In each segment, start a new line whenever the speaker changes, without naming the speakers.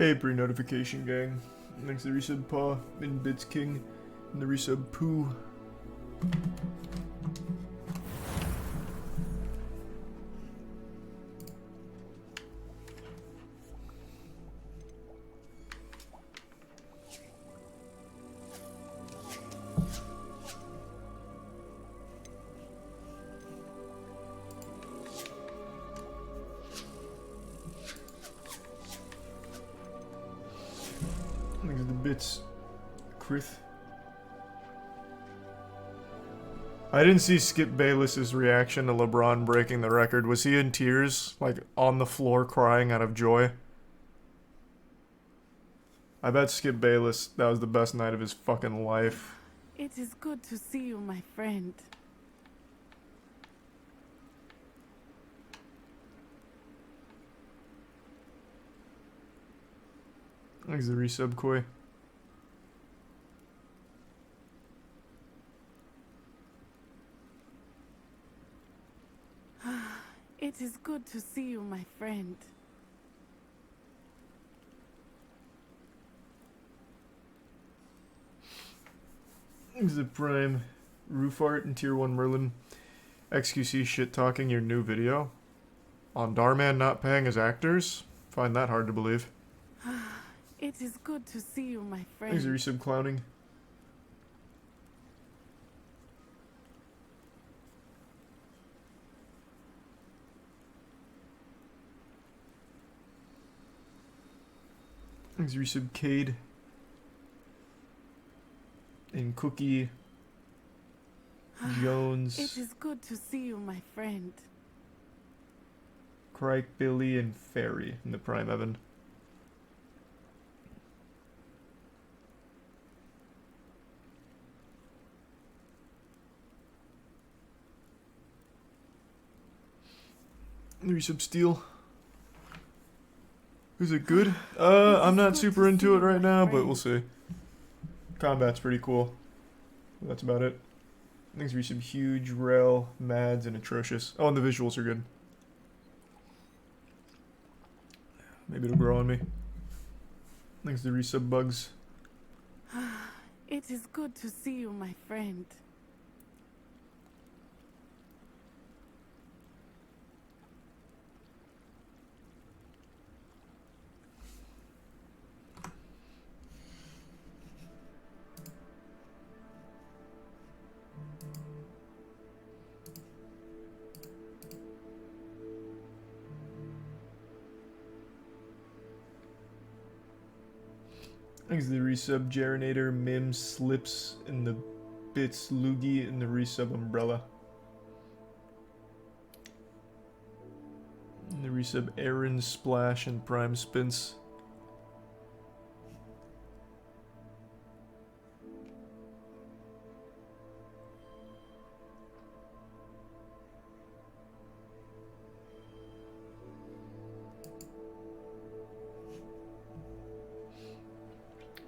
Hey, pre-notification gang. Thanks to the resub Paw, and Bits King, and the resub Pooh. Thanks to the Bits Crith. I didn't see Skip Bayless's reaction to LeBron breaking the record. Was he in tears? Like, on the floor crying out of joy? I bet Skip Bayless, that was the best night of his fucking life.
It is good to see you, my friend.
Thanks to the resub Koi.
It is good to see you, my friend.
Thanks to Prime Roof Art and Tier 1 Merlin. XQC shit talking your new video. On Dhar Mann not paying his actors? Find that hard to believe.
It is good to see you, my friend.
Thanks to resub Clowning. Thanks to resub Cade. And Cookie. Jones.
It is good to see you, my friend.
Crike, Billy, and Fairy in the Prime Evan. Resub Steel. Is it good? I'm not super into it right now, but we'll see. Combat's pretty cool. That's about it. Thanks resub Huge, Rel, Mads, and Atrocious. Oh, and the visuals are good. Maybe it'll grow on me. Thanks to resub Bugs.
It is good to see you, my friend.
Thanks to the resub Gerinator, Mims, Slips, and the Bits Loogie, and the resub Umbrella. And the resub Aaron, Splash, and Prime Spins.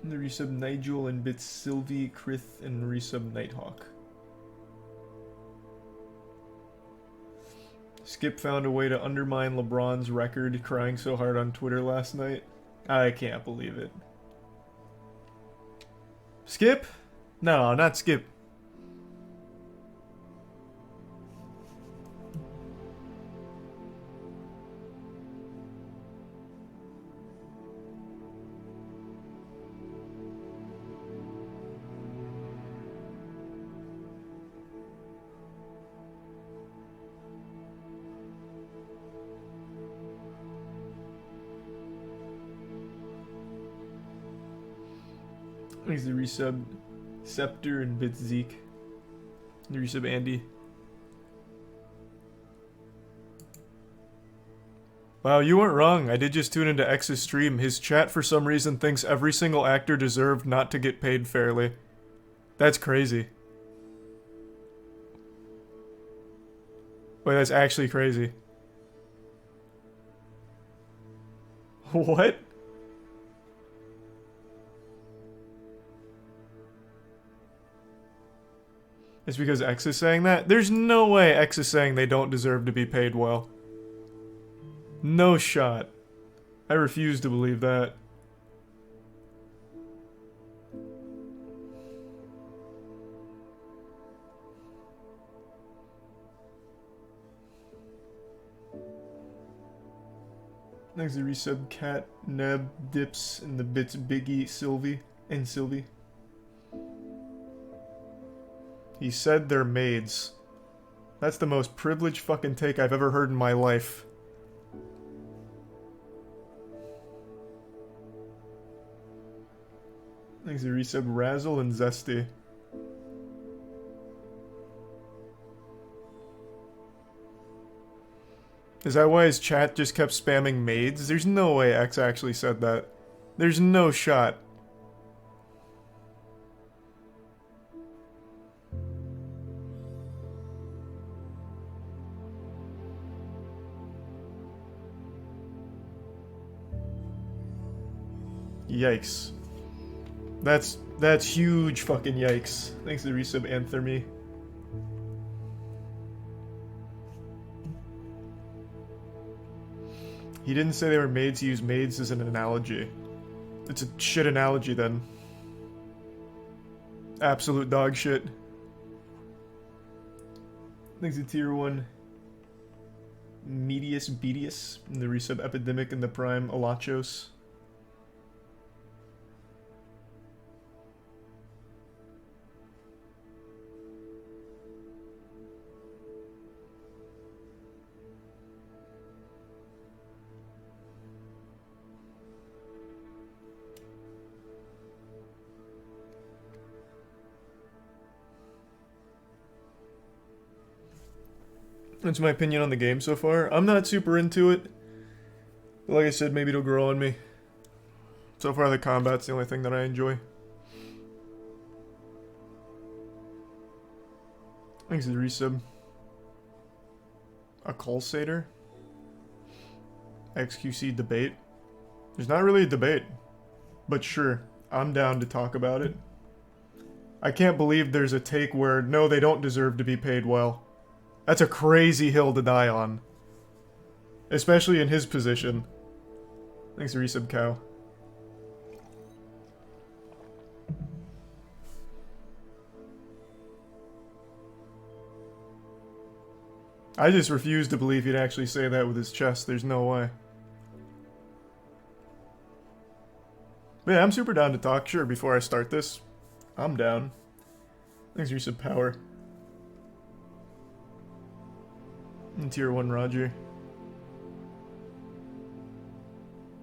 And the resub Nigel and Bits Sylvie, Krith, and resub Nighthawk. Skip found a way to undermine LeBron's record, crying so hard on Twitter last night. I can't believe it. Skip? No, not Skip. Thanks to the resub Scepter and Bits Zeke. The resub Andy. Wow, you weren't wrong. I did just tune into X's stream. His chat for some reason thinks every single actor deserved not to get paid fairly. That's crazy. Wait, that's actually crazy. What? It's because X is saying that? There's no way X is saying they don't deserve to be paid well. No shot. I refuse to believe that. Thanks to resub Cat, Neb, Dips, and the bits Biggie, Sylvie, and Sylvie. He said they're maids. That's the most privileged fucking take I've ever heard in my life. Thanks to resub Razzle and Zesty. Is that why his chat just kept spamming maids? There's no way X actually said that. There's no shot. Yikes. That's huge fucking yikes. Thanks to the resub Anthermy. He didn't say they were maids, he used maids as an analogy. It's a shit analogy then. Absolute dog shit. Thanks to tier 1 Medius Bedius, and the resub Epidemic and the prime Alachos. That's my opinion on the game so far. I'm not super into it. Like I said, maybe it'll grow on me. So far the combat's the only thing that I enjoy. Thanks to the resub. A Colsator? XQC debate? There's not really a debate. But sure, I'm down to talk about it. I can't believe there's a take where, no, they don't deserve to be paid well. That's a crazy hill to die on. Especially in his position. Thanks to resub Cow. I just refuse to believe he'd actually say that with his chest. There's no way. But yeah, I'm super down to talk. Sure, before I start this, I'm down. Thanks for resub Power. And tier 1 Roger.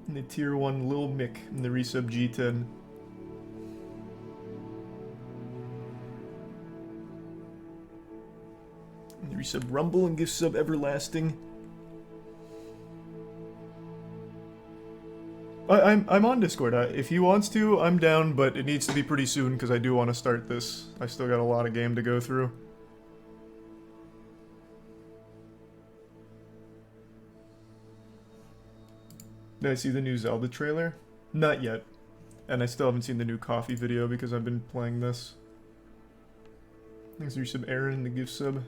And the tier 1 Lil Mick and the resub G10. And the resub Rumble and gift sub Everlasting. I'm on Discord. If he wants to, I'm down, but it needs to be pretty soon because I do want to start this. I still got a lot of game to go through. Did I see the new Zelda trailer? Not yet. And I still haven't seen the new coffee video because I've been playing this. Thanks for your sub, Aaron, the gift sub.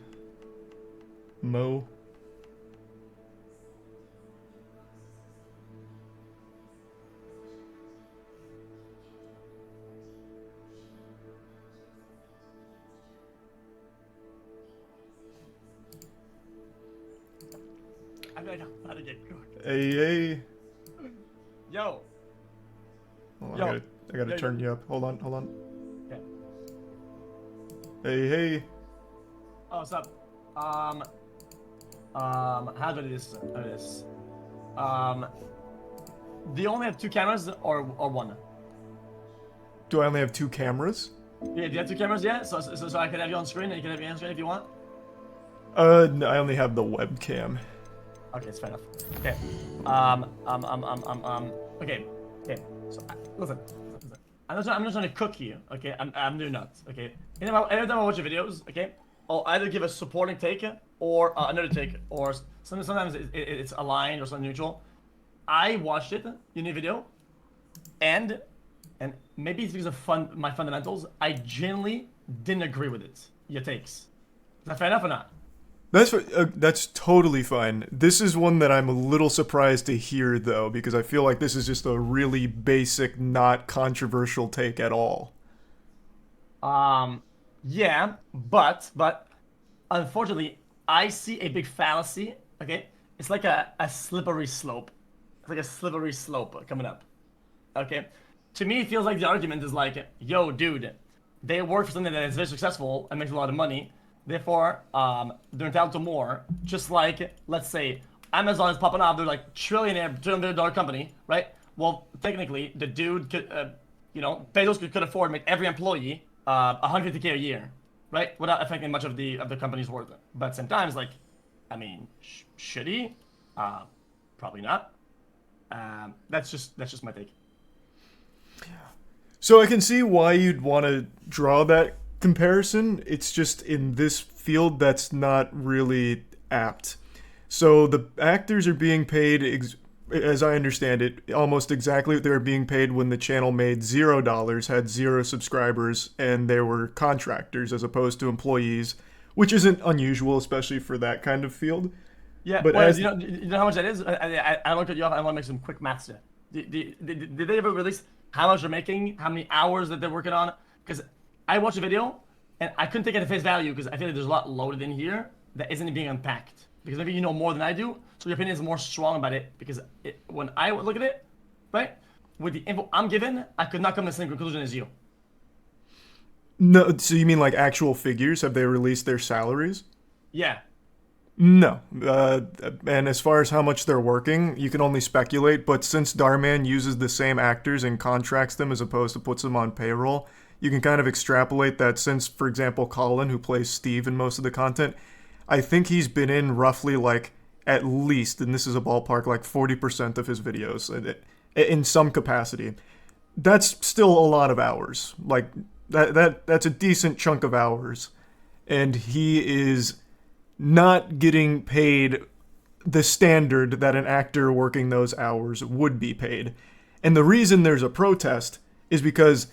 Mo.
I don't know how to get good.
Hey.
Yo.
Oh,
Yo.
I gotta turn you up. Hold on.
Okay.
Hey.
Oh, what's up? How do I do this? Do you only have 2 cameras or 1?
Do I only have 2 cameras?
Yeah, do you have 2 cameras? Yeah. So I can have you on screen and you can have me on screen if you want.
No, I only have the webcam.
Okay, it's fair enough. Okay. Okay. So listen. I'm not trying to cook you. Okay. I'm doing that. Okay. Every time I watch your videos, okay, I'll either give a supporting take or another take, or sometimes it's aligned or something neutral. I watched it, your new video, and maybe it's because of my fundamentals. I genuinely didn't agree with it. Your takes. Is that fair enough or not?
That's totally fine. This is one that I'm a little surprised to hear, though, because I feel like this is just a really basic, not controversial take at all.
Yeah, but unfortunately, I see a big fallacy. Okay, it's like a slippery slope. like a slippery slope coming up. Okay, to me, it feels like the argument is like, yo, dude, they work for something that is very successful and makes a lot of money. Therefore, they're entitled to more. Just like, let's say, Amazon is popping off. They're like $1 trillion company, right? Well, technically, the dude could, Bezos could afford to make every employee 150K a year, right? Without affecting much of the company's worth. But at the same time, it's like, I mean, should he? Probably not. That's just my take.
So I can see why you'd want to draw that comparison. It's just in this field that's not really apt. So the actors are being paid, as I understand it, almost exactly what they were being paid when the channel made $0, had 0 subscribers, and they were contractors as opposed to employees, which isn't unusual, especially for that kind of field.
Yeah,
but
well, you know how much that is? I don't want to cut you off. I want to make some quick maths here. Did they ever release how much they're making, how many hours that they're working on? Because I watched a video, and I couldn't take it at face value because I feel like there's a lot loaded in here that isn't being unpacked. Because maybe you know more than I do, so your opinion is more strong about it. Because when I look at it, right, with the info I'm given, I could not come to the same conclusion as you.
No, so you mean like actual figures? Have they released their salaries?
Yeah.
No. And as far as how much they're working, you can only speculate. But since Dhar Mann uses the same actors and contracts them as opposed to puts them on payroll, you can kind of extrapolate that since, for example, Colin, who plays Steve in most of the content, I think he's been in roughly like at least, and this is a ballpark, like 40% of his videos in some capacity. That's still a lot of hours. Like that's a decent chunk of hours. And he is not getting paid the standard that an actor working those hours would be paid. And the reason there's a protest is because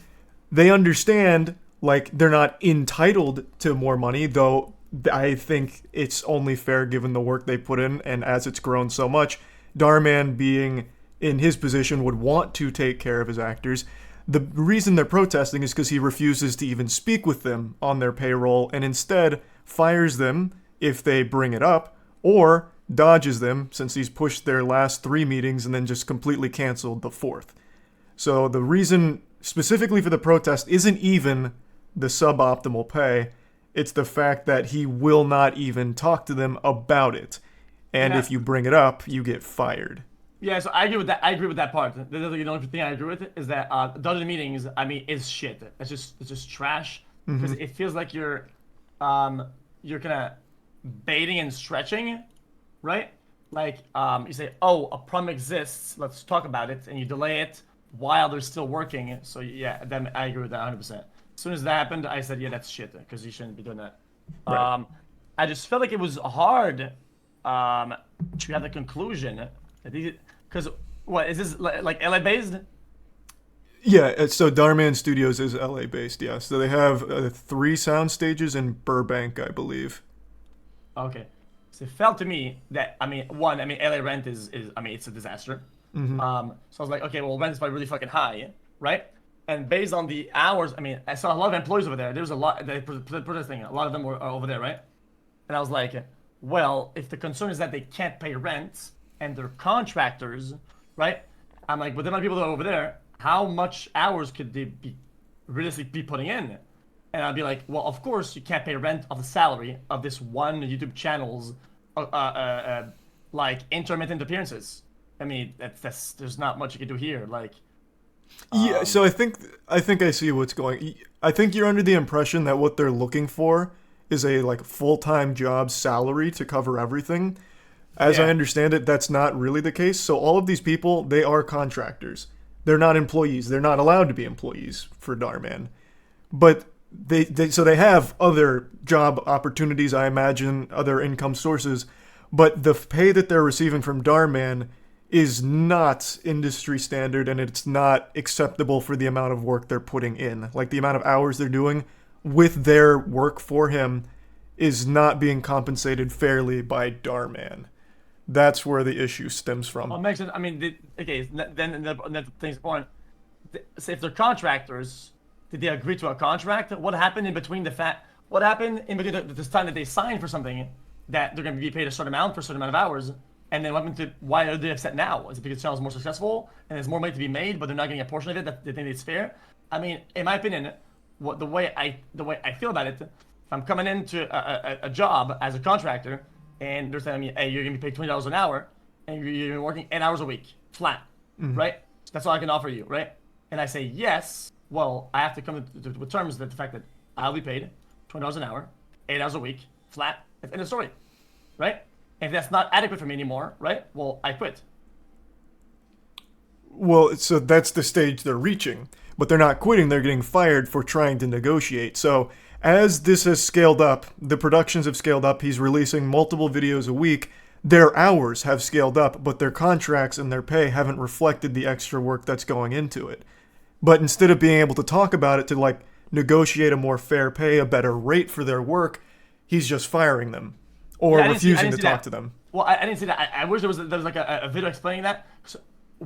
they understand like they're not entitled to more money, though I think it's only fair given the work they put in, and as it's grown so much, Dhar Mann being in his position would want to take care of his actors. The reason they're protesting is because he refuses to even speak with them on their payroll and instead fires them if they bring it up, or dodges them since he's pushed their last 3 meetings and then just completely canceled the 4th. So the reason specifically for the protest isn't even the suboptimal pay, it's the fact that he will not even talk to them about it. And if you bring it up, you get fired.
Yeah, so I agree with that. I agree with that part. The only thing I agree with is that the meetings, I mean, is shit. It's just trash because it feels like you're kind of baiting and stretching, right? Like you say, oh, a problem exists, let's talk about it, and you delay it while they're still working. So yeah, then I agree with that 100%. As soon as that happened, I said, yeah, that's shit, because you shouldn't be doing that. Right. I just felt like it was hard to have the conclusion. Because, what, is this like LA based?
Yeah, so Dhar Mann Studios is LA based, yeah. So they have 3 sound stages in Burbank, I believe.
Okay. So it felt to me that, LA rent is it's a disaster. So I was like, okay, well, rent is probably really fucking high, right? And based on the hours, I saw a lot of employees over there. There was a lot, they protesting. A lot of them were over there, right? And I was like, well, if the concern is that they can't pay rent and they're contractors, right? I'm like, with the amount of people that are over there, how much hours could they be realistically be putting in? And I'd be like, well, of course you can't pay rent of the salary of this one YouTube channel's like intermittent appearances. I mean, that's there's not much you can do here. Like,
yeah, so I think I see what's going. I think you're under the impression that what they're looking for is a like full-time job salary to cover everything. As I understand it, that's not really the case. So all of these people, they are contractors. They're not employees. They're not allowed to be employees for Dhar Mann. But they have other job opportunities, I imagine, other income sources. But the pay that they're receiving from Dhar Mann is not industry standard, and it's not acceptable for the amount of work they're putting in. Like, the amount of hours they're doing with their work for him is not being compensated fairly by Dhar Mann. That's where the issue stems from.
Well, it makes sense. I mean, then the thing's point. Say if they're contractors, did they agree to a contract? What happened in between this time that they signed for something that they're going to be paid a certain amount for a certain amount of hours, And then what happened to why are they upset now? Is it because the channel is more successful and there's more money to be made, but they're not getting a portion of it that they think it's fair? I mean, in my opinion, the way I feel about it, if I'm coming into a job as a contractor and they're telling me, hey, you're gonna be paid $20 an hour, and you're working 8 hours a week, flat, right? That's all I can offer you, right? And I say yes. Well, I have to come with terms that the fact that I'll be paid $20 an hour, 8 hours a week, flat. End of story, right? And if that's not adequate for me anymore, right? Well, I quit.
Well, so that's the stage they're reaching. But they're not quitting, they're getting fired for trying to negotiate. So, as this has scaled up, the productions have scaled up, he's releasing multiple videos a week, their hours have scaled up, but their contracts and their pay haven't reflected the extra work that's going into it. But instead of being able to talk about it to, like, negotiate a more fair pay, a better rate for their work, he's just firing them. Or refusing to talk to them.
Well, I didn't see that. I wish there was like a video explaining that. So,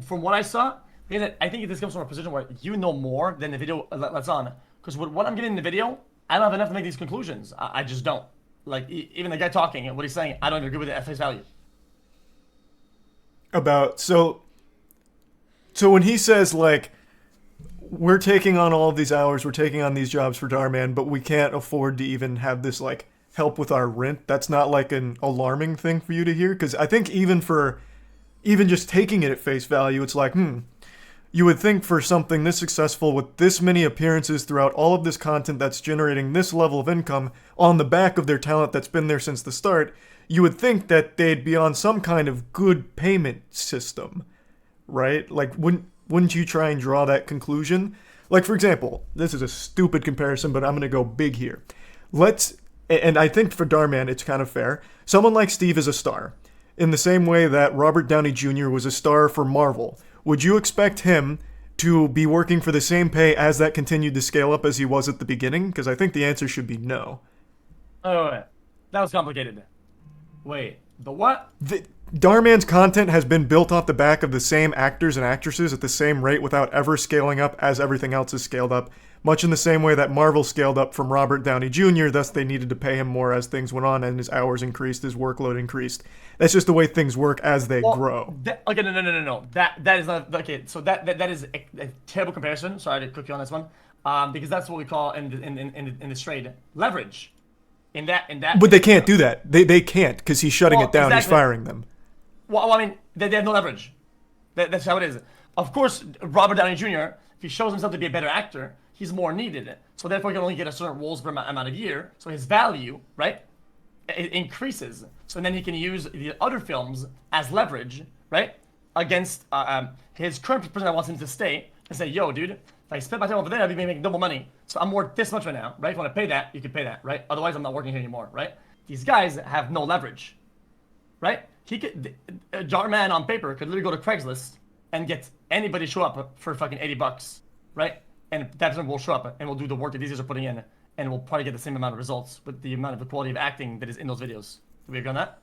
from what I saw, I think this comes from a position where you know more than the video lets on. Because what I'm getting in the video, I don't have enough to make these conclusions. I just don't. Like, even the guy talking, what he's saying, I don't even agree with it at face value.
So when he says, like, we're taking on all of these hours, we're taking on these jobs for Dhar Mann, but we can't afford to even have this, like, help with our rent, that's not like an alarming thing for you to hear? Because I think even just taking it at face value, it's like, you would think for something this successful with this many appearances throughout all of this content that's generating this level of income on the back of their talent that's been there since the start, you would think that they'd be on some kind of good payment system, right? Like, wouldn't you try and draw that conclusion? Like, for example, this is a stupid comparison, but I'm going to go big here. And I think for Dhar Mann, it's kind of fair. Someone like Steve is a star. In the same way that Robert Downey Jr. was a star for Marvel. Would you expect him to be working for the same pay as that continued to scale up as he was at the beginning? Because I think the answer should be no.
Oh, wait. That was complicated. Wait, the what?
Dhar Mann's content has been built off the back of the same actors and actresses at the same rate without ever scaling up as everything else has scaled up. Much in the same way that Marvel scaled up from Robert Downey Jr., thus they needed to pay him more as things went on and his hours increased, his workload increased. That's just the way things work as they grow.
Okay, no. That is not, okay, so that is a terrible comparison. Sorry to cook you on this one. Because that's what we call in this trade leverage. In that.
But they can't do that. They can't because he's shutting it down. Exactly. He's firing them.
Well, I mean, they have no leverage. That's how it is. Of course, Robert Downey Jr., if he shows himself to be a better actor, he's more needed. So therefore, he can only get a certain roles per amount of year. So his value, right, it increases. So then he can use the other films as leverage, right, against his current person that wants him to stay and say, yo, dude, if I spend my time over there, I'll be making double money. So I'm worth this much right now, right? If you want to pay that, you can pay that, right? Otherwise, I'm not working here anymore, right? These guys have no leverage, right? Dhar Mann on paper could literally go to Craigslist and get anybody show up for fucking $80, right? And that person will show up and will do the work that these guys are putting in, and we'll probably get the same amount of results with the amount of the quality of acting that is in those videos. Do we agree on that?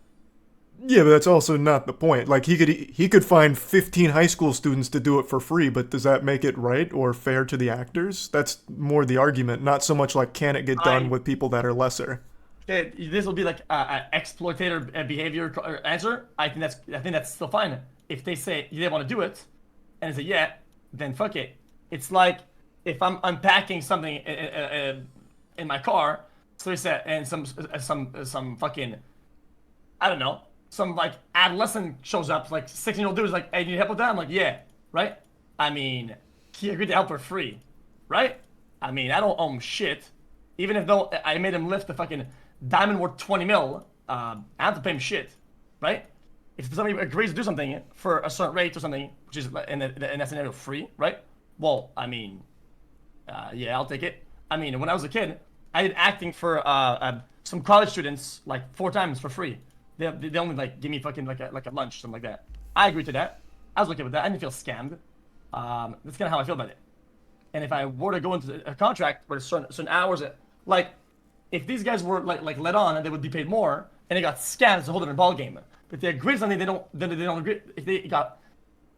Yeah, but that's also not the point. Like, he could find 15 high school students to do it for free, but does that make it right or fair to the actors? That's more the argument, not so much like can it get done with people that are lesser.
This will be like an exploitator behavior answer. I think that's still fine. If they say they want to do it, and they say yeah, then fuck it. It's like if I'm unpacking something in my car, so he said, and some fucking, I don't know, some like adolescent shows up, like 16-year-old dude is like, hey, do you need help with that? I'm like, yeah, right? I mean, he agreed to help for free, right? I mean, I don't owe him shit. Even if though I made him lift the fucking diamond worth 20 mil, I have to pay him shit, right? If somebody agrees to do something for a certain rate or something, which is in that scenario free, right? Well, I mean, yeah, I'll take it. I mean, when I was a kid, I did acting for some college students like 4 times for free. They only like give me fucking like a lunch, something like that. I agreed to that. I was okay with that. I didn't feel scammed. That's kind of how I feel about it. And if I were to go into a contract where certain hours, like if these guys were like let on and they would be paid more, and they got scammed, it's a whole different ballgame. But if they agree to something, they don't agree. If they got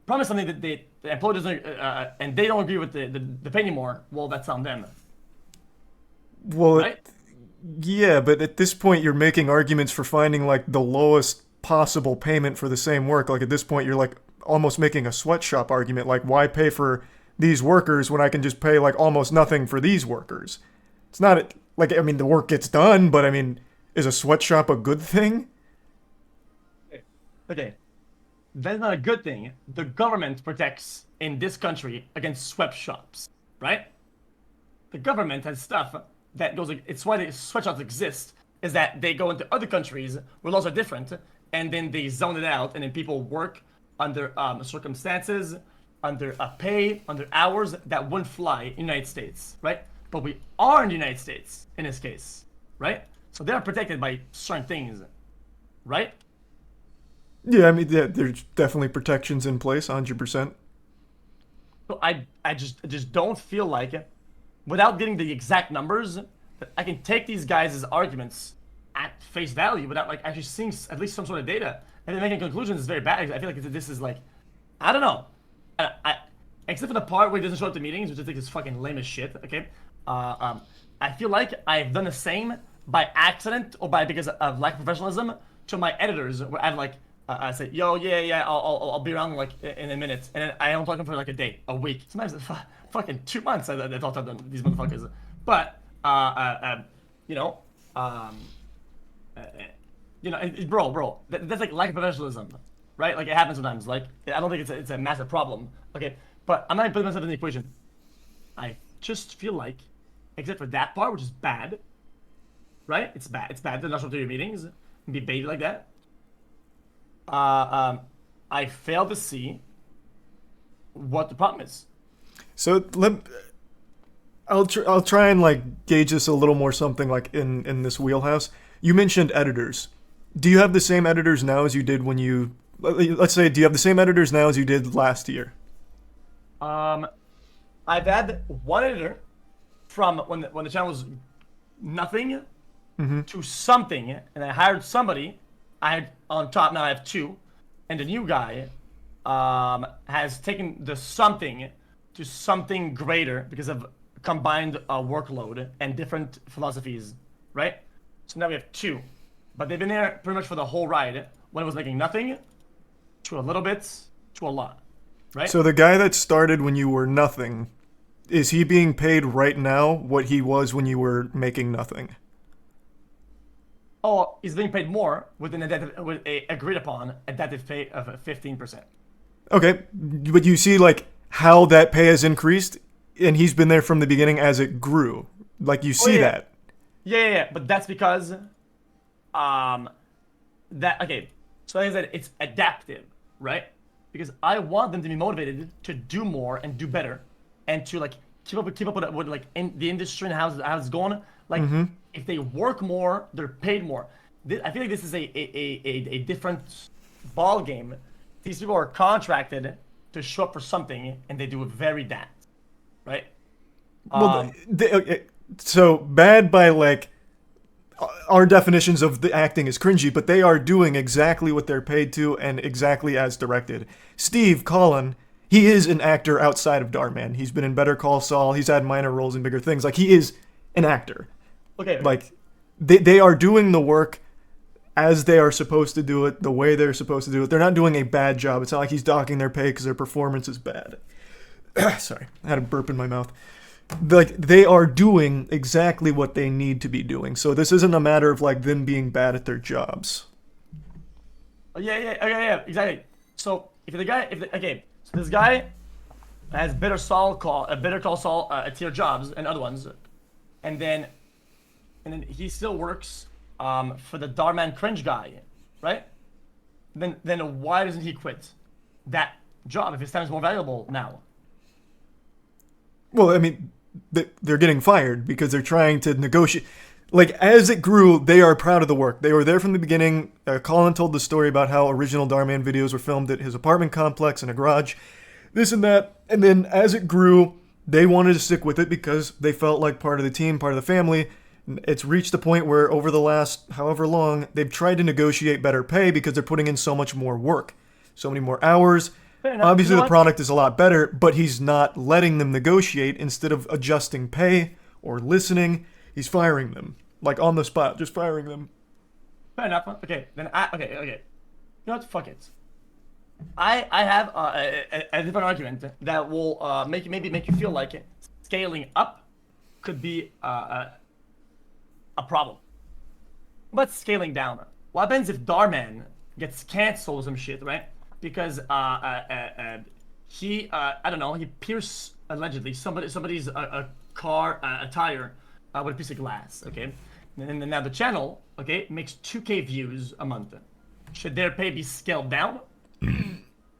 promised something that the employer doesn't, and they don't agree with the pay anymore, well, that's on them.
Well,
right?
Yeah, but at this point, you're making arguments for finding like the lowest possible payment for the same work. Like at this point, you're like almost making a sweatshop argument. Like, why pay for these workers when I can just pay like almost nothing for these workers? It's not like, I mean, the work gets done, but I mean, is a sweatshop a good thing?
Okay, that's not a good thing. The government protects in this country against sweatshops, right? The government has stuff that goes. It's why the sweatshops exist. Is that they go into other countries where laws are different, and then they zone it out, and then people work under circumstances, under pay, under hours that wouldn't fly in the United States, right? But we are in the United States in this case, right? So they are protected by certain things, right?
Yeah, I mean, yeah, there's definitely protections in place, 100%.
So I just don't feel like, without getting the exact numbers, that I can take these guys' arguments at face value without like actually seeing at least some sort of data and then making conclusions is very bad. I feel like this is like, I don't know. I except for the part where he doesn't show up to meetings, which I think is fucking lame as shit. Okay, I feel like I've done the same by accident or because of lack of professionalism to my editors, where I've like. I say, yo, yeah, I'll be around like in a minute, and then I don't talk to them for like a day, a week, sometimes fucking 2 months. I talk to these motherfuckers, but bro, that's like lack of professionalism, right? Like it happens sometimes. Like I don't think it's a massive problem, okay? But I'm not putting myself in the equation. I just feel like, except for that part, which is bad, right? It's bad. It's bad to not show up to your meetings and be baited like that. I fail to see what the problem is.
So I'll try and like gauge this a little more something like in this wheelhouse. You mentioned editors. Do you have the same editors now as you did when you, let's say, do you have the same editors now as you did last year?
I've had one editor from when the channel was nothing to something, and I hired somebody. I had on top, now I have two, and the new guy has taken the something to something greater because of combined workload and different philosophies, right? So now we have two, but they've been there pretty much for the whole ride. When it was making nothing, to a little bit, to a lot, right?
So the guy that started when you were nothing, is he being paid right now what he was when you were making nothing?
Oh, he's being paid more with a agreed upon adaptive pay of 15%.
Okay, but you see like how that pay has increased, and he's been there from the beginning as it grew. Like you see that.
Yeah, but that's because okay. So like I said, it's adaptive, right? Because I want them to be motivated to do more and do better, and to like keep up with like in the industry and how it's going. Like if they work more, they're paid more. I feel like this is a different ball game. These people are contracted to show up for something, and they do it very bad, right?
Well, so bad by like our definitions of the acting is cringy, but they are doing exactly what they're paid to and exactly as directed. Steve Collin, he is an actor outside of Dhar Mann. He's been in Better Call Saul. He's had minor roles in bigger things. Like he is an actor.
Okay.
Like they are doing the work as they are supposed to do it, the way they're supposed to do it. They're not doing a bad job. It's not like he's docking their pay because their performance is bad. Sorry, I had a burp in my mouth. Like they are doing exactly what they need to be doing. So this isn't a matter of like them being bad at their jobs.
Yeah, exactly. So so this guy has Better Call Saul tier jobs and other ones, and then he still works for the Dhar Mann cringe guy, right? Then why doesn't he quit that job if his time is more valuable now?
Well, I mean, they're getting fired because they're trying to negotiate. Like, as it grew, they are proud of the work. They were there from the beginning. Colin told the story about how original Dhar Mann videos were filmed at his apartment complex in a garage, this and that. And then as it grew, they wanted to stick with it because they felt like part of the team, part of the family. It's reached a point where over the last however long, they've tried to negotiate better pay because they're putting in so much more work, so many more hours. Obviously, the product is a lot better, but he's not letting them negotiate. Instead of adjusting pay or listening, he's firing them. Like, on the spot, just firing them.
Fair enough. Okay, then okay. You know what? Fuck it. I have a different argument that will maybe make you feel like scaling up could be a problem. But scaling down. What happens if Dhar Mann gets canceled or some shit, right? Because he I don't know, he pierced allegedly somebody's car a tire with a piece of glass, okay? And then now the channel, okay, makes 2K views a month. Should their pay be scaled down?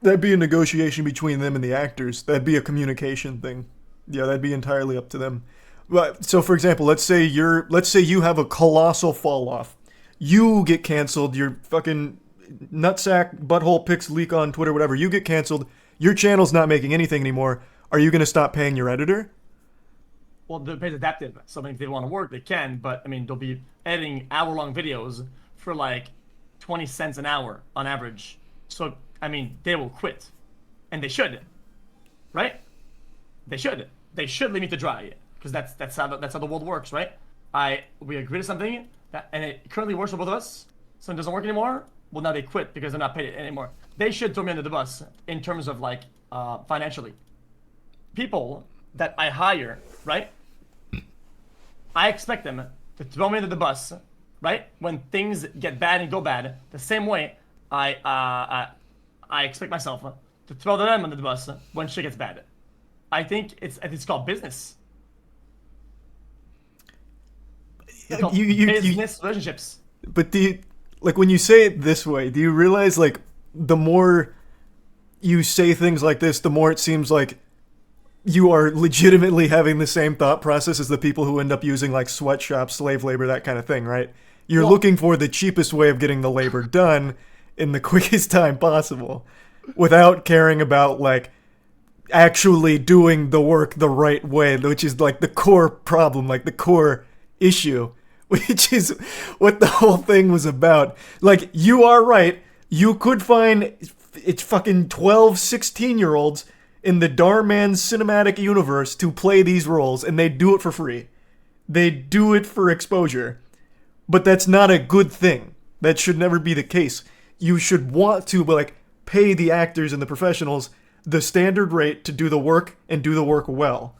That'd be a negotiation between them and the actors. That'd be a communication thing. Yeah, that'd be entirely up to them. But so, for example, let's say you have a colossal fall off. You get canceled. Your fucking nutsack butthole pics leak on Twitter, whatever. You get canceled. Your channel's not making anything anymore. Are you gonna stop paying your editor?
Well, the pay's adaptive. So I mean, if they want to work, they can. But I mean, they'll be editing hour-long videos for like 20 cents an hour on average. So I mean, they will quit, and they should, right? They should. They should leave me to dry, because that's how the world works, right? We agree to something and it currently works for both of us. So it doesn't work anymore. Well, now they quit because they're not paid anymore. They should throw me under the bus in terms of like financially. People that I hire, right? I expect them to throw me under the bus, right? When things get bad and go bad, the same way I expect myself to throw them under the bus when shit gets bad. I think it's called business. It's called business relationships.
But like when you say it this way, do you realize like the more you say things like this, the more it seems like you are legitimately having the same thought process as the people who end up using like sweatshops, slave labor, that kind of thing, right? You're looking for the cheapest way of getting the labor done in the quickest time possible without caring about like actually doing the work the right way, which is like the core problem, like the core issue, which is what the whole thing was about. Like, you are right. You could find it's fucking 12, 16-year-olds in the Dhar Mann cinematic universe to play these roles, and they do it for free. They do it for exposure. But that's not a good thing. That should never be the case. You should want to, like, pay the actors and the professionals the standard rate to do the work and do the work well.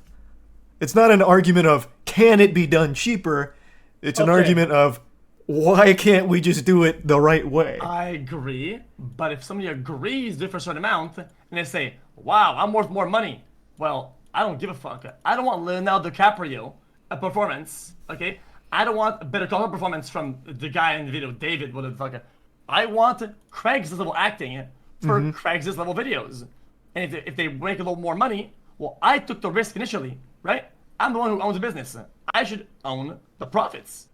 It's not an argument of, can it be done cheaper? It's an argument of, why can't we just do it the right way?
I agree, but if somebody agrees to it for a certain amount, and they say, wow, I'm worth more money, well, I don't give a fuck. I don't want Leonardo DiCaprio a performance, okay? I don't want a Better Call Saul performance from the guy in the video, David, whatever the fuck. I want Craigslist level acting for Craigslist level videos. And if they make a little more money, well, I took the risk initially, right? I'm the one who owns the business. I should own the profits.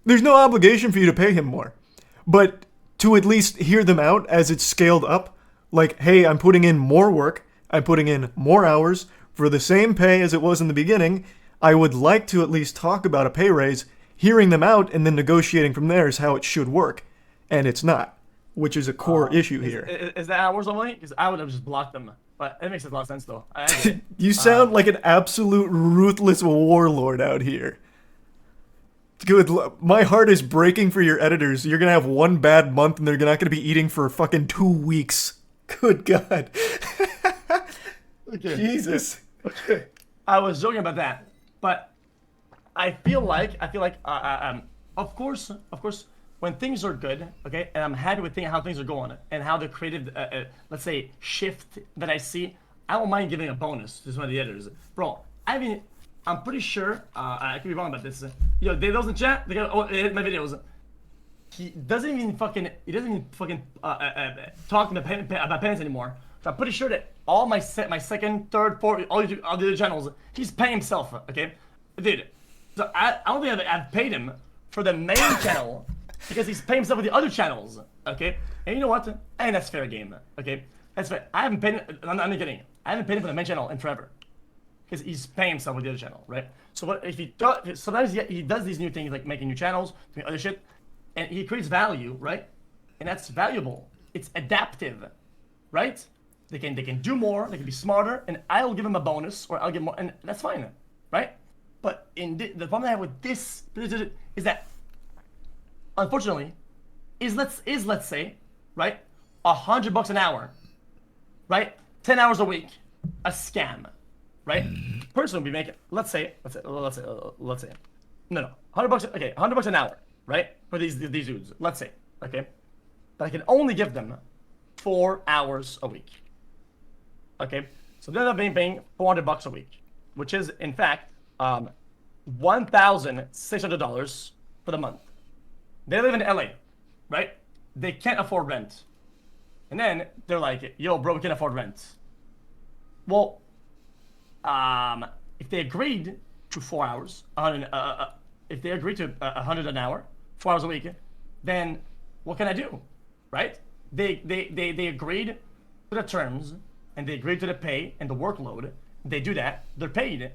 There's no obligation for you to pay him more. But to at least hear them out as it's scaled up, like, hey, I'm putting in more work, I'm putting in more hours for the same pay as it was in the beginning, I would like to at least talk about a pay raise. Hearing them out and then negotiating from there is how it should work. And it's not, which is a core issue here.
Is that how it works normally? Because I would have just blocked them. But it makes a lot of sense, though.
You sound like an absolute ruthless warlord out here. Good. My heart is breaking for your editors. You're gonna have one bad month and they're not gonna be eating for fucking 2 weeks. Good God.
Okay.
Jesus.
Okay. I was joking about that, but I feel like, of course, when things are good, okay, and I'm happy with how things are going and how the creative, let's say, shift that I see, I don't mind giving a bonus to some of the editors. Bro, I mean, I'm pretty sure, I could be wrong about this. Yo, they those in chat, they hit my videos. He doesn't even fucking talk about penance anymore. So I'm pretty sure that all my second, third, fourth, all the other channels, he's paying himself, okay? Dude, so I don't think I've paid him for the main channel because he's paying himself with the other channels, okay? And you know what? And that's fair game, okay? That's fair. I haven't paid him, I'm not kidding. I haven't paid him for the main channel in forever. Because he's paying himself with the other channel, right? So what if he does, sometimes he does these new things like making new channels, doing other shit, and he creates value, right? And that's valuable. It's adaptive, right? They can do more, they can be smarter, and I'll give him a bonus, or I'll give more, and that's fine, right? But the problem I have with this is that, unfortunately, let's say right? $100 an hour, right? 10 hours a week, a scam, right? Person will be making, let's say, no, $100, okay, $100 an hour, right? For these dudes, let's say, okay? But I can only give them 4 hours a week, okay? So they end up being paying $400 a week, which is, in fact, $1,600 for the month. They live in LA, right? They can't afford rent. And then they're like, yo, bro, we can't afford rent. Well, if they agreed to 4 hours, if they agreed to $100 an hour, 4 hours a week, then what can I do, right? They agreed to the terms, and they agreed to the pay and the workload. They do that, they're paid.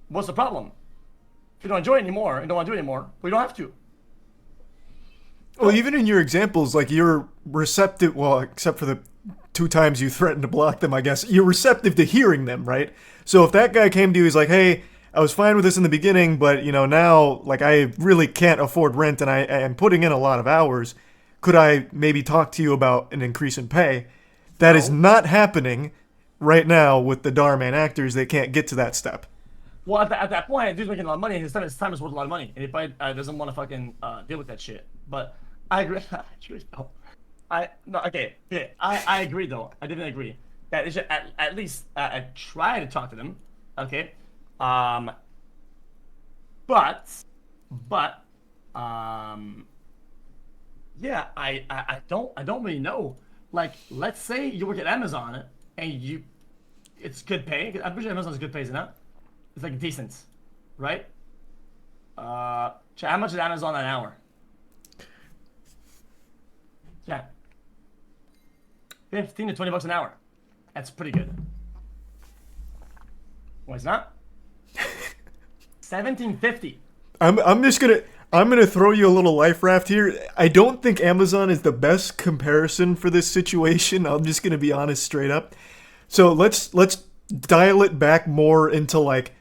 What's the problem? If you don't enjoy it anymore and don't want to do it anymore, we don't have to.
Well, even in your examples, like you're receptive, well, except for the 2 times you threatened to block them, I guess, you're receptive to hearing them, right? So if that guy came to you, he's like, hey, I was fine with this in the beginning, but, you know, now, like, I really can't afford rent and I am putting in a lot of hours. Could I maybe talk to you about an increase in pay? That is not happening right now with the Dhar Mann actors. They can't get to that step.
Well, at that point, dude's making a lot of money, and his time is worth a lot of money, and he probably doesn't want to fucking deal with that shit. But I agree. I agree though. I didn't agree that it should at least try to talk to them. Okay. Yeah, I don't really know. Like, let's say you work at Amazon and it's good pay. I'm pretty sure Amazon's good pay, isn't it? It's like decent, right? How much is Amazon an hour? Yeah. 15 to $20 an hour. That's pretty good. Well, it's not. 1750.
I'm gonna throw you a little life raft here. I don't think Amazon is the best comparison for this situation. I'm just gonna be honest straight up. So let's dial it back more into like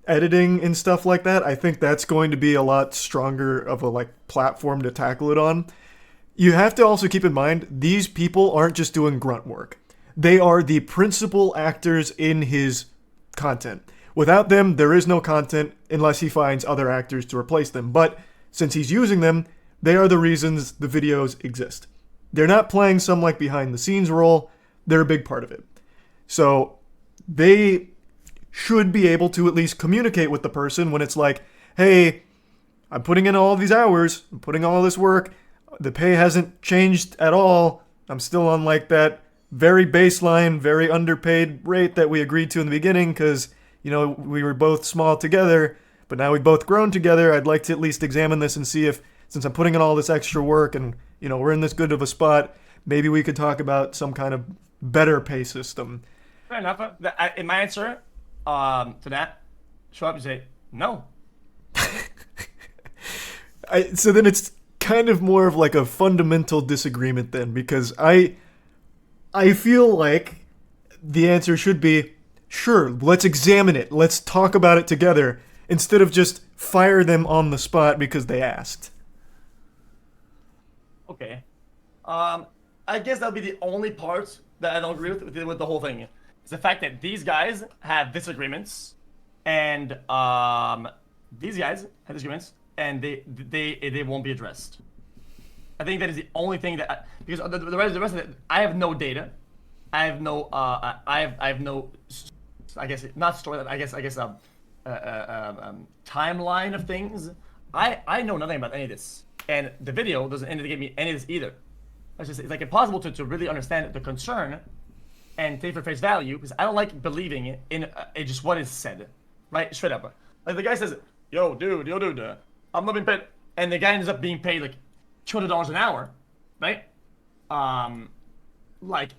editing and stuff like that. I think that's going to be a lot stronger of a like platform to tackle it on. You have to also keep in mind, these people aren't just doing grunt work. They are the principal actors in his content. Without them, there is no content unless he finds other actors to replace them. But since he's using them, they are the reasons the videos exist. They're not playing some like behind the scenes role. They're a big part of it. So they should be able to at least communicate with the person when it's like, hey, I'm putting in all these hours, I'm putting all this work, the pay hasn't changed at all, I'm still on like that very baseline, very underpaid rate that we agreed to in the beginning because, you know, we were both small together, but now we've both grown together. I'd like to at least examine this and see if, since I'm putting in all this extra work and, you know, we're in this good of a spot, maybe we could talk about some kind of better pay system.
Fair enough. In my answer to that, show up and say, no.
So then it's kind of more of like a fundamental disagreement then, because I feel like the answer should be, sure, let's examine it. Let's talk about it together instead of just fire them on the spot because they asked.
Okay. I guess that'll be the only part that I don't agree with the whole thing. It's the fact that these guys have disagreements, and they won't be addressed. I think that is the only thing that because the rest of it, I have no data. I have no I have no, I guess not story. I guess timeline of things. I know nothing about any of this, and the video doesn't indicate me any of this either. It's like impossible to really understand the concern and take for face value because I don't like believing in just what is said, right? Straight up. Like the guy says, yo dude, I'm not being paid, and the guy ends up being paid like $200 an hour, right? Like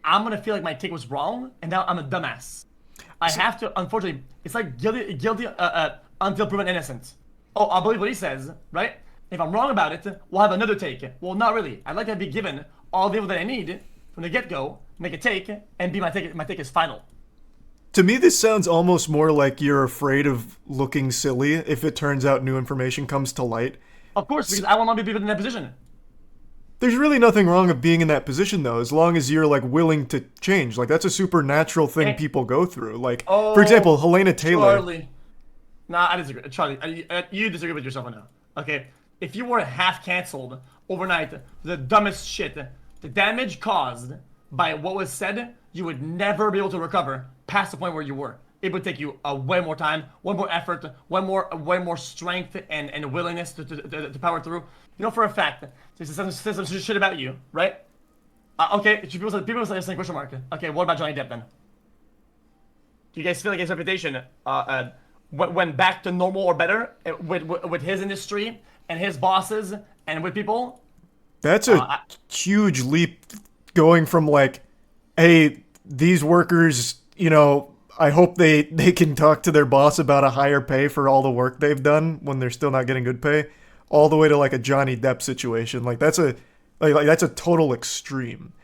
I'm gonna feel like my take was wrong, and now I'm a dumbass. I have to, unfortunately, it's like guilty until proven innocent. Oh, I'll believe what he says, right? If I'm wrong about it, we'll have another take. Well, not really. I'd like to be given all the info that I need from the get-go, make a take, and my take is final.
To me, this sounds almost more like you're afraid of looking silly if it turns out new information comes to light.
Of course, because I will not be put in that position.
There's really nothing wrong with being in that position, though, as long as you're, like, willing to change. Like, that's a supernatural thing people go through. Like, for example, Helena Taylor.
Charlie. Nah, I disagree. Charlie, you disagree with yourself now. Okay? If you were half canceled overnight, the dumbest shit, the damage caused by what was said, you would never be able to recover past the point where you were. It would take you way more time, way more effort, way more strength and willingness to power through. You know for a fact, this is some shit about you, right? Okay, people say question mark. Okay, what about Johnny Depp then? Do you guys feel like his reputation went back to normal or better with his industry and his bosses and with people?
That's a huge leap going from like, hey, these workers, you know, I hope they can talk to their boss about a higher pay for all the work they've done when they're still not getting good pay, all the way to like a Johnny Depp situation. Like that's a total extreme.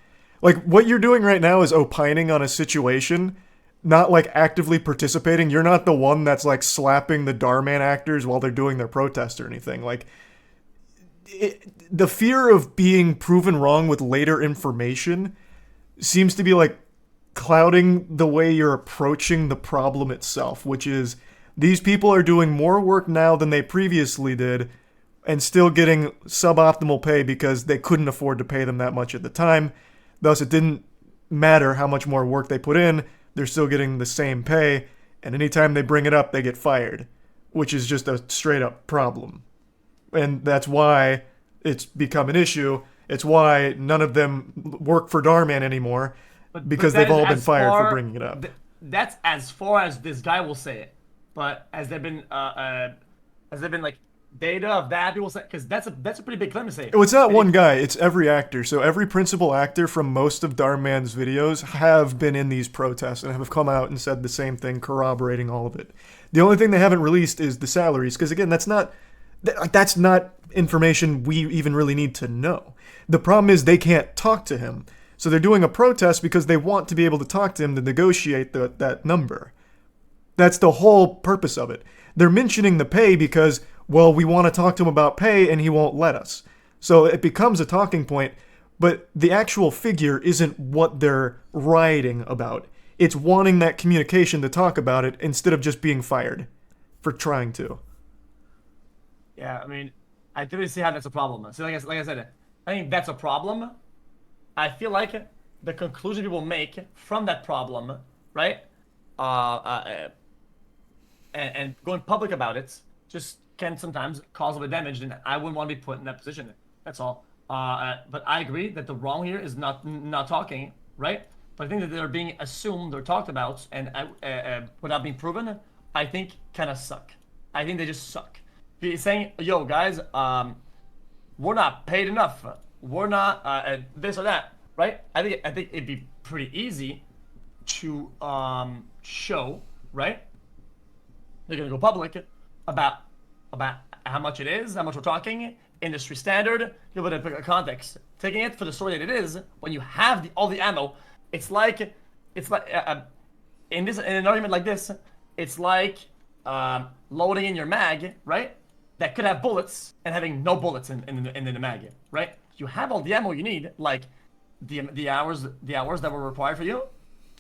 Like what you're doing right now is opining on a situation, not like actively participating. You're not the one that's like slapping the Dhar Mann actors while they're doing their protest or anything. Like the fear of being proven wrong with later information seems to be like clouding the way you're approaching the problem itself, which is these people are doing more work now than they previously did and still getting suboptimal pay because they couldn't afford to pay them that much at the time. Thus, it didn't matter how much more work they put in, they're still getting the same pay, and anytime they bring it up, they get fired, which is just a straight up problem. And that's why it's become an issue. It's why none of them work for Dhar Mann anymore, because they've all been fired for bringing it up.
That's as far as this guy will say it. But has there been like data of that people say? Because that's a pretty big claim to say.
Well, it's not one guy. It's every actor. So every principal actor from most of Dhar Mann's videos have been in these protests and have come out and said the same thing, corroborating all of it. The only thing they haven't released is the salaries, because again, that's not information we even really need to know. The problem is they can't talk to him. So they're doing a protest because they want to be able to talk to him to negotiate that number. That's the whole purpose of it. They're mentioning the pay because, well, we want to talk to him about pay and he won't let us. So it becomes a talking point, but the actual figure isn't what they're rioting about. It's wanting that communication to talk about it instead of just being fired for trying to.
Yeah, I mean, I do see how that's a problem. So like I said, I think that's a problem. I feel like the conclusion people make from that problem, right, and going public about it, just can sometimes cause a bit of damage, and I wouldn't want to be put in that position. That's all. But I agree that the wrong here is not talking, right? But I think that they're being assumed or talked about, and without being proven, I think kind of suck. I think they just suck. If you're saying, yo, guys, we're not paid enough. We're not this or that, right? I think it'd be pretty easy to show, right? They're gonna go public about how much it is, how much we're talking, industry standard, give it a context. Taking it for the story that it is, when you have all the ammo, it's like in an argument like this, it's like loading in your mag, right? That could have bullets and having no bullets in the mag, right? You have all the ammo you need, like the hours that were required for you,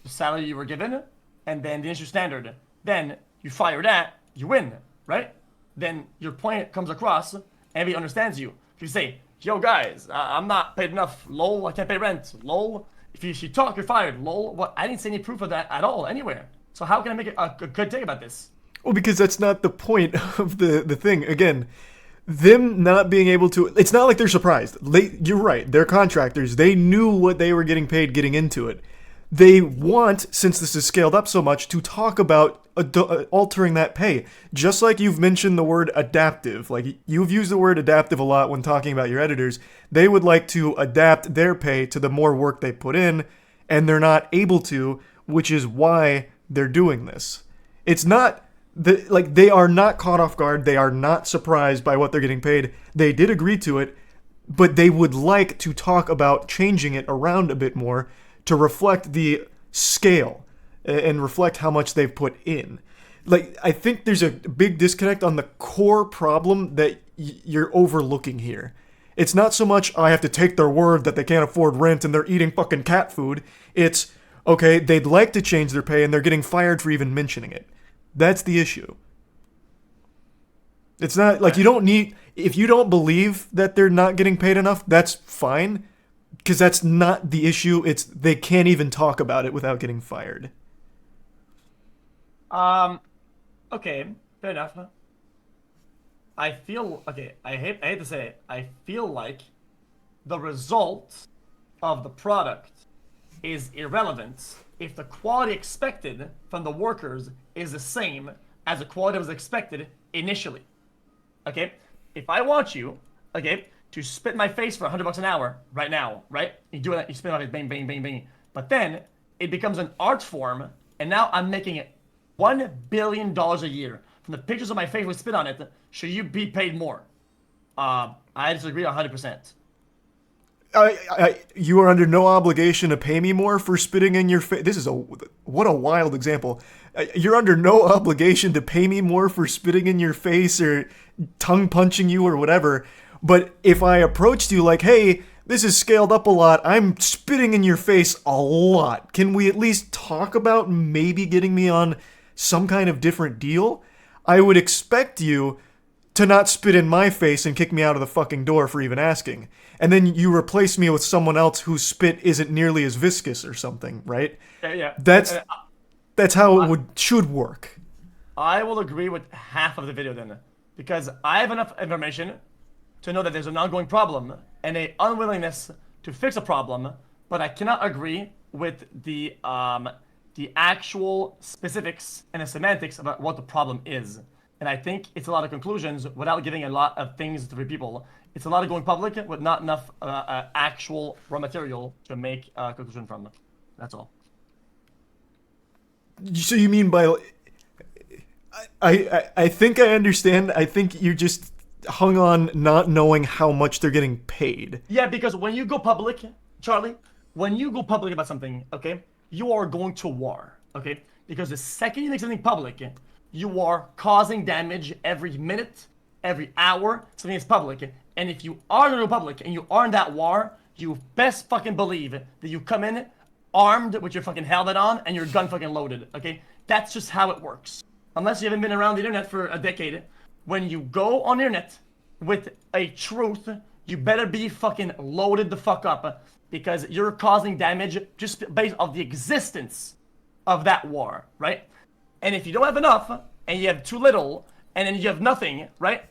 the salary you were given, and then the industry standard. Then you fire that, you win, right? Then your point comes across, and everybody understands you. If you say, yo guys, I'm not paid enough, lol, I can't pay rent, lol. If you talk, you're fired, lol. What? I didn't see any proof of that at all, anywhere. So how can I make a good take about this?
Well, because that's not the point of the thing. Again, them not being able to... It's not like they're surprised. You're right. They're contractors. They knew what they were getting paid getting into it. They want, since this is scaled up so much, to talk about altering that pay. Just like you've mentioned the word adaptive. Like, you've used the word adaptive a lot when talking about your editors. They would like to adapt their pay to the more work they put in, and they're not able to, which is why they're doing this. It's not... they are not caught off guard. They are not surprised by what they're getting paid. They did agree to it, but they would like to talk about changing it around a bit more to reflect the scale and reflect how much they've put in. Like, I think there's a big disconnect on the core problem that you're overlooking here. It's not so much I have to take their word that they can't afford rent and they're eating fucking cat food. It's, okay, they'd like to change their pay and they're getting fired for even mentioning it. That's the issue. It's not like you don't need, if you don't believe that they're not getting paid enough, that's fine. Because that's not the issue. It's they can't even talk about it without getting fired.
Okay, fair enough. I feel, okay, I hate to say it, I feel like the result of the product is irrelevant if the quality expected from the workers is the same as the quality that was expected initially. Okay? If I want you, okay, to spit in my face for $100 an hour right now, right? You do that, you spit in my face, bang, bang, bang, bang. But then it becomes an art form, and now I'm making it $1 billion a year from the pictures of my face with spit on it. Should you be paid more? I disagree 100%.
You are under no obligation to pay me more for spitting in your face. This is what a wild example. You're under no obligation to pay me more for spitting in your face or tongue punching you or whatever. But if I approached you like, hey, this is scaled up a lot, I'm spitting in your face a lot, can we at least talk about maybe getting me on some kind of different deal? I would expect you to not spit in my face and kick me out of the fucking door for even asking. And then you replace me with someone else whose spit isn't nearly as viscous or something, right?
Yeah.
That's how it should work.
I will agree with half of the video then, because I have enough information to know that there's an ongoing problem and a unwillingness to fix a problem, but I cannot agree with the actual specifics and the semantics about what the problem is. And I think it's a lot of conclusions without giving a lot of things to people. It's a lot of going public with not enough actual raw material to make a conclusion from. That's all.
So you mean by... I think I understand. I think you just hung on not knowing how much they're getting paid.
Yeah, because when you go public, Charlie, when you go public about something, okay, you are going to war, okay? Because the second you make something public, you are causing damage every minute, every hour, something is public. And if you are going to go public and you are in that war, you best fucking believe that you come in armed with your fucking helmet on and your gun fucking loaded, okay? That's just how it works. Unless you haven't been around the internet for a decade. When you go on the internet with a truth, you better be fucking loaded the fuck up because you're causing damage just based on the existence of that war, right? And if you don't have enough, and you have too little, and then you have nothing, right?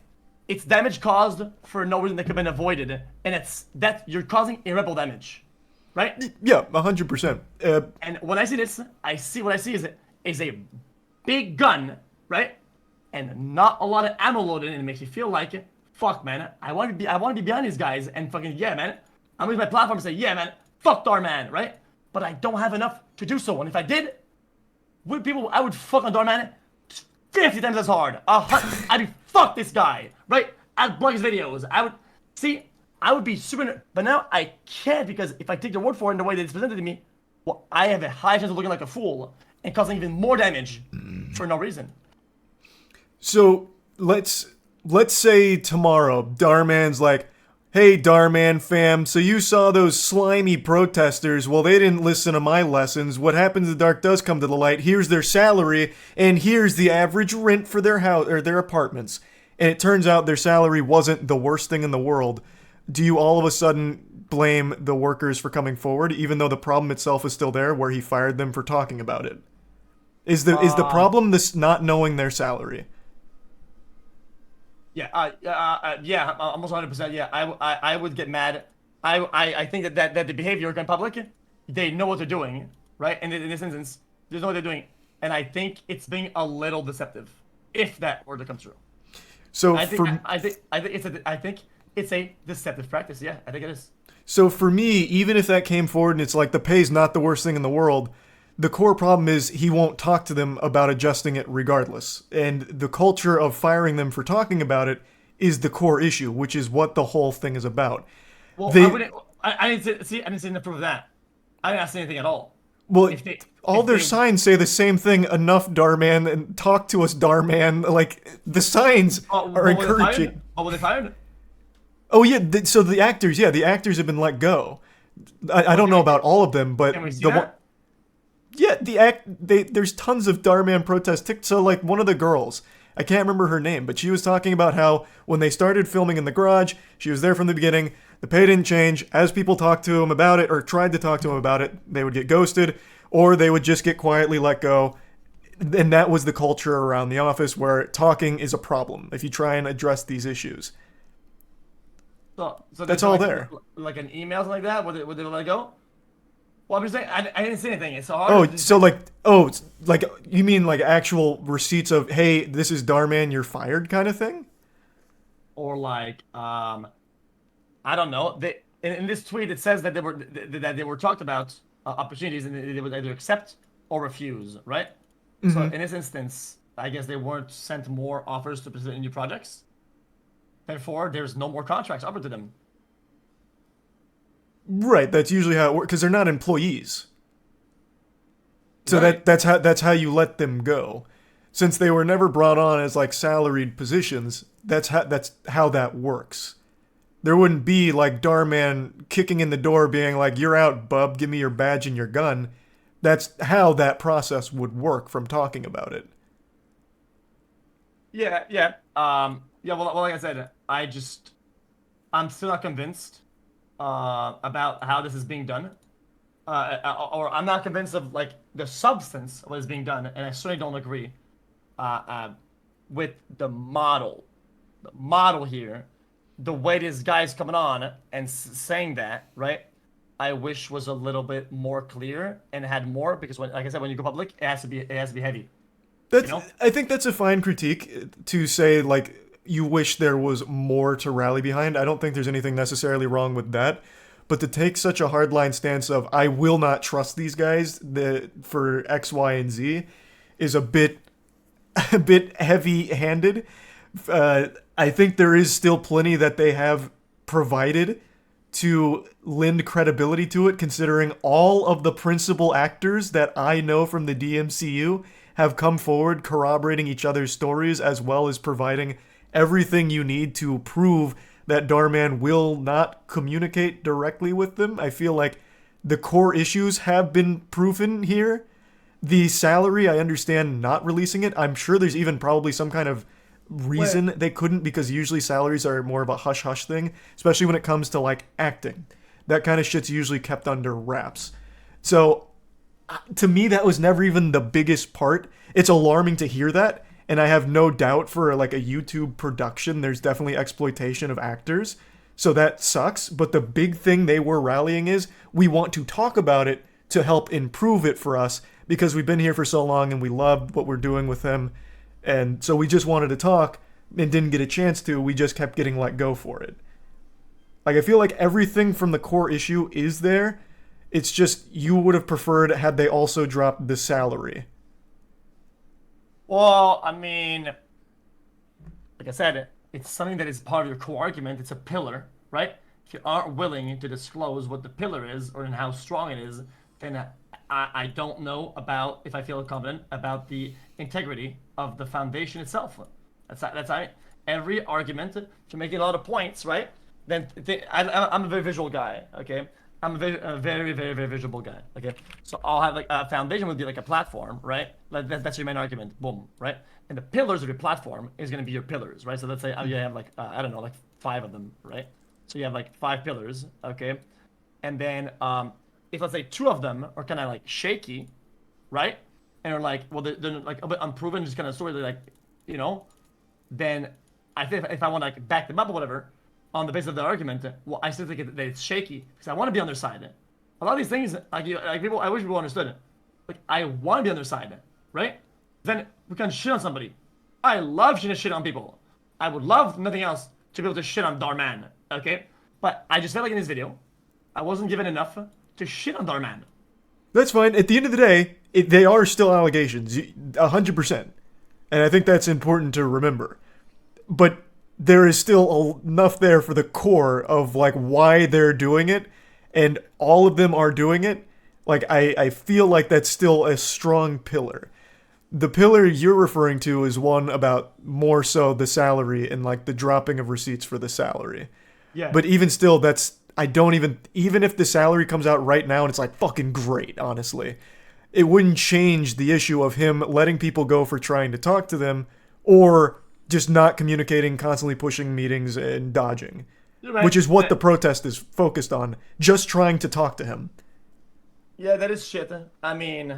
It's damage caused for no reason that could have been avoided, and you're causing irreparable damage, right?
Yeah, 100%.
And when I see this, what I see is a big gun, right? And not a lot of ammo loaded, and it makes me feel like, fuck, man, I want to be behind these guys, and fucking, yeah, man, I'm gonna use my platform and say, yeah, man, fuck Dhar Mann, right? But I don't have enough to do so, and if I did, I would fuck on Dhar Mann 50 times as hard. I'd be fuck this guy, right? I'd block his videos. I would be super, but now I can't because if I take their word for it in the way that it's presented to me, well, I have a high chance of looking like a fool and causing even more damage for no reason.
So let's say tomorrow Dhar Mann's like, hey, Dhar Mann fam, so you saw those slimy protesters. Well, they didn't listen to my lessons. What happens if the dark does come to the light? Here's their salary, and here's the average rent for their house or their apartments. And it turns out their salary wasn't the worst thing in the world. Do you all of a sudden blame the workers for coming forward, even though the problem itself is still there, where he fired them for talking about it? Is the problem this not knowing their salary?
Yeah, almost 100%. Yeah, I would get mad. I think that the behavior going public, they know what they're doing, right? And in this instance, they know what they're doing, and I think it's being a little deceptive, if that were to come true.
So
I think it's a deceptive practice. Yeah, I think it is.
So for me, even if that came forward and it's like the pay's not the worst thing in the world, the core problem is he won't talk to them about adjusting it regardless. And the culture of firing them for talking about it is the core issue, which is what the whole thing is about.
Well, I didn't see anything to prove that. I didn't see anything at all.
Well, their signs say the same thing, enough Dhar Mann, and talk to us Dhar Mann. Like, the signs are encouraging.
What were they fired?
Oh yeah, so the actors, yeah, the actors have been let go. I don't know about all of them, but
Can we see
the one,
that?
yeah, there's tons of Dhar Mann protest. So like one of the girls, I can't remember her name, but she was talking about how when they started filming in the garage, she was there from the beginning. The pay didn't change. As people talked to him about it or tried to talk to him about it, they would get ghosted or they would just get quietly let go. And that was the culture around the office where talking is a problem if you try and address these issues.
So
That's
there's
all
like,
there.
like an email something like that. Would they let it go? Well, I'm just saying I didn't see anything. It's so hard.
Oh,
to just-
so like, oh, like you mean like actual receipts of, hey, this is Dhar Mann, you're fired kind of thing?
or like I don't know. They in this tweet it says that they were talked about opportunities and they would either accept or refuse, right? So in this instance, I guess they weren't sent more offers to present new projects. Therefore, there's no more contracts offered to them.
Right, that's usually how it works because they're not employees. So
Right.
that's how you let them go. Since they were never brought on as like salaried positions, that's how that works. There wouldn't be like Dhar Mann kicking in the door being like, "You're out, bub, give me your badge and your gun." That's how that process would work from talking about it.
Yeah, yeah. Yeah, well, like I said, I'm still not convinced about how this is being done. Or I'm not convinced of like the substance of what is being done, and I certainly don't agree with the model. The model here, the way this guy's coming on and saying that, right? I wish was a little bit more clear and had more because when, like I said, when you go public, it has to be heavy.
That's
You know?
I think that's a fine critique to say like you wish there was more to rally behind. I don't think there's anything necessarily wrong with that. But to take such a hardline stance of I will not trust these guys for X, Y, and Z is a bit a bit heavy-handed. I think there is still plenty that they have provided to lend credibility to it, considering all of the principal actors that I know from the DMCU have come forward corroborating each other's stories as well as providing everything you need to prove that Dhar Mann will not communicate directly with them. I feel like the core issues have been proven here. The salary, I understand not releasing it. I'm sure there's even probably some kind of reason they couldn't because usually salaries are more of a hush-hush thing, especially when it comes to like acting. That kind of shit's usually kept under wraps. So to me, that was never even the biggest part. It's alarming to hear that, and I have no doubt for like a YouTube production, there's definitely exploitation of actors. So that sucks. But the big thing they were rallying is we want to talk about it to help improve it for us because we've been here for so long and we loved what we're doing with them. And so we just wanted to talk and didn't get a chance to. We just kept getting let go for it. Like, I feel like everything from the core issue is there. It's just you would have preferred had they also dropped the salary.
Well, I mean, like I said, it's something that is part of your core argument. It's a pillar, right? If you aren't willing to disclose what the pillar is or in how strong it is, then I don't know about if I feel confident about the integrity of the foundation itself. That's every argument to making a lot of points, right? Then I'm a very visual guy, okay? I'm a very, very, very visual guy, okay? So I'll have like a foundation would be like a platform, right? Like that's your main argument, boom, right? And the pillars of your platform is going to be your pillars, right? So let's say you have like, I don't know, like 5 of them, right? So you have like 5 pillars, okay? And then if let's say 2 of them are kind of like shaky, right? And are like, well, they're like a bit unproven, just kind of sort of like, you know, then I think if I want to like back them up or whatever, on the basis of the argument, well, I still think that it's shaky because I want to be on their side. A lot of these things, like people, I wish people understood it. Like I want to be on their side, right? Then we can shit on somebody. I love shit on people. I would love nothing else to be able to shit on Dhar Mann, okay? But I just felt like in this video, I wasn't given enough to shit on Dhar Mann.
That's fine. At the end of the day, they are still allegations, 100%. And I think that's important to remember. But there is still enough there for the core of like why they're doing it, and all of them are doing it. Like I feel like that's still a strong pillar. The pillar you're referring to is one about more so the salary and like the dropping of receipts for the salary.
Yeah.
But even still, even if the salary comes out right now and it's like fucking great, honestly, it wouldn't change the issue of him letting people go for trying to talk to them or just not communicating, constantly pushing meetings and dodging,
Right.
which is what the protest is focused on, just trying to talk to him.
Yeah, that is shit. I mean,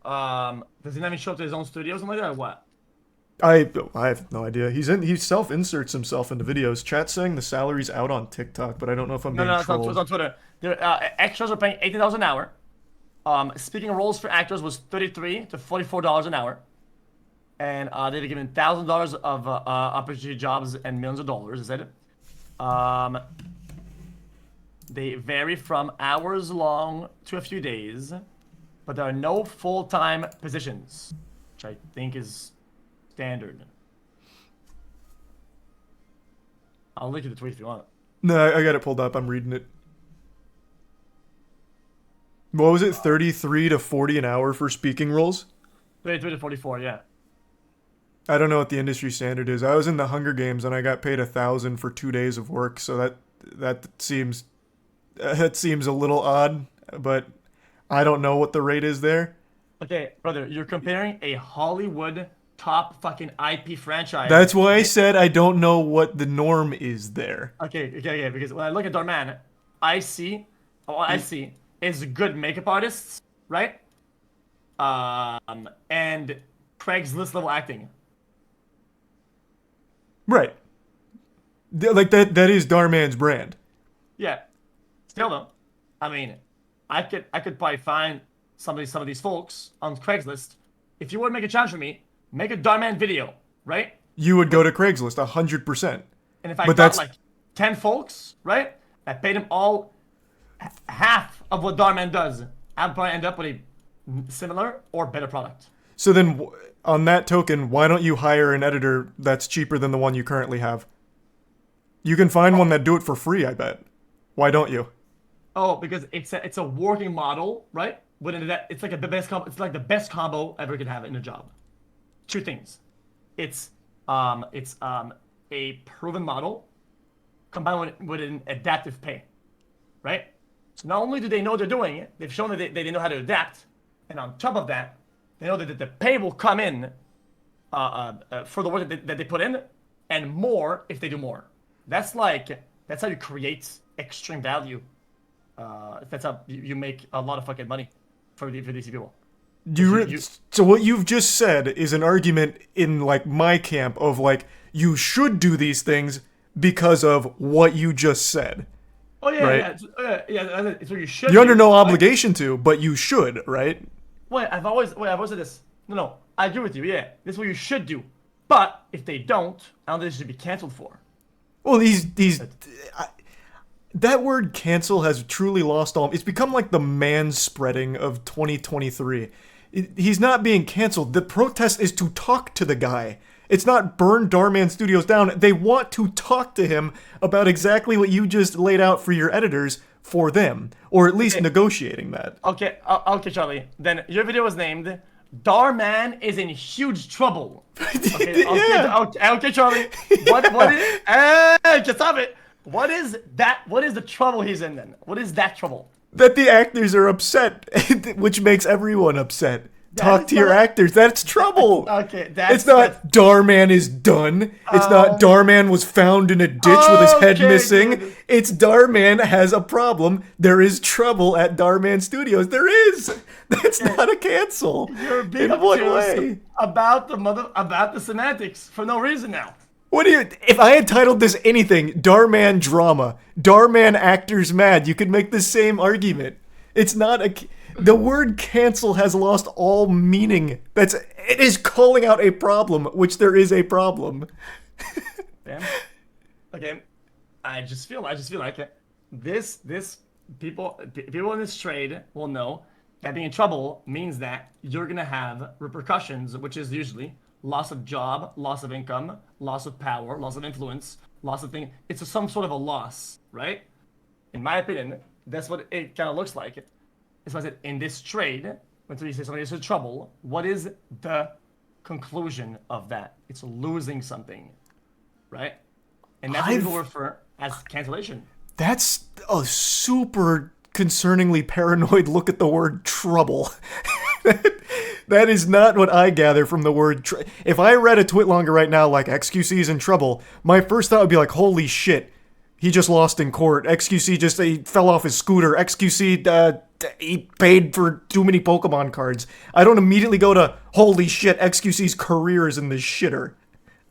does he not even show up to his own studio or something like that, or what?
I have no idea. He self-inserts himself into videos. Chat saying the salary's out on TikTok, but I don't know if I'm being trolled.
No, it's on Twitter. Extras are paying $18 an hour. Speaking roles for actors was $33 to $44 an hour. And they've given $1,000 of opportunity jobs and millions of dollars, is that it? They vary from hours long to a few days, but there are no full-time positions, which I think is standard. I'll link you the tweet if you want.
No, I got it pulled up. I'm reading it. What was it? 33 to 40 an hour for speaking roles?
33 to 44, yeah.
I don't know what the industry standard is. I was in the Hunger Games and I got paid $1,000 for 2 days of work, so that seems a little odd, but I don't know what the rate is there.
Okay, brother, you're comparing a Hollywood top fucking IP franchise.
That's why I said I don't know what the norm is there.
Okay, because when I look at Dhar Mann, I see is good makeup artists, right? And Craigslist level acting.
Right. Like that is Dhar Mann's brand.
Yeah. Still though, I mean, I could probably find some of these folks on Craigslist. If you were to make a challenge for me, make a Dhar Mann video, right?
You would go to Craigslist 100%.
And if I got like 10 folks, right? I paid them all half of what Dhar Mann does, I'd probably end up with a similar or better product.
So then, on that token, why don't you hire an editor that's cheaper than the one you currently have? You can find one that do it for free, I bet. Why don't you?
Oh, because it's a working model, right? It's like the best combo ever could have in a job. Two things. It's a proven model combined with an adaptive pay, right? So not only do they know they're doing it, they've shown that they know how to adapt, and on top of that, they know that the pay will come in for the work that they put in, and more if they do more. That's how you create extreme value. That's how you make a lot of fucking money for these people.
So what you've just said is an argument in like my camp of like you should do these things because of what you just said.
Oh yeah,
right?
yeah. It's what you should.
You're under no obligation to, but you should, right?
I've always said this. No, I agree with you. Yeah, this is what you should do. But if they don't, I don't think they should be canceled for.
Well, that word cancel has truly lost all. It's become like the man-spreading of 2023. He's not being canceled. The protest is to talk to the guy. It's not burn Dhar Mann Studios down. They want to talk to him about exactly what you just laid out for your editors for them, or at least negotiating that.
Okay, Charlie. Then your video was named Dhar Mann is in huge trouble. Okay, okay, Charlie. What is? Just stop it. What is that? What is the trouble he's in then? What is that trouble?
That the actors are upset, which makes everyone upset. Talk to your actors. That's trouble.
Okay,
it's not Dhar Mann is done. It's not Dhar Mann was found in a ditch with his head missing. Dude. It's Dhar Mann has a problem. There is trouble at Dhar Mann Studios. There is. That's not a cancel.
You're being obtuse about the semantics for no reason now.
If I had titled this anything, Dhar Mann drama, Dhar Mann actors mad, you could make the same argument. It's not the word cancel has lost all meaning. It is calling out a problem, which there is a problem.
Damn. Okay. I just feel like this people in this trade will know that being in trouble means that you're gonna have repercussions, which is usually loss of job, loss of income, loss of power, loss of influence, loss of thing. It's some sort of a loss, right? In my opinion, that's what it kind of looks like. It's why I said in this trade, when you say somebody is in trouble, what is the conclusion of that? It's losing something, right? And that's what people refer. as cancellation.
That's a super concerningly paranoid look at the word trouble. That is not what I gather from the word if I read a twitlonger right now like XQC's in trouble, my first thought would be like, holy shit, he just lost in court. XQC just he fell off his scooter. XQC he paid for too many Pokemon cards. I don't immediately go to, holy shit, XQC's career is in the shitter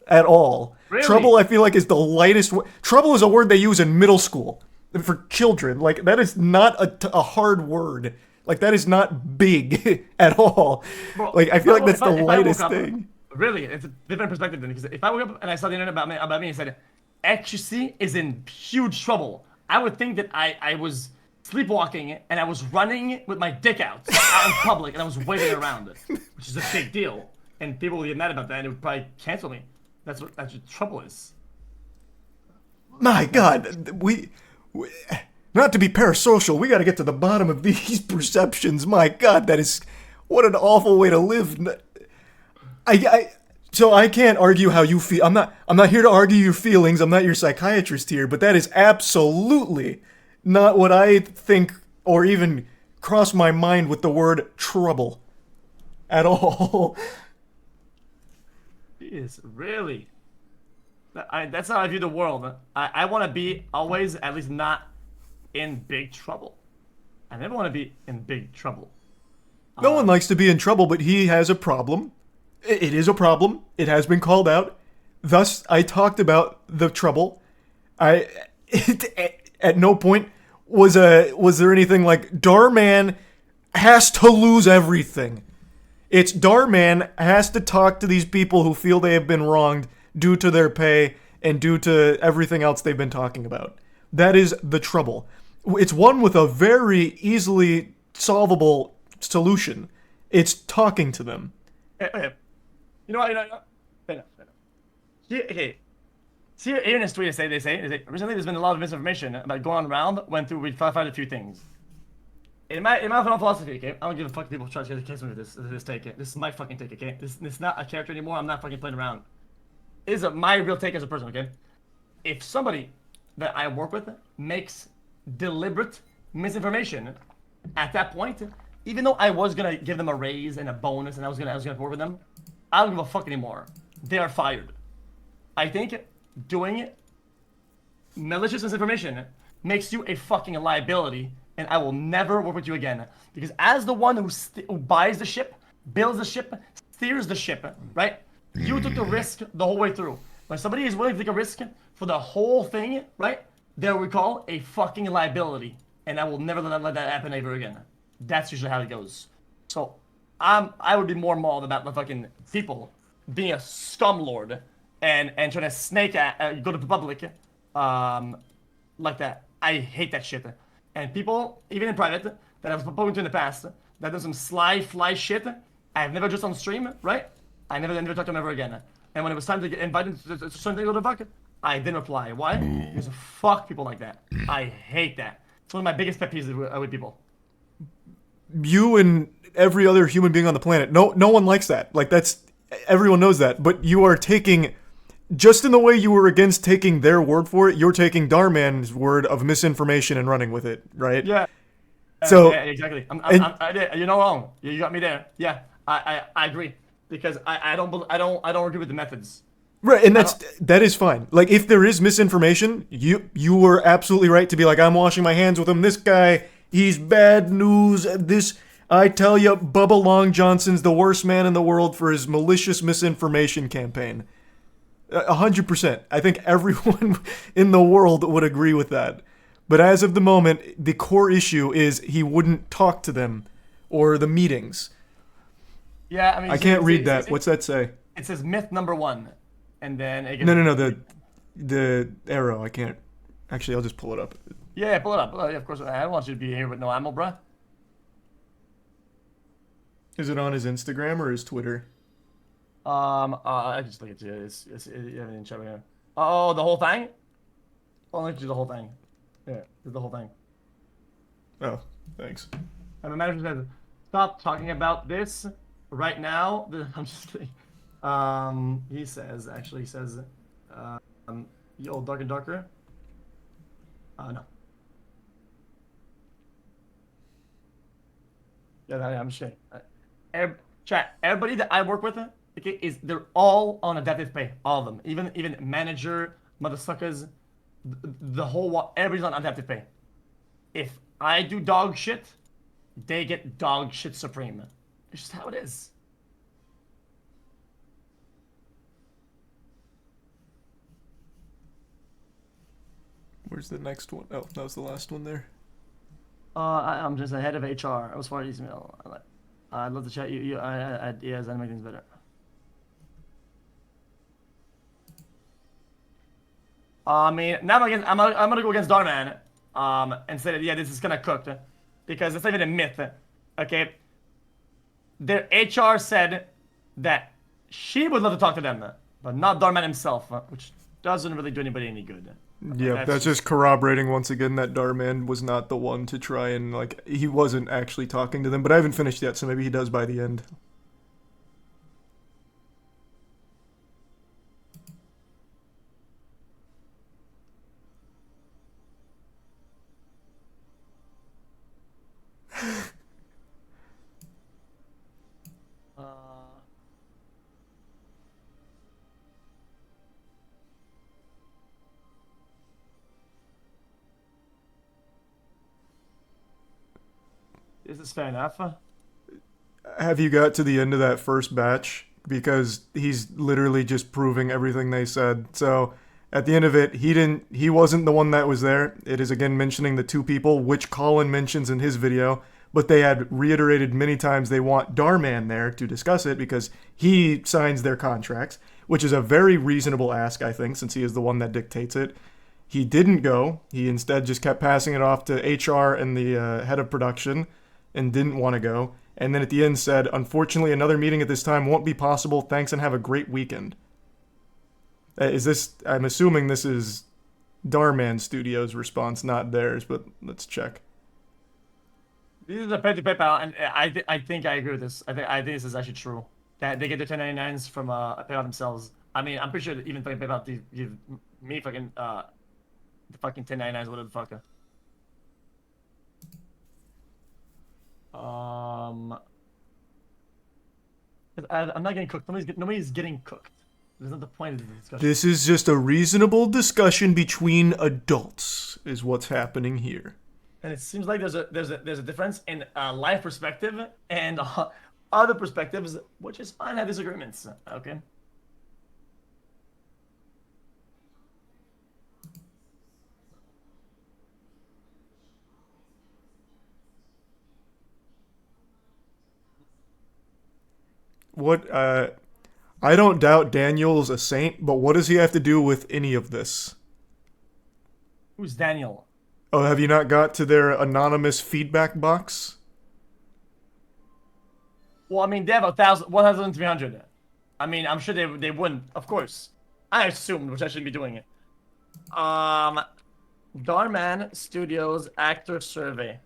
at all.
Really?
Trouble, I feel like, is the lightest. Trouble is a word they use in middle school for children. Like, that is not a hard word. Like, that is not big at all.
Bro,
like, I feel like that's the
if
lightest
I woke up,
thing.
Really, it's a different perspective then. Because if I woke up and I saw the internet about me and said, XQC is in huge trouble, I would think that I was sleepwalking and I was running with my dick out in public and I was waving it around, which is a big deal. And people would get mad about that and it would probably cancel me. That's what trouble is.
My God, we not to be parasocial, we got to get to the bottom of these perceptions. My God, that is what an awful way to live. So I can't argue how you feel. I'm not here to argue your feelings. I'm not your psychiatrist here, but that is absolutely not what I think or even cross my mind with the word trouble at all.
Jeez, really? That's how I view the world. I want to be always, at least not in big trouble. I never want to be in big trouble.
No one likes to be in trouble, but he has a problem. It is a problem. It has been called out. Thus, I talked about the trouble. At no point was there anything like Dhar Mann has to lose everything. It's Dhar Mann has to talk to these people who feel they have been wronged due to their pay and due to everything else they've been talking about. That is the trouble. It's one with a very easily solvable solution. It's talking to them.
Okay. You know what? Fair enough. Okay. See, here in this tweet, they say, recently there's been a lot of misinformation about going around, we found a few things. In my philosophy, okay, I don't give a fuck if people try to get a case with this take. This is my fucking take, okay? This is not a character anymore. I'm not fucking playing around. This is my real take as a person, okay? If somebody that I work with makes deliberate misinformation, at that point, even though I was gonna give them a raise and a bonus and I was gonna work with them, I don't give a fuck anymore. They are fired. I think doing malicious misinformation makes you a fucking liability, and I will never work with you again. Because as the one who buys the ship, builds the ship, steers the ship, right? You took the risk the whole way through. When somebody is willing to take a risk for the whole thing, right? They're what we call a fucking liability. And I will never let that happen ever again. That's usually how it goes. So, I would be more mauled about the fucking people being a scumlord and trying to snake go to the public like that. I hate that shit. And people, even in private, that I've spoken to in the past, that do some fly shit, I've never just on stream, right? I never talked to them ever again. And when it was time to get invited to something to go to fuck, I didn't reply. Why? Because fuck people like that. I hate that. It's one of my biggest pet peeves with people.
You and every other human being on the planet, no one likes that. Like, that's, everyone knows that. But you are taking, just in the way you were against taking their word for it, you're taking Dhar Mann's word of misinformation and running with it, right?
Yeah.
So
yeah, exactly. You're not wrong. You got me there. Yeah, I agree. Because I don't agree with the methods.
Right, and that is fine. Like, if there is misinformation, you were absolutely right to be like, I'm washing my hands with him. This guy, he's bad news. I tell you, Bubba Long Johnson's the worst man in the world for his malicious misinformation campaign. 100%. I think everyone in the world would agree with that. But as of the moment, the core issue is he wouldn't talk to them or the meetings.
Yeah, I mean,
I can't read that. What's that say?
It says myth number 1, and then it
No. The arrow. I can't. Actually, I'll just pull it up.
Yeah, pull it up. Yeah, of course, I don't want you to be here with no ammo, bruh.
Is it on his Instagram or his Twitter?
I just look at you. You have it in chat right now. Oh, the whole thing? I'll link you the whole thing. Yeah, the whole thing.
Oh, thanks.
And the manager says, "Stop talking about this right now." I'm just kidding. He says, yo, dark and darker. No. Yeah, I'm sure. Chat. Everybody that I work with, okay, they're all on adaptive pay. All of them, even manager, motherfuckers, the whole everybody's on adaptive pay. If I do dog shit, they get dog shit supreme. It's just how it is.
Where's the next one? Oh, that was the last one there.
I'm just the head of HR. As far as email, I'd love to chat you ideas and make things better. I mean, now I'm gonna go against Dhar Mann, and say that yeah, this is gonna cook, because it's not even a myth, okay? Their HR said that she would love to talk to them, but not Dhar Mann himself, which doesn't really do anybody any good.
Yeah, that's just corroborating once again that Dhar Mann was not the one to try and, like, he wasn't actually talking to them, but I haven't finished yet, so maybe he does by the end.
This is fair enough.
Have you got to the end of that first batch? Because he's literally just proving everything they said. So at the end of it, he wasn't the one that was there. It is again mentioning the two people, which Colin mentions in his video, but they had reiterated many times they want Dhar Mann there to discuss it because he signs their contracts, which is a very reasonable ask, I think, since he is the one that dictates it. He didn't go. He instead just kept passing it off to HR and the head of production, and didn't want to go, and then at the end said, unfortunately, another meeting at this time won't be possible. Thanks and have a great weekend. Is this, I'm assuming this is Dhar Mann Studios' response, not theirs, but let's check.
This is a pay to PayPal, and I think I agree with this. I think this is actually true. That they get their 1099s from PayPal themselves. I mean, I'm pretty sure that even fucking PayPal give me fucking the fucking 1099s, whatever the fuck. I'm not getting cooked. Nobody's getting cooked. That's not the point of the discussion.
This is just a reasonable discussion between adults, is what's happening here.
And it seems like there's a difference in life perspective and other perspectives, which is fine. I have disagreements. Okay.
What, I don't doubt Daniel's a saint, but what does he have to do with any of this?
Who's Daniel?
Oh, have you not got to their anonymous feedback box?
Well, I mean, they have 1,300. I mean, I'm sure they wouldn't, of course. I assumed, which I shouldn't be doing it. Dhar Mann Studios Actor Survey.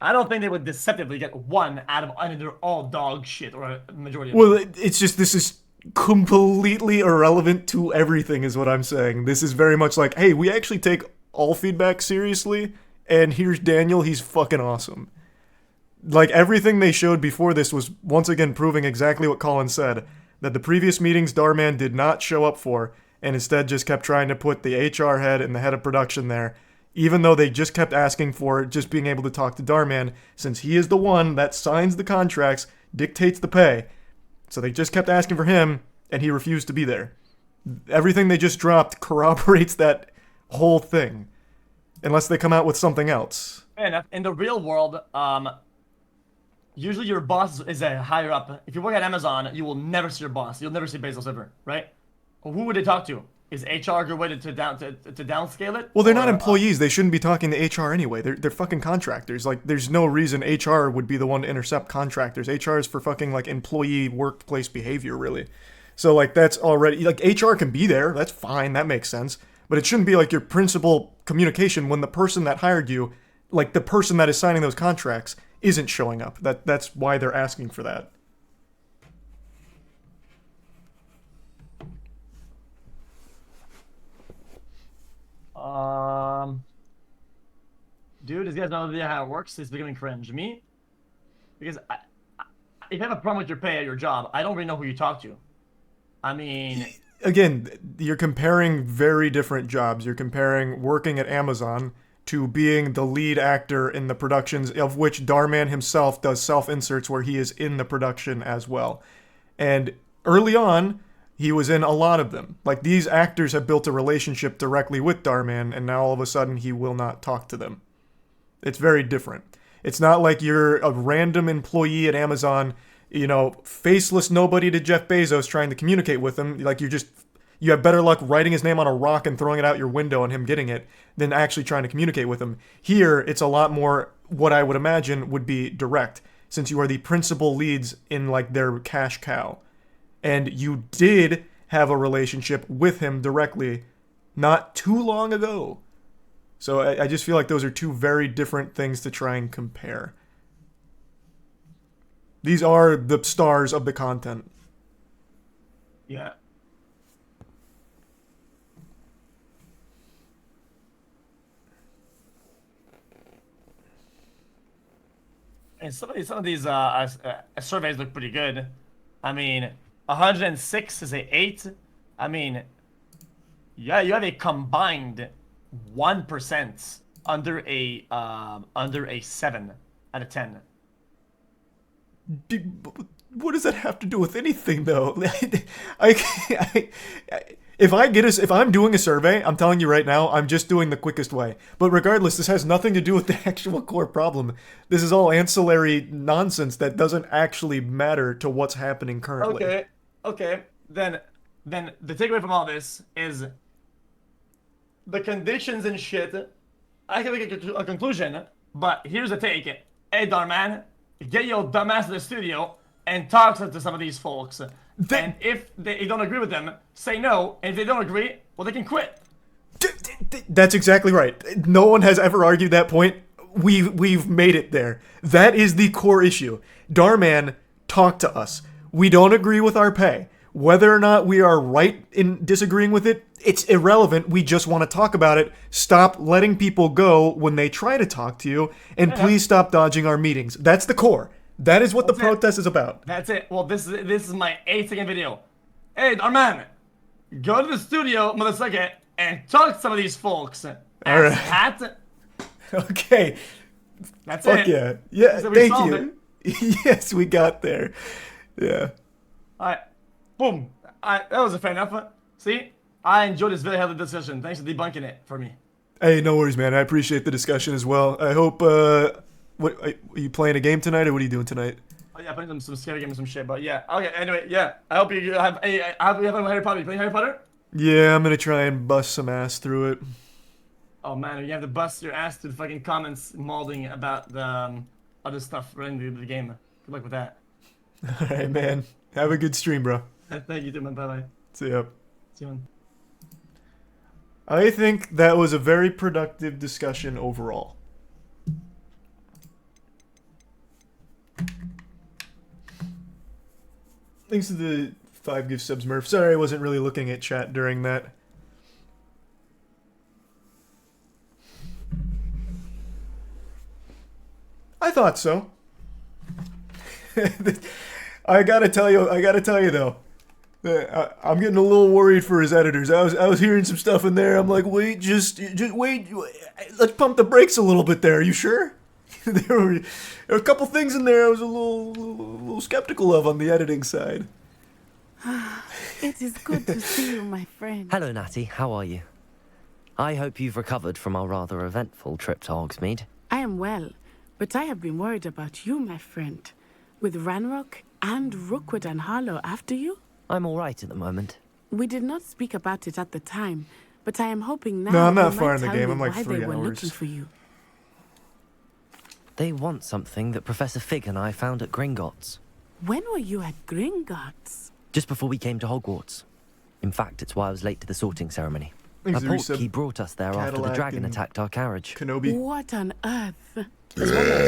I don't think they would deceptively get one out of, I mean, they're all dog shit, or a majority of them.
Well, it's just, this is completely irrelevant to everything, is what I'm saying. This is very much like, hey, we actually take all feedback seriously, and here's Daniel, he's fucking awesome. Like, everything they showed before this was once again proving exactly what Colin said, that the previous meetings Dhar Mann did not show up for, and instead just kept trying to put the HR head and the head of production there, even though they just kept asking for just being able to talk to Dhar Mann, since he is the one that signs the contracts, dictates the pay. So they just kept asking for him, and he refused to be there. Everything they just dropped corroborates that whole thing, unless they come out with something else.
Fair enough. In the real world, usually your boss is a higher up. If you work at Amazon, you will never see your boss. You'll never see Bezos ever, right? Who would they talk to? Is HR a good way to downscale it?
Well, they're not employees. They shouldn't be talking to HR anyway. They're fucking contractors. Like, there's no reason HR would be the one to intercept contractors. HR is for fucking, like, employee workplace behavior, really. So, like, that's already... Like, HR can be there. That's fine. That makes sense. But it shouldn't be, like, your principal communication when the person that hired you, like, the person that is signing those contracts, isn't showing up. That's why they're asking for that.
this guy has no idea how it works. It's becoming cringe. Me, because if you have a problem with your pay at your job, I don't really know who you talk to. I mean,
again, you're comparing very different jobs. You're comparing working at Amazon to being the lead actor in the productions, of which Dhar Mann himself does self-inserts where he is in the production as well. And early on, he was in a lot of them. Like, these actors have built a relationship directly with Dhar Mann, and now all of a sudden he will not talk to them. It's very different. It's not like you're a random employee at Amazon, you know, faceless nobody to Jeff Bezos trying to communicate with him. Like, you have better luck writing his name on a rock and throwing it out your window and him getting it than actually trying to communicate with him. Here, it's a lot more what I would imagine would be direct, since you are the principal leads in, like, their cash cow. And you did have a relationship with him directly not too long ago. So I just feel like those are two very different things to try and compare. These are the stars of the content.
yeah. And some of these surveys look pretty good. I mean, 106 is a 8. I mean, yeah, you have a combined 1% under a 7 out of 10.
What does that have to do with anything, though? If I'm doing a survey, I'm telling you right now, I'm just doing the quickest way. But regardless, this has nothing to do with the actual core problem. This is all ancillary nonsense that doesn't actually matter to what's happening currently.
Okay. Then the takeaway from all this is the conditions and shit. I can make a conclusion, but here's the take. Hey, Dhar Mann, get your dumbass to the studio and talk to some of these folks. And if they don't agree with them, say no. And if they don't agree, well, they can quit.
That's exactly right. No one has ever argued that point. We've made it there. That is the core issue. Dhar Mann, talk to us. We don't agree with our pay. Whether or not we are right in disagreeing with it, it's irrelevant. We just want to talk about it. Stop letting people go when they try to talk to you, and please stop dodging our meetings. That's the core. That is what the protest is about.
That's it. Well, this is my 8-second video. Hey, Dhar Mann, go to the studio, motherfucker, and talk to some of these folks.
All right.
Hat.
Okay.
That's
Fuck
it.
yeah. Yeah,
So we
thank
solved
you. Yes, we got there. Yeah.
Alright. Boom. That was a fair enough. See? I enjoyed this very healthy discussion. Thanks for debunking it for me.
Hey, no worries, man. I appreciate the discussion as well. I hope, what, are you playing a game tonight, or what are you doing tonight?
Oh yeah, playing some scary games, some shit, but yeah. Okay, anyway, yeah. I hope you have Harry Potter. You playing Harry Potter?
Yeah, I'm gonna try and bust some ass through it.
Oh man, you have to bust your ass to the fucking comments molding about the other stuff relating to the game. Good luck with that.
Alright, man. Have a good stream, bro.
Thank you, too, man. Bye-bye.
See ya.
See you, man.
I think that was a very productive discussion overall. Thanks to the 5 gift subs, Murph. Sorry, I wasn't really looking at chat during that. I thought so. I gotta tell you though. I'm getting a little worried for his editors. I was hearing some stuff in there. I'm like, wait, just wait. Let's pump the brakes a little bit there. Are you sure? There were a couple things in there I was a little skeptical of on the editing side.
It is good to see you, my friend.
Hello, Natty. How are you? I hope you've recovered from our rather eventful trip to Hogsmeade.
I am well, but I have been worried about you, my friend. With Ranrock and Rookwood and Harlow after you?
I'm all right at the moment.
We did not speak about it at the time, but I am hoping now.
No, I'm not
you
far
might
in the
tell
game.
me
I'm like
why
3
they were
hours.
looking for you.
They want something that Professor Fig and I found at Gringotts.
When were you at Gringotts?
Just before we came to Hogwarts. In fact, it's why I was late to the sorting ceremony.
Thanks
A
to the resub.
portkey brought us there after the
Cadillac
dragon
and
attacked our carriage.
Kenobi.
What on earth?
There's one more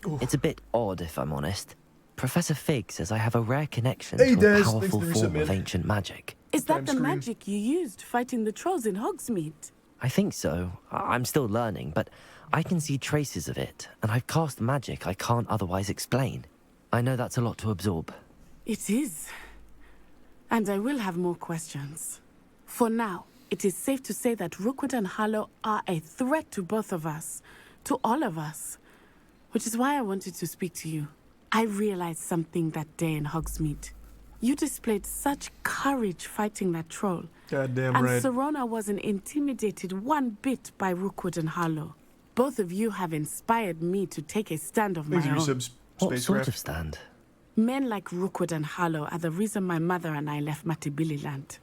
thing. It's a bit odd, if I'm honest. Professor Fig says I have a rare connection
Hey,
to
Des.
a
Thanks
powerful
for the
form
resub,
of
man.
ancient magic.
Is that the
Screen.
magic you used fighting the trolls in Hogsmeade?
I think so. I'm still learning, but I can see traces of it, and I've cast magic I can't otherwise explain. I know that's a lot to absorb.
It is. And I will have more questions. For now, it is safe to say that Rookwood and Harlow are a threat to both of us. To all of us. Which is why I wanted to speak to you. I realized something that day in Hogsmeade. You displayed such courage fighting that troll.
Goddamn
and
right.
Serona wasn't intimidated one bit by Rookwood and Harlow. Both of you have inspired me to take a stand of my
Thanks for
own.
resubs,
What sort
spacecraft.
of stand?
Men like Rookwood and Harlow are the reason my mother and I left Matibili land.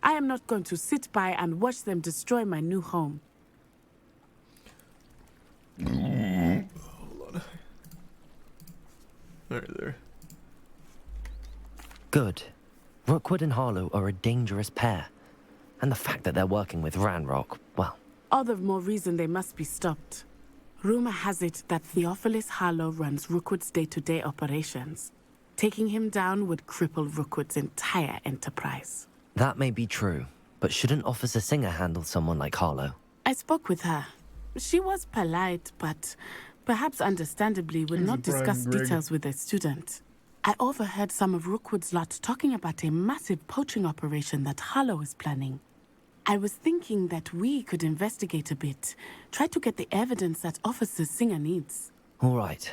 I am not going to sit by and watch them destroy my new home.
Hold on. There.
Good. Rookwood and Harlow are a dangerous pair. And the fact that they're working with Ranrock, well...
All the more reason they must be stopped. Rumor has it that Theophilus Harlow runs Rookwood's day-to-day operations. Taking him down would cripple Rookwood's entire enterprise.
That may be true, but shouldn't Officer Singer handle someone like Harlow?
I spoke with her. She was polite, but perhaps understandably would
He's
not
a prime
discuss
Greg.
details with a student. I overheard some of Rookwood's lot talking about a massive poaching operation that Harlow is planning. I was thinking that we could investigate a bit, try to get the evidence that Officer Singer needs.
All right,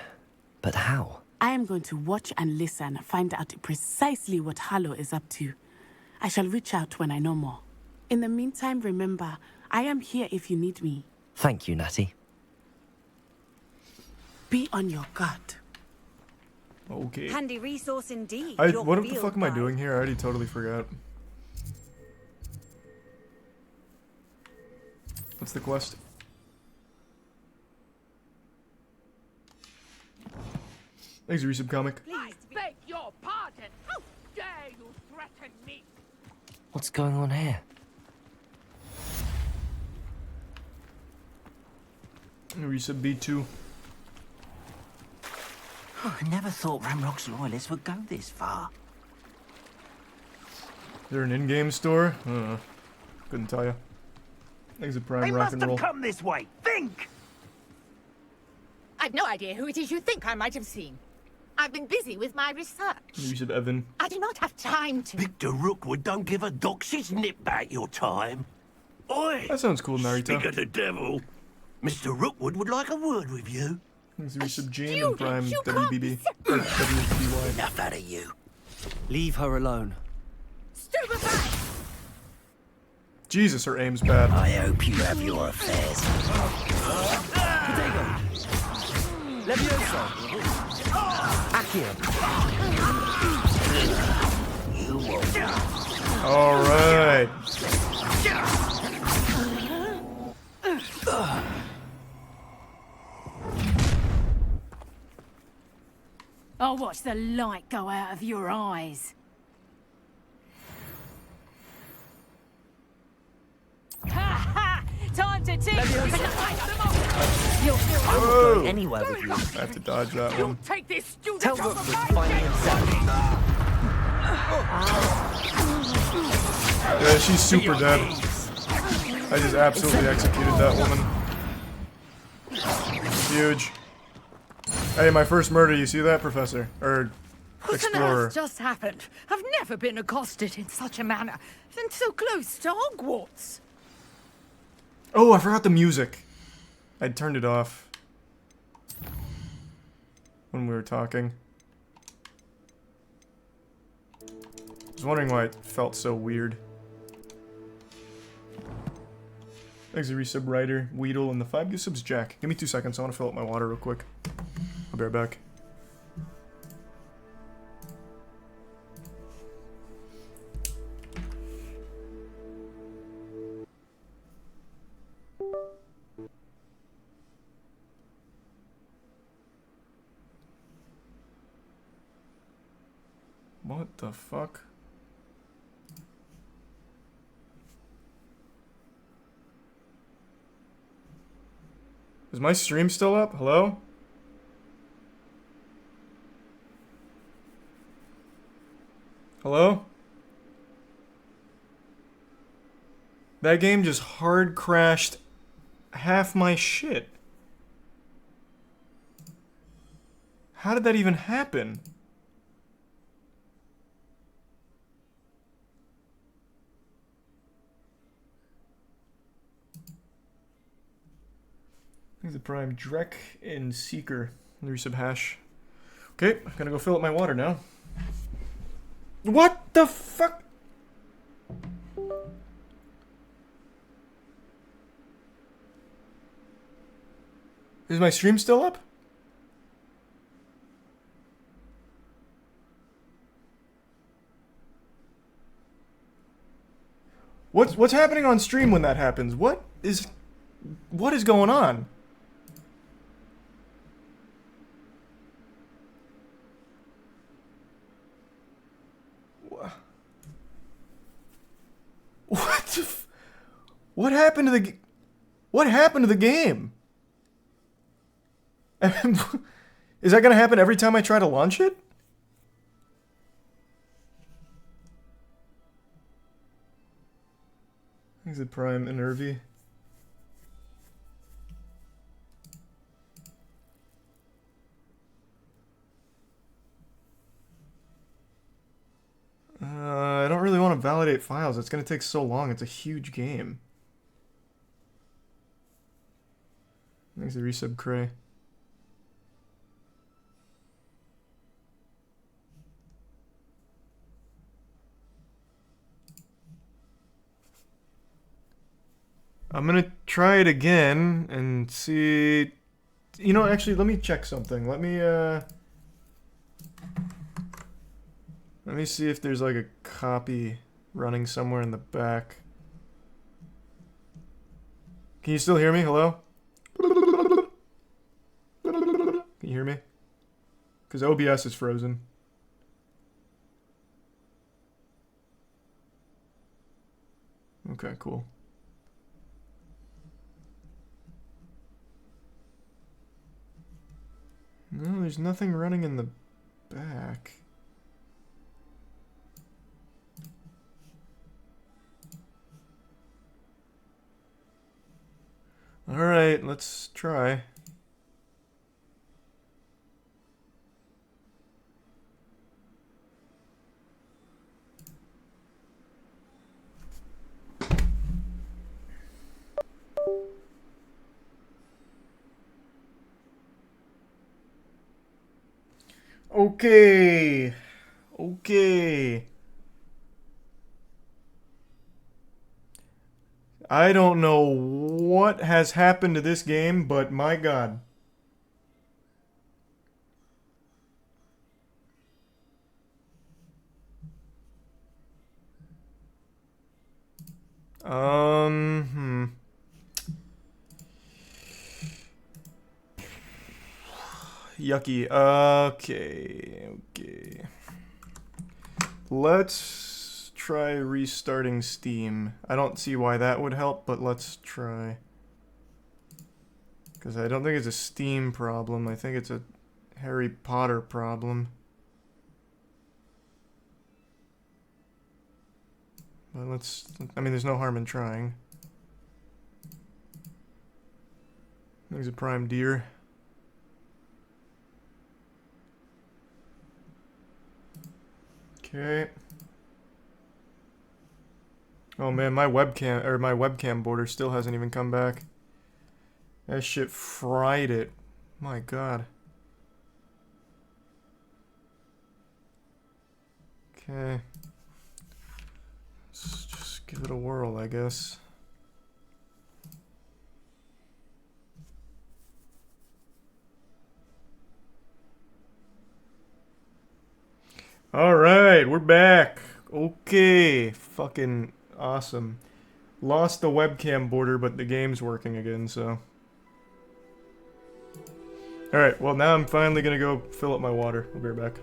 but how?
I am going to watch and listen, find out precisely what Harlow is up to. I shall reach out when I know more. In the meantime, remember, I am here if you need me.
Thank you, Natty.
Be on your guard.
Okay.
Handy resource indeed.
What the fuck am I doing here? I already totally forgot. What's the quest? Thanks, resub comic.
I beg your pardon. How dare you threaten me?
What's going on here?
Resub B2.
I never thought Ramrock's loyalists would go this far.
Is there an in-game store? Couldn't tell you. Thanks, a prime
They
rock
must
and
have
roll.
come this way. Think!
I've no idea who it is you think I might have seen. I've been busy with my research.
Resub Evan.
I do not have time to...
Victor Rookwood don't give a doxy's nip back your time. Oi!
That sounds cool,
Speak
Narita.
of the devil. Mr. Rookwood would like a word with you.
Thanks, resub Jane and
Student,
prime
you can't
WBB.
be
Or WBY.
Enough out of you.
Leave her alone.
Stupefy!
Jesus, her aim's bad.
I hope you have your affairs.
Levioso! Accio!
You won't.
Alright.
I'll watch the light go out of your eyes. Ha ha! Time to teach You'll feel
Whoa!
Anywhere with you.
I have to dodge that one.
Take this student
Tell
off
Rookwood
of
to
my
find me
Yeah, she's super dead. I just absolutely executed that woman. Huge. Hey, my first murder, you see that, Professor? Or
What on
Explorer.
earth just happened? I've never been accosted in such a manner, and so close to Hogwarts.
Oh, I forgot the music. I turned it off when we were talking. I was wondering why it felt so weird. Thanks to resub Ryder, Weedle, and the 5 gift subs Jack. Give me 2 seconds, I want to fill up my water real quick. I'll be right back. What the fuck? Is my stream still up? Hello? Hello? That game just hard crashed half my shit. How did that even happen? He's the prime Drek and Seeker. Resub hash. Okay, I'm gonna go fill up my water now. What the fuck? Is my stream still up? What's happening on stream when that happens? What is going on? What happened to the what happened to the game? Is that gonna happen every time I try to launch it? Is it Prime and Nervy? I don't really want to validate files. It's going to take so long. It's a huge game. Thanks to resub Cray. I'm going to try it again and see... You know, actually, let me check something. Let me see if there's like a copy running somewhere in the back. Can you still hear me? Hello? Can you hear me? Because OBS is frozen. Okay, cool. No, there's nothing running in the back. Alright, let's try. Okay. Okay. I don't know what has happened to this game, but my god. Yucky. Okay. Let's try restarting Steam. I don't see why that would help, but let's try. Because I don't think it's a Steam problem. I think it's a Harry Potter problem. But I mean, there's no harm in trying. There's a prime deer. Okay. Oh man, my webcam border still hasn't even come back. That shit fried it. My god. Okay. Let's just give it a whirl, I guess. Alright, we're back. Okay. Fucking awesome. Lost the webcam border, but the game's working again, so. Alright, well now I'm finally gonna go fill up my water. I'll be right back.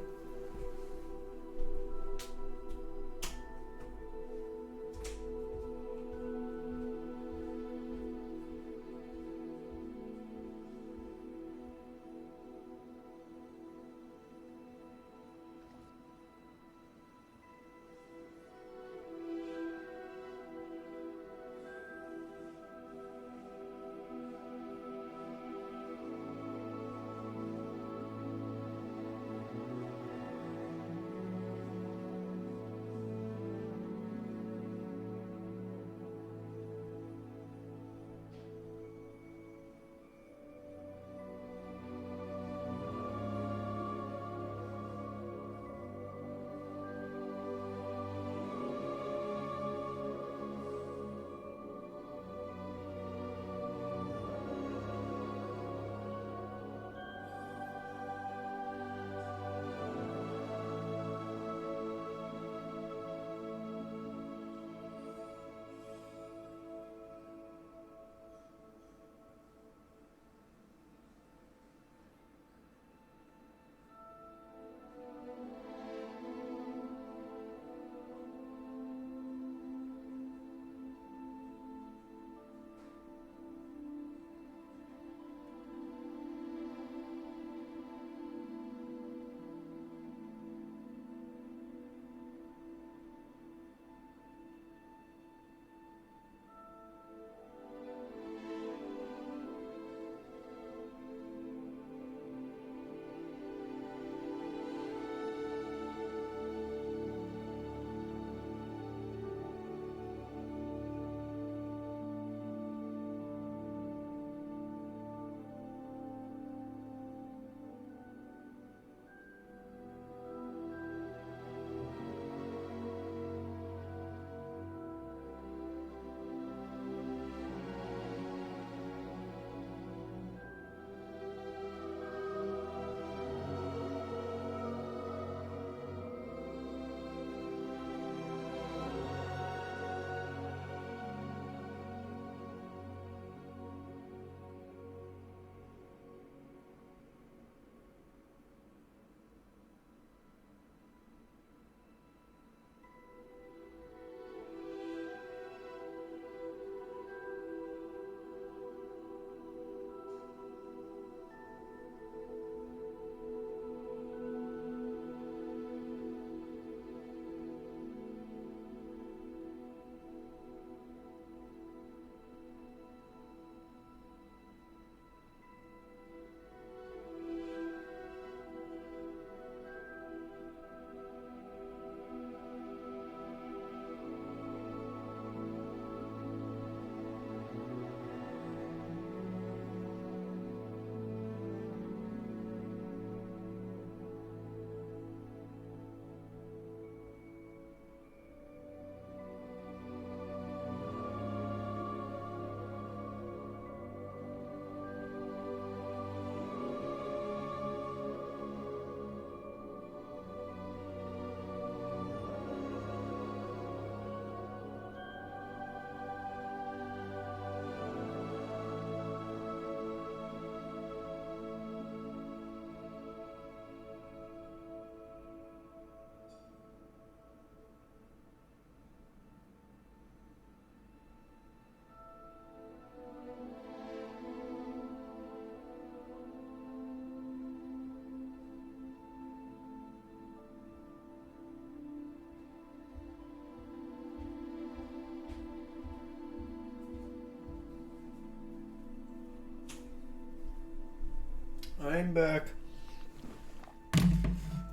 I'm back.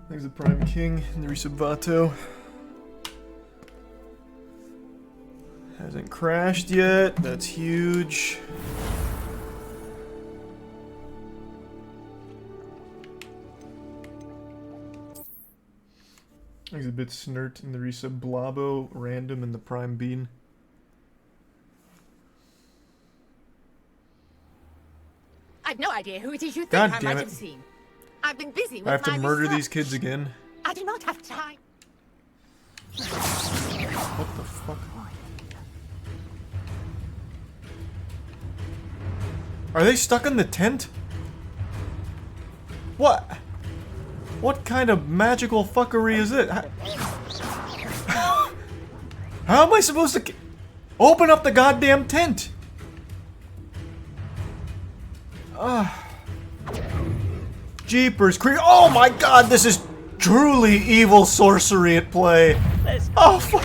There's the Prime King and the Risabvato. Hasn't crashed yet. That's huge. There's a bit Snert and the Risa Blabo, random and the Prime Bean.
I've no idea who it is you think
God
I
damn
might
it.
have seen. I've been busy with
I have to
my
murder
research.
these kids again.
I do not have time.
What the fuck? Are they stuck in the tent? What? What kind of magical fuckery is it? How am I supposed to open up the goddamn tent? Jeepers creep! Oh my god, this is truly evil sorcery at play. Oh fuck!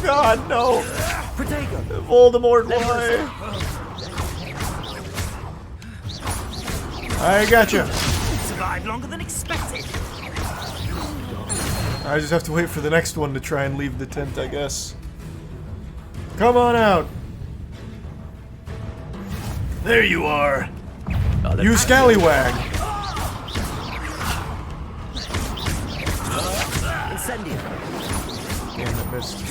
God, no! Voldemort, why? I gotcha.
Survived longer than expected.
I just have to wait for the next one to try and leave the tent, I guess. Come on out.
There you are.
You scallywag.
Incendio.
Damn, I missed.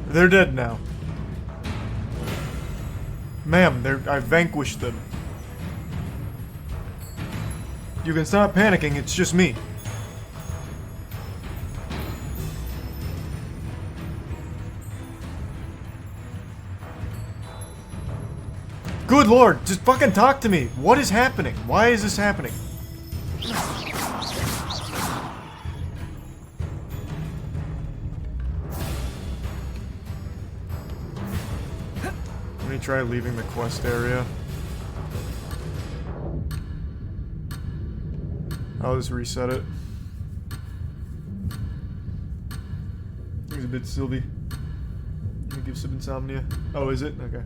They're dead now. Ma'am, I vanquished them. You can stop panicking, it's just me. Good lord, just fucking talk to me. What is happening? Why is this happening? Let me try leaving the quest area. I'll just reset it. There's a bit Sylvie. Let me give some insomnia. Oh, is it? Okay.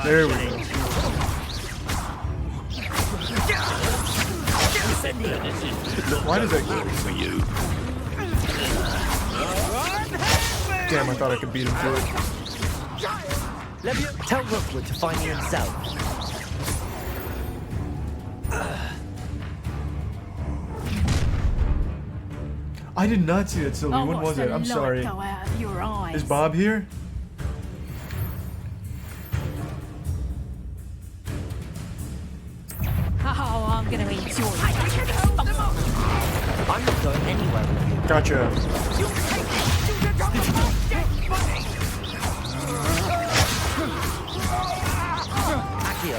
There we go. Why does that go for you? Damn, I thought I could beat him to it.
Let me tell Rookwood to find me himself.
I did not see that, Sylvie.
Oh,
When
watch
was
the
it? I'm
light
sorry.
go out of your eyes.
Is Bob here?
Oh, I'm gonna enjoy it.
I'm not going anywhere with you.
Gotcha.
Accio.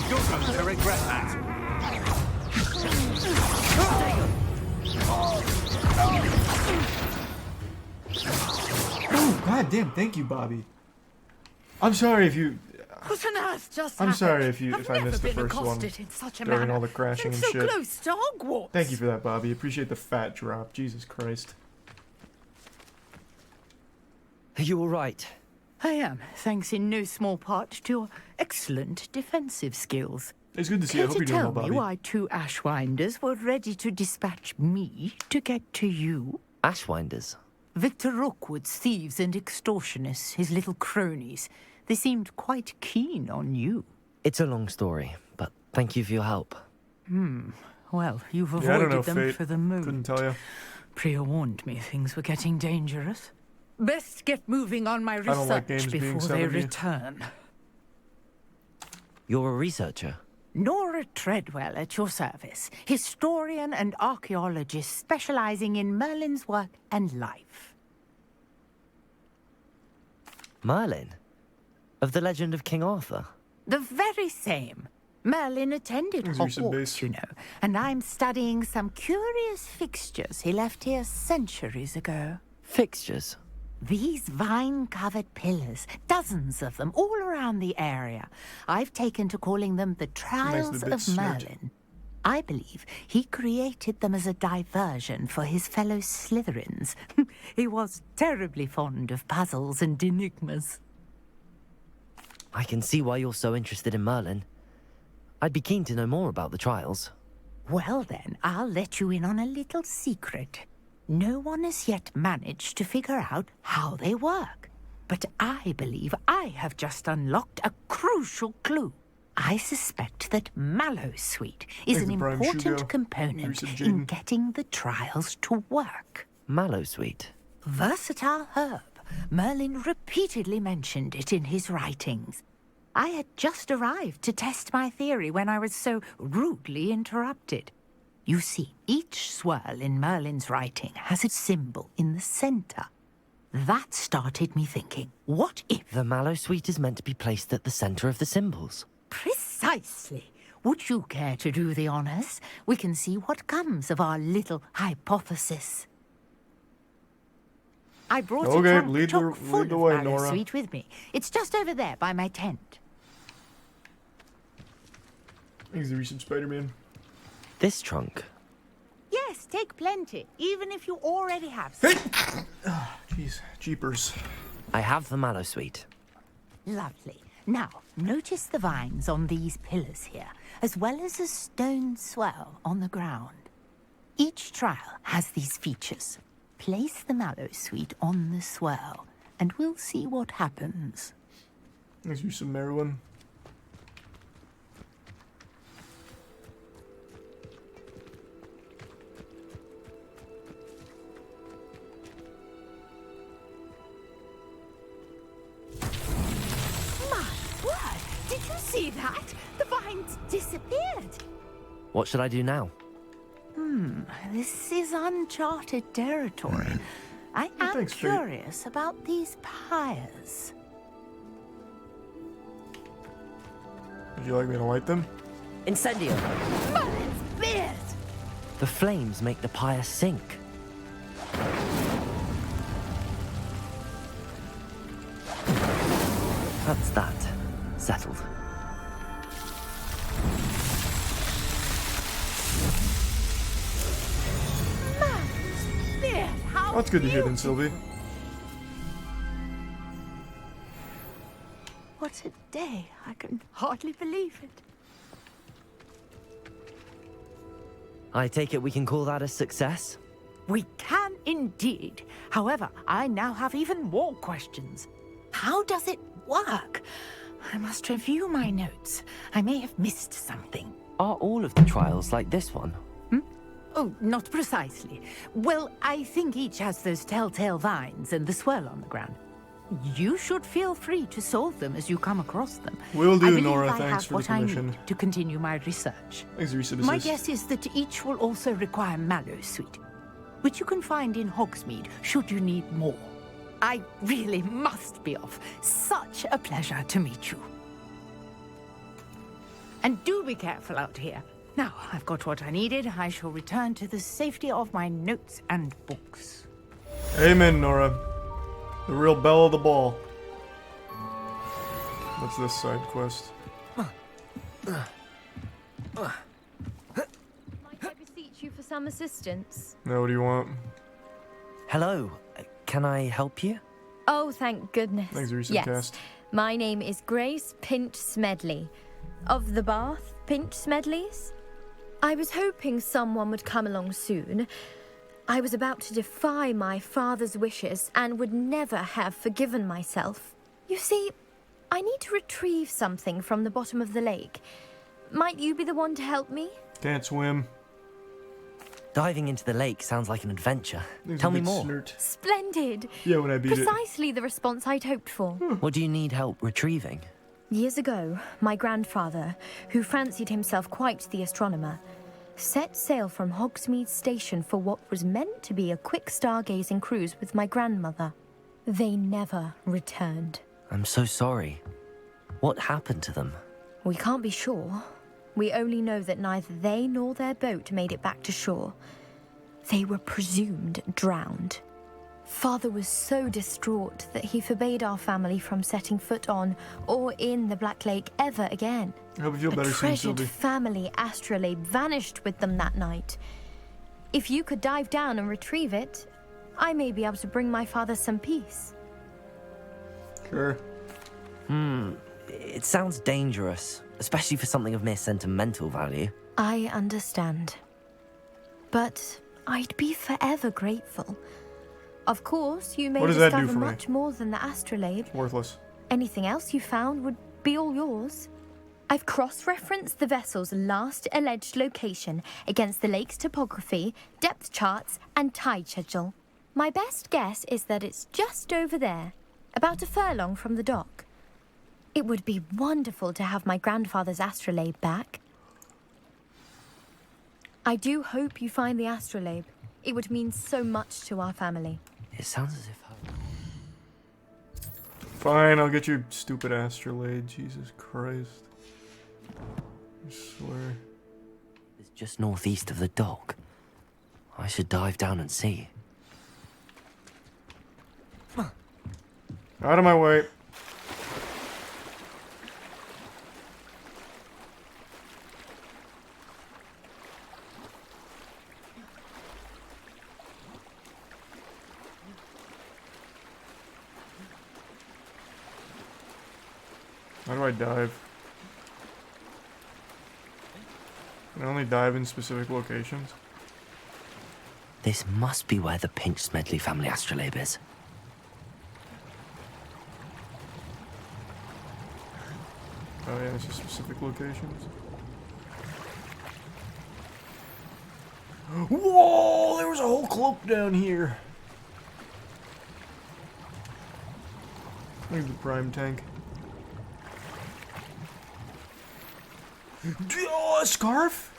You're going to regret that.
Oh, god damn, thank you, Bobby. I'm sorry if you...
What on earth just
I'm
happened?
sorry
I've
if I
never
missed the
been
first one
accosted in such a
during
manner
all the crashing
since
and
so
shit.
close to Hogwarts.
Thank you for that, Bobby. Appreciate the fat drop. Jesus Christ.
Are you alright?
I am, thanks in no small part to your excellent defensive skills.
It's good to see you. I
Care
hope
to
you're doing
tell
well,
me
Bobby.
why two Ashwinders were ready to dispatch me to get to you?
Ashwinders.
Victor Rookwood's thieves and extortionists, his little cronies. They seemed quite keen on you.
It's a long story, but thank you for your help.
Well, you've
Yeah, I don't know,
avoided them
Fate.
for the moment.
Couldn't tell you.
Priya warned me things were getting dangerous. Best get moving on my
don't like
research
games being
before
sent
they
at me.
return.
You're a researcher.
Nora Treadwell at your service, historian and archaeologist specializing in Merlin's work and life.
Merlin? Of the legend of King Arthur?
The very same. Merlin attended
These are some
Hogwarts,
base.
you know, and I'm studying some curious fixtures he left here centuries ago.
Fixtures?
These vine-covered pillars, dozens of them, all around the area. I've taken to calling them the Trials
bit
of
snert.
Merlin. I believe he created them as a diversion for his fellow Slytherins. He was terribly fond of puzzles and enigmas.
I can see why you're so interested in Merlin. I'd be keen to know more about the trials.
Well then, I'll let you in on a little secret. No one has yet managed to figure out how they work. But I believe I have just unlocked a crucial clue. I suspect that Mallowsweet is
Thanks
an
to Brian
important
Shugo.
component
Reset
in
Jaden.
getting the trials to work.
Mallowsweet.
Versatile herb. Merlin repeatedly mentioned it in his writings. I had just arrived to test my theory when I was so rudely interrupted. You see, each swirl in Merlin's writing has a symbol in the center. That started me thinking, what if...
The Mallowsweet is meant to be placed at the center of the symbols.
Precisely. Would you care to do the honors? We can see what comes of our little hypothesis. I brought
Okay,
a trunk
lead
chock
the-
full
lead the
of
way,
Mallowsweet
Nora.
with me. It's just over there by my tent.
Thanks to some Spider-Man.
This trunk.
Yes, take plenty, even if you already have some.
Jeez, jeepers.
I have the Mallowsweet.
Lovely. Now, notice the vines on these pillars here, as well as a stone swell on the ground. Each trial has these features. Place the Mallowsweet on the swell, and we'll see what happens.
Thanks to some Maryland.
My word! Did you see that? The vines disappeared.
What should I do now?
This is uncharted territory. I am
thanks, Fate.
curious about these pyres.
Would you like me to light them?
Incendio!
Merlin's beard!
The flames make the pyre sink. That's that. Settled.
Merlin's beard! How
Oh, that's good to hear then,
beautiful.
Sylvie.
What a day. I can hardly believe it.
I take it we can call that a success?
We can indeed. However, I now have even more questions. How does it work? I must review my notes. I may have missed something.
Are all of the trials like this one?
Oh, not precisely. Well, I think each has those telltale vines and the swirl on the ground. You should feel free to solve them as you come across them.
Will do,
I believe
Nora.
I
Thanks
have
for the
what I
commission.
need to continue my research.
Thanks to Resub
My
Assist.
guess is that each will also require Mallowsweet, which you can find in Hogsmeade should you need more. I really must be off. Such a pleasure to meet you. And do be careful out here. Now, I've got what I needed. I shall return to the safety of my notes and books.
Amen, Nora. The real belle of the ball. What's this side quest?
Might I beseech you for some assistance?
Now, what do you want?
Hello. Can I help you?
Oh, thank goodness.
Thanks, Resub
Yes.
Cast.
My name is Grace Pinch Smedley, of the Bath Pinch Smedleys. I was hoping someone would come along soon. I was about to defy my father's wishes and would never have forgiven myself. You see, I need to retrieve something from the bottom of the lake. Might you be the one to help me?
Can't swim.
Diving into the lake sounds like an adventure.
Things
Tell
a
me
bit
more.
snert.
Splendid!
Yeah, when I beat it.
Precisely the response I'd hoped for.
What do you need help retrieving?
Years ago, my grandfather, who fancied himself quite the astronomer, set sail from Hogsmeade Station for what was meant to be a quick stargazing cruise with my grandmother. They never returned.
I'm so sorry. What happened to them?
We can't be sure. We only know that neither they nor their boat made it back to shore. They were presumed drowned. Father was so distraught that he forbade our family from setting foot on or in the Black Lake ever again.
I hope you feel better
A
soon,
treasured
Sylvie.
family astrolabe vanished with them that night. If you could dive down and retrieve it, I may be able to bring my father some peace.
Sure.
It sounds dangerous, especially for something of mere sentimental value.
I understand. But I'd be forever grateful. Of course, you may
What does that do
discover
for me?
much more than the astrolabe.
Worthless.
Anything else you found would be all yours. I've cross-referenced the vessel's last alleged location against the lake's topography, depth charts, and tide schedule. My best guess is that it's just over there, about a furlong from the dock. It would be wonderful to have my grandfather's astrolabe back. I do hope you find the astrolabe. It would mean so much to our family.
It sounds as if
Fine, I'll get your stupid astrolabe. Jesus Christ. I swear.
it's just northeast of the dock. I should dive down and see.
Out of my way. How do I dive? Can I only dive in specific locations?
This must be where the Pinch Smedley family astrolabe is.
Oh yeah, it's just specific locations. Whoa! There was a whole cloak down here. Leave the prime tank. Oh, a scarf?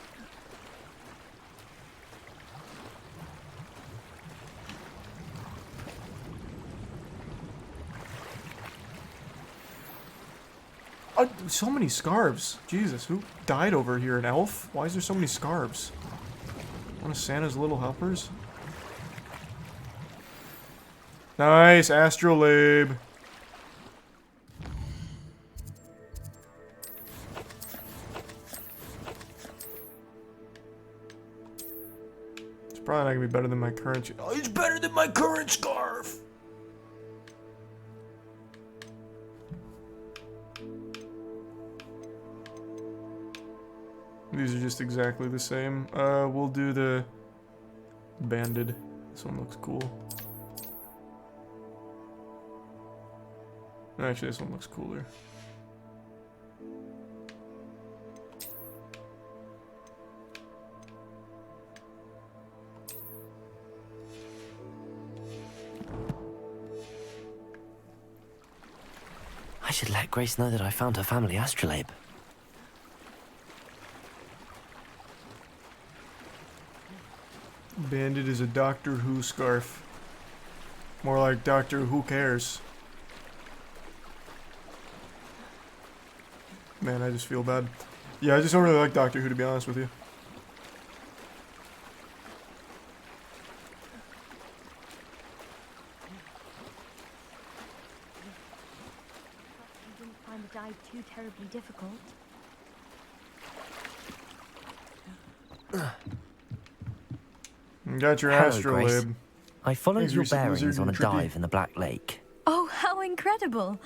So many scarves. Jesus, who died over here? An elf? Why is there so many scarves? One of Santa's little helpers? Nice, astrolabe. It's probably not gonna be better than my current. Oh, it's better than my current scarf. These are just exactly the same. We'll do the banded. This one looks cool. Actually, this one looks cooler.
I should let Grace know that I found her family astrolabe.
Bandit is a Doctor Who scarf. More like Doctor Who cares. Man, I just feel bad. Yeah, I just don't really like Doctor Who, to be honest with you.
You didn't find the dive too terribly difficult.
Got your
Hello,
astrolabe.
Grace. I followed
Thanks,
your
recent
bearings
lizard
on a
and tricky.
dive in the Black Lake.
Oh, how incredible!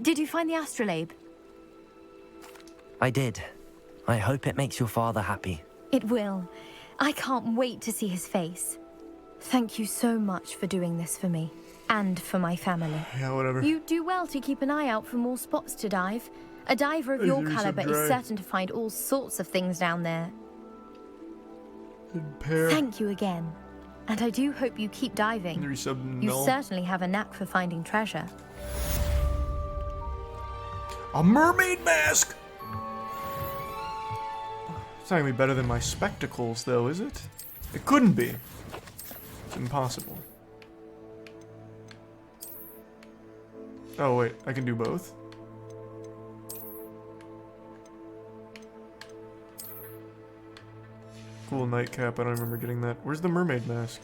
Did you find the astrolabe?
I did. I hope it makes your father happy.
It will. I can't wait to see his face. Thank you so much for doing this for me. And for my family.
Yeah, whatever.
You do well to keep an eye out for more spots to dive. A diver of your
There's some
caliber
dry.
is certain to find all sorts of things down there.
Pair.
Thank you again. And I do hope you keep diving.
Resub
You
null.
certainly have a knack for finding treasure.
A mermaid mask! It's not gonna be better than my spectacles, though, is it? It couldn't be. It's impossible. Oh, wait. I can do both? Cool nightcap. I don't remember getting that. Where's the mermaid mask?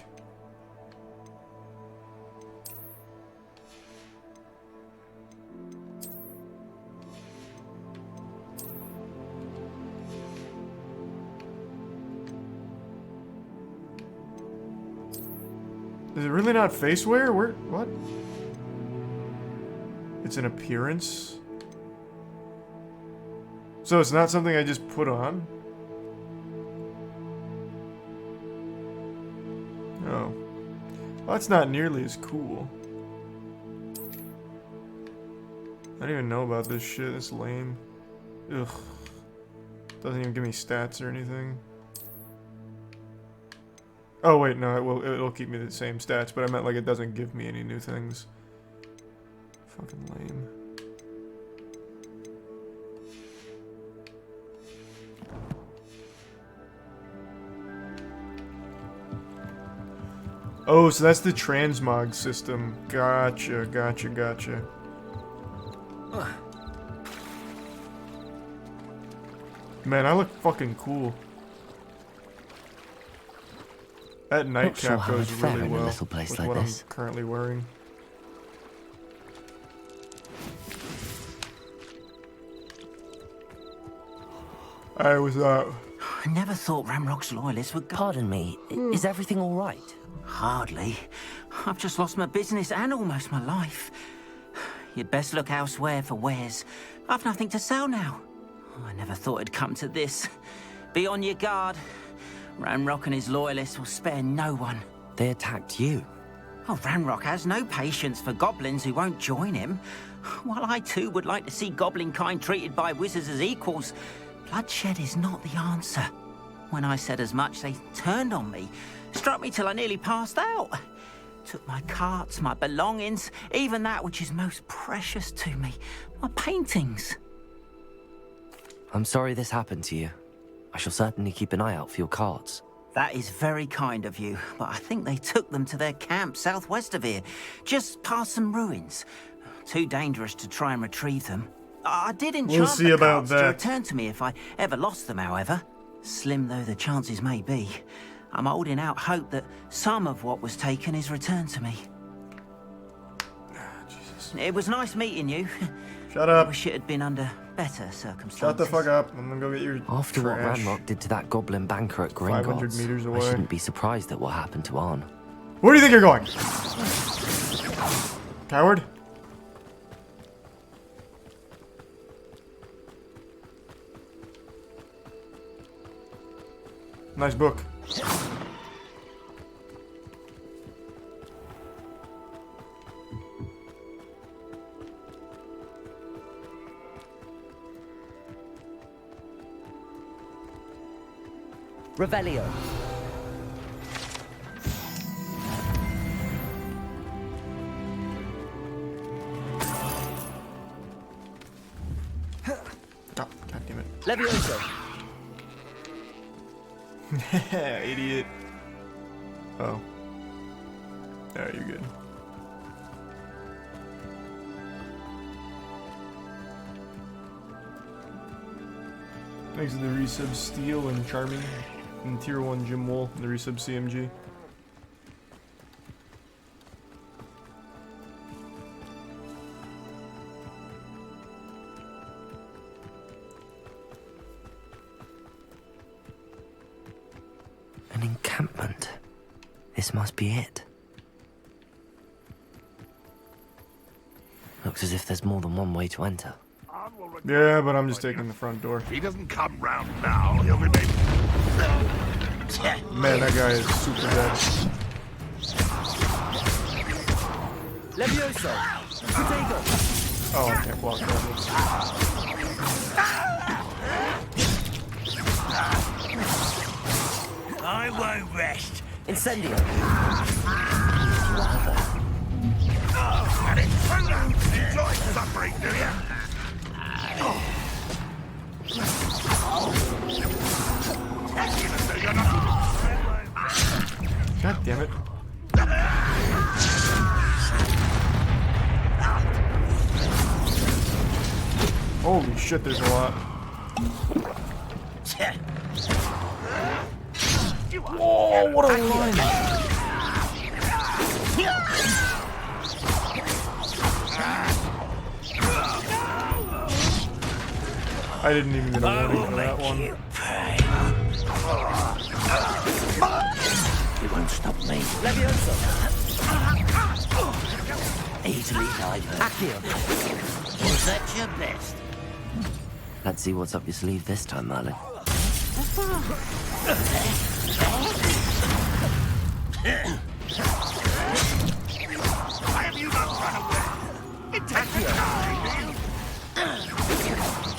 Is it really not face wear? Where? What? It's an appearance? So it's not something I just put on? Oh. Well, that's not nearly as cool. I don't even know about this shit. It's lame. Ugh. Doesn't even give me stats or anything. Oh wait, no, it'll keep me the same stats, but I meant like it doesn't give me any new things. Fucking lame. Oh, so that's the transmog system. Gotcha, gotcha, gotcha. Man, I look fucking cool. That nightcap goes really well with what I'm currently wearing. Hey, what's up?
I never thought Ramrock's loyalists would go.
Pardon me, is everything all right?
Hardly. I've just lost my business and almost my life. You'd best look elsewhere for wares. I've nothing to sell now. I never thought it'd come to this. Be on your guard. Ramrock and his loyalists will spare no one.
They attacked you?
Oh, Ramrock has no patience for goblins who won't join him. While I too would like to see goblin kind treated by wizards as equals, bloodshed is not the answer. When I said as much, they turned on me, struck me till I nearly passed out. Took my carts, my belongings, even that which is most precious to me, my paintings.
I'm sorry this happened to you. I shall certainly keep an eye out for your carts.
That is very kind of you, but I think they took them to their camp southwest of here, just past some ruins. Too dangerous to try and retrieve them. I did enchant the carts to return to me if I ever lost them, however. Slim though the chances may be, I'm holding out hope that some of what was taken is returned to me.
Jesus.
It was nice meeting you.
Shut up.
I wish it had been under better circumstances.
Shut the fuck up. I'm gonna go get your
After
trash.
what Ramrock did to that goblin banker at Gringotts,
500 meters away.
I shouldn't be surprised at what happened to Arn.
Where do you think you're going? Coward? Nice book.
Revelio.
Oh, God damn it.
Levioso.
Idiot. Oh. Yeah, you're good. Thanks to the resub Steel and Charming and Tier 1 Jim Wool and the resub CMG.
An encampment. This must be it. Looks as if there's more than one way to enter.
Yeah, but I'm just taking the front door.
If he doesn't come round now, he'll be made.
Man, that guy is super dead.
Levioso. Potato.
Oh, I can't block that.
I won't rest.
Incendio.
An intruder! Enjoy suffering, do you?
God damn it. Holy shit, there's a lot. Whoa, what a line! I didn't even get a warning for that one.
You won't stop me.
Levioso.
Easily diverted.
Accio.
Was that your best?
Let's see what's up your sleeve this time, Merlin.
Why have you not run away? You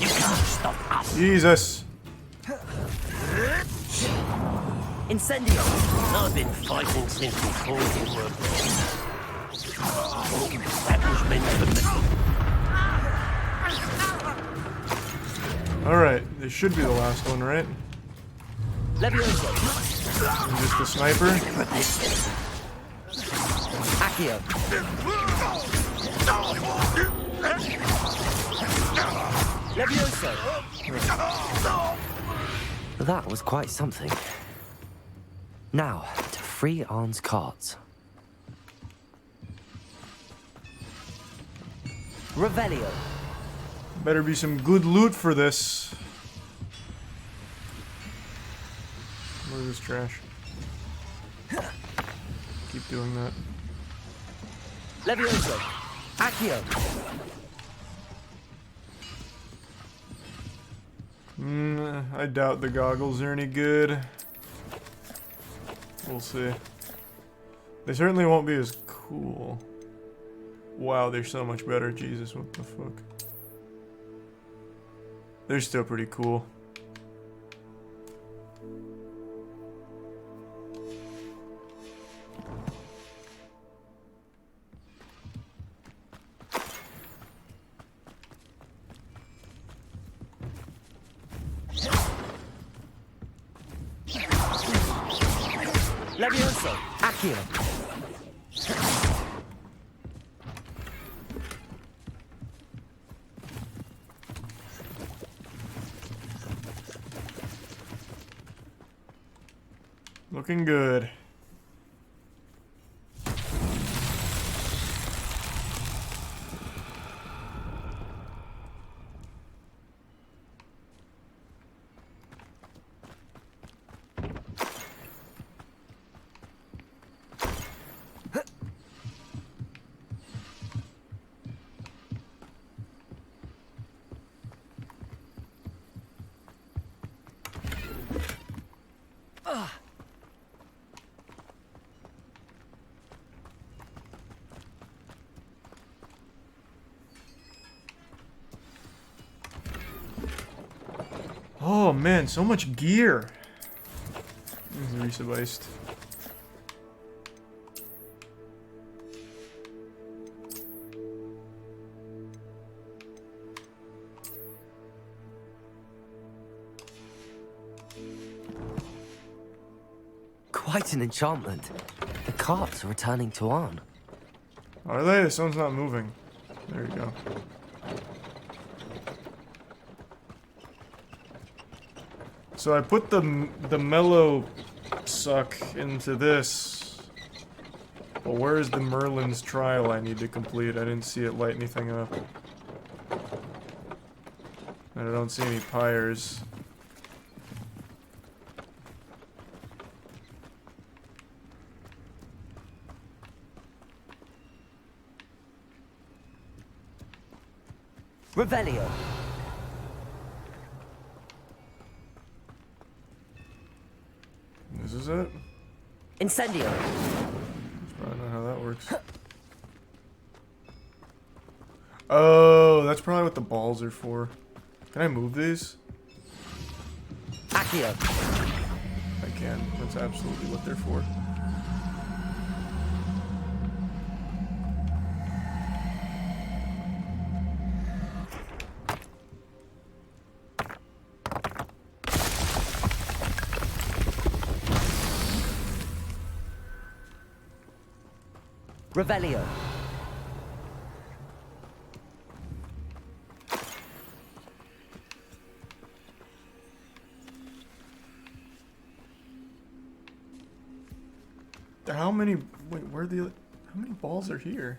can't stop us.
Jesus.
Incendio.
I've been fighting since before you were born. That was meant for me.
Alright, this should be the last one, right?
Levioso.
Just the sniper.
Accio. Levioso. That was quite something. Now, to free Arn's cards. Revelio.
Better be some good loot for this. Where's this trash? Keep doing that.
Levioso. Accio.
I doubt the goggles are any good. We'll see. They certainly won't be as cool. Wow, they're so much better. Jesus, what the fuck? They're still pretty cool.
Levioso. Accio.
Looking good. Oh man, so much gear. This is resubiced.
Quite an enchantment. The carts are returning to Arn.
Are they? This one's not moving. There you go. So I put the mellow suck into this. But where's the Merlin's trial I need to complete? I didn't see it light anything up. And I don't see any pyres.
Revelio.
This is it?
Incendio.
That's probably not how that works. Oh, that's probably what the balls are for. Can I move these?
Accio.
I can. That's absolutely what they're for.
Revelio.
How many? Wait, where are the? How many balls are here?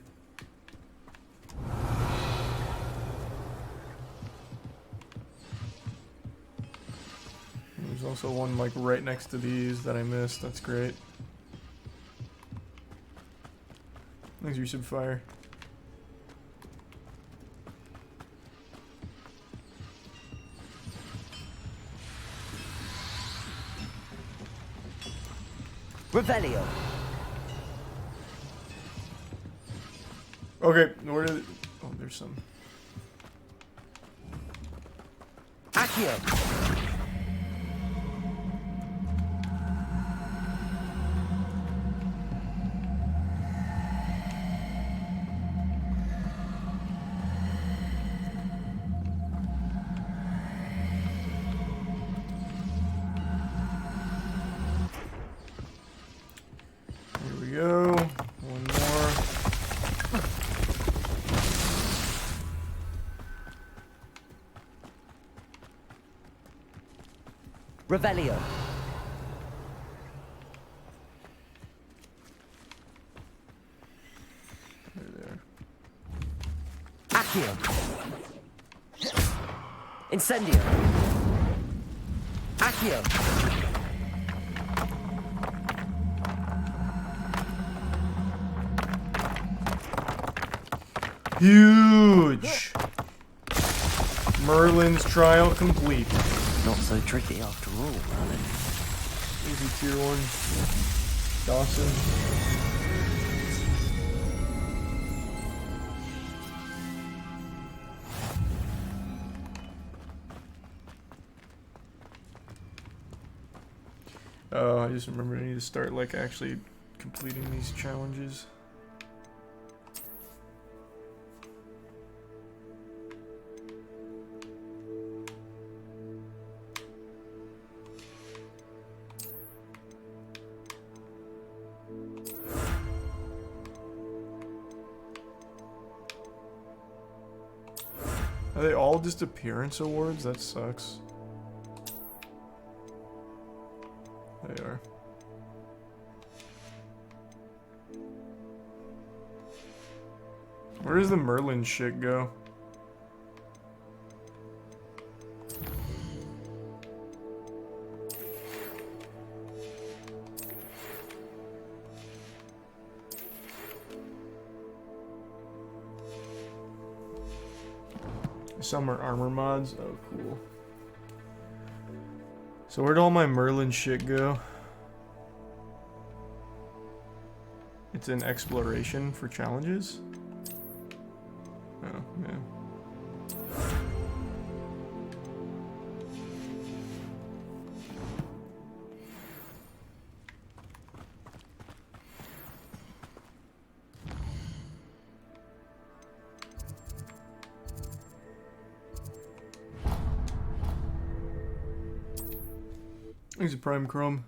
There's also one like right next to these that I missed. That's great. Thanks, you should fire.
Revelio.
Okay, where did? Oh, there's some.
Accio.
Here we go. One more.
Revelio.
There.
Accio. Incendio. Accio.
Huge. Merlin's trial complete.
Not so tricky after all, Merlin.
Easy tier 1. Dawson. Oh, I just remembered I need to start like actually completing these challenges. Are they all just appearance awards? That sucks. They are. Where does the Merlin shit go? Some are armor mods. Oh, cool. So where'd all my Merlin shit go? It's in exploration for challenges? Oh, man. Here's a Prime Chrome.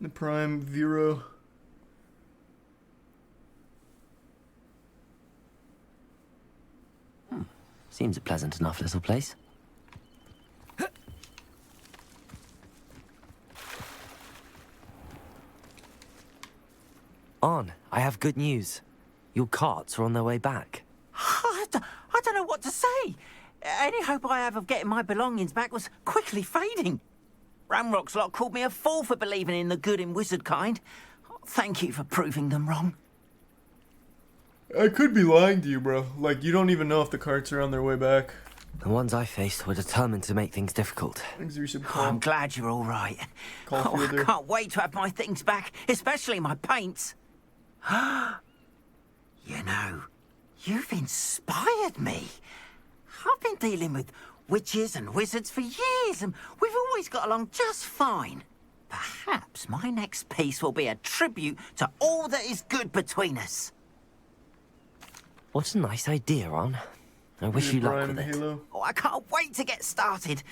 The Prime Vero.
Seems a pleasant enough little place. On, I have good news. Your carts are on their way back.
I don't know what to say. Any hope I have of getting my belongings back was quickly fading. Ramrock's lot called me a fool for believing in the good in wizard kind. Thank you for proving them wrong.
I could be lying to you, bro. Like, you don't even know if the carts are on their way back.
The ones I faced were determined to make things difficult.
I'm glad you're all right. I can't wait to have my things back, especially my paints. You know, you've inspired me. I've been dealing with witches and wizards for years, and we've always got along just fine. Perhaps my next piece will be a tribute to all that is good between us.
What a nice idea, Ron. I wish you luck with it.
Halo.
Oh, I can't wait to get started.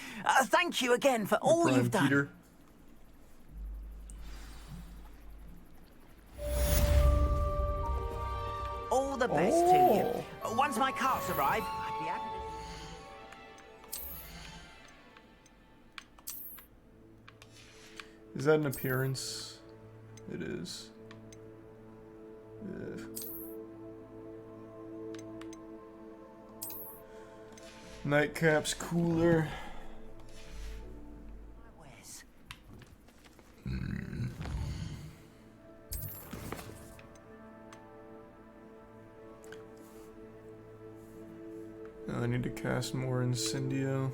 Thank you again for all you've done.
Peter.
All the best to you. Once my carts arrive, I'd be happy to...
Is that an appearance? It is. Ugh. Nightcap's cooler. I need to cast more Incendio.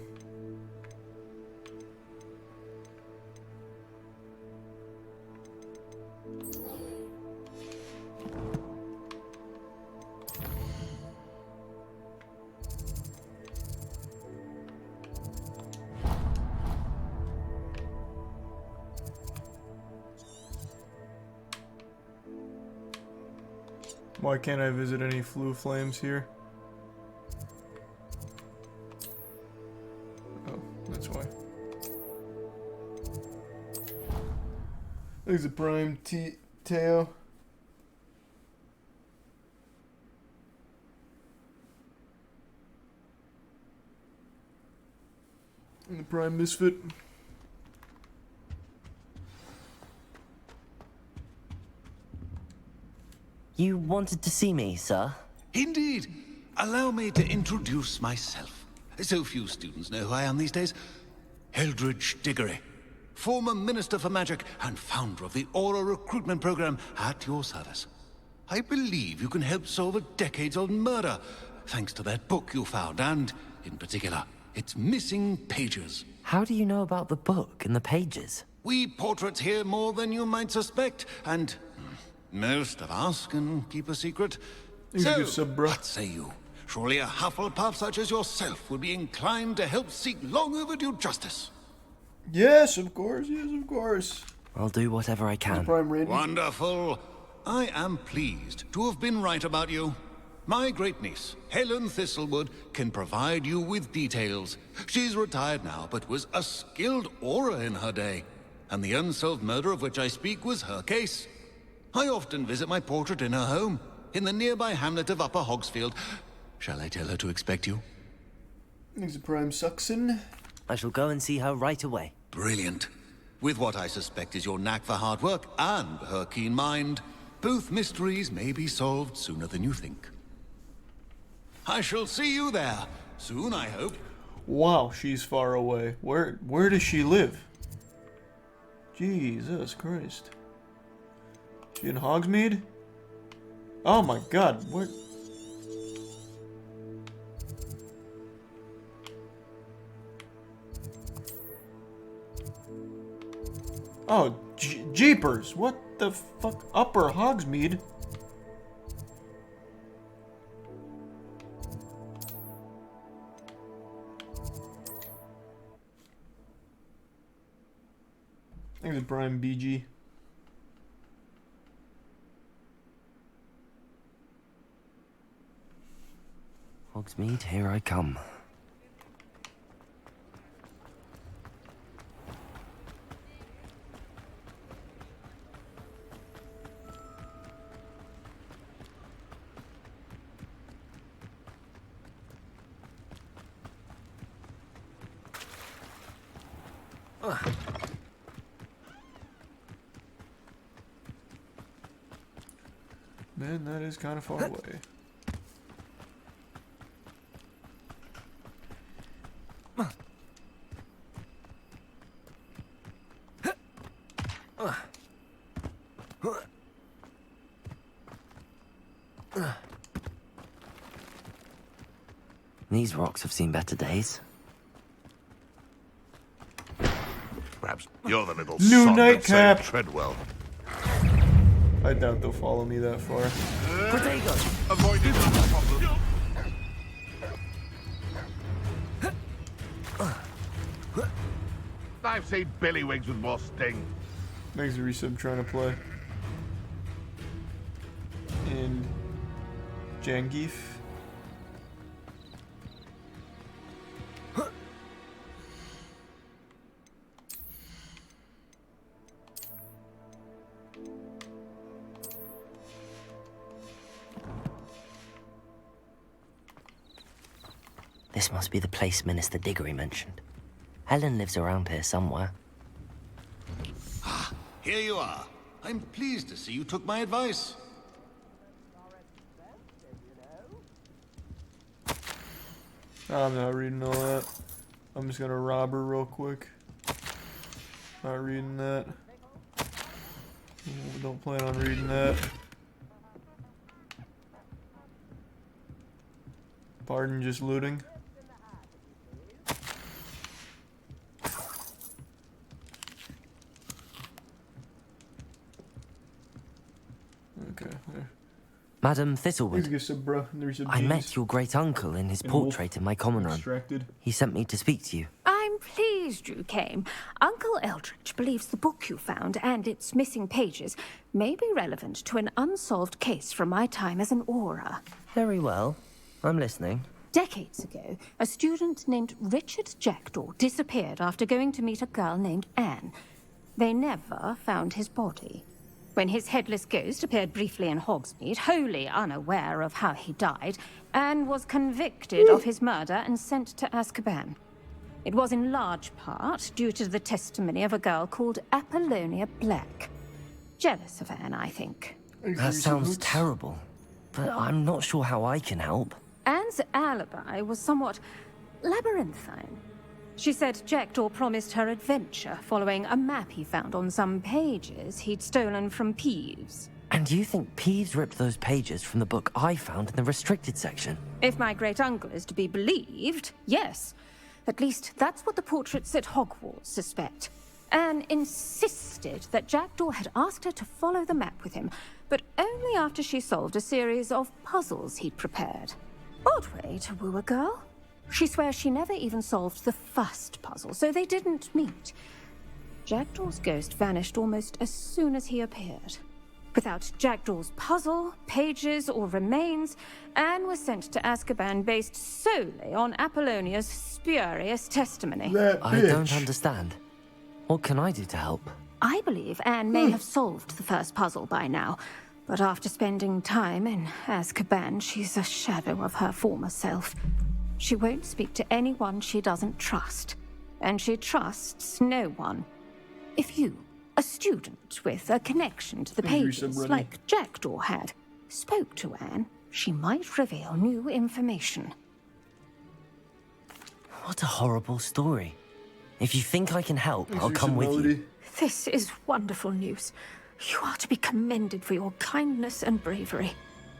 Why can't I visit any Flu Flames here? Oh, that's why. There's a Prime Teo. And the Prime Misfit.
You wanted to see me, sir?
Indeed. Allow me to introduce myself. So few students know who I am these days. Eldridge Diggory, former Minister for Magic and founder of the Aura recruitment program at your service. I believe you can help solve a decades-old murder, thanks to that book you found, and, in particular, its missing pages.
How do you know about the book and the pages?
We portraits hear more than you might suspect, and most of us can keep a secret. So, what say you? Surely a Hufflepuff such as yourself would be inclined to help seek long overdue justice.
Yes, of course, yes, of course.
I'll do whatever I can.
Wonderful. I am pleased to have been right about you. My great-niece, Helen Thistlewood, can provide you with details. She's retired now, but was a skilled aura in her day. And the unsolved murder of which I speak was her case. I often visit my portrait in her home, in the nearby hamlet of Upper Hogsfield. Shall I tell her to expect you?
There's a Prime Suxon.
I shall go and see her right away.
Brilliant. With what I suspect is your knack for hard work and her keen mind, both mysteries may be solved sooner than you think. I shall see you there soon, I hope.
Wow, she's far away. Where does she live? Jesus Christ. She in Hogsmeade? Oh my god, where? Oh, jeepers! What the fuck? Upper Hogsmeade? I think it's Prime BG.
Hogsmeade, here I come.
Man, that is kind of far away.
These rocks have seen better days.
Perhaps you're the little
New
sod that
nightcap.
saved Treadwell.
I doubt they'll follow me that far.
Avoided the problem. I've seen Billywigs with more sting.
Thanks to resub trying to play. And Jangief.
This must be the place Minister Diggory mentioned. Helen lives around here somewhere.
Ah, here you are. I'm pleased to see you took my advice.
I'm not reading all that. I'm just gonna rob her real quick. Not reading that. Don't plan on reading that. Pardon, just looting. Okay, there.
Madam Thistlewood, I met your great uncle in his portrait in my common room. He sent me to speak to you.
I'm pleased you came. Uncle Eldridge believes the book you found and its missing pages may be relevant to an unsolved case from my time as an aura.
Very well. I'm listening.
Decades ago, a student named Richard Jackdaw disappeared after going to meet a girl named Anne. They never found his body. When his headless ghost appeared briefly in Hogsmeade, wholly unaware of how he died, Anne was convicted of his murder and sent to Azkaban. It was in large part due to the testimony of a girl called Apollonia Black. Jealous of Anne, I think.
That sounds terrible, but I'm not sure how I can help.
Anne's alibi was somewhat labyrinthine. She said Jackdaw promised her adventure following a map he found on some pages he'd stolen from Peeves.
And you think Peeves ripped those pages from the book I found in the restricted section?
If my great-uncle is to be believed, yes. At least that's what the portraits at Hogwarts suspect. Anne insisted that Jackdaw had asked her to follow the map with him, but only after she solved a series of puzzles he'd prepared. Odd way to woo a girl. She swears she never even solved the first puzzle, so they didn't meet. Jackdaw's ghost vanished almost as soon as he appeared. Without Jackdaw's puzzle, pages, or remains, Anne was sent to Azkaban based solely on Apollonia's spurious testimony.
I don't understand. What can I do to help?
I believe Anne may have solved the first puzzle by now, but after spending time in Azkaban, she's a shadow of her former self. She won't speak to anyone she doesn't trust, and she trusts no one. If you, a student with a connection to the pages, like Jackdaw had, spoke to Anne, she might reveal new information.
What a horrible story. If you think I can help, I'll come with you.
This is wonderful news. You are to be commended for your kindness and bravery.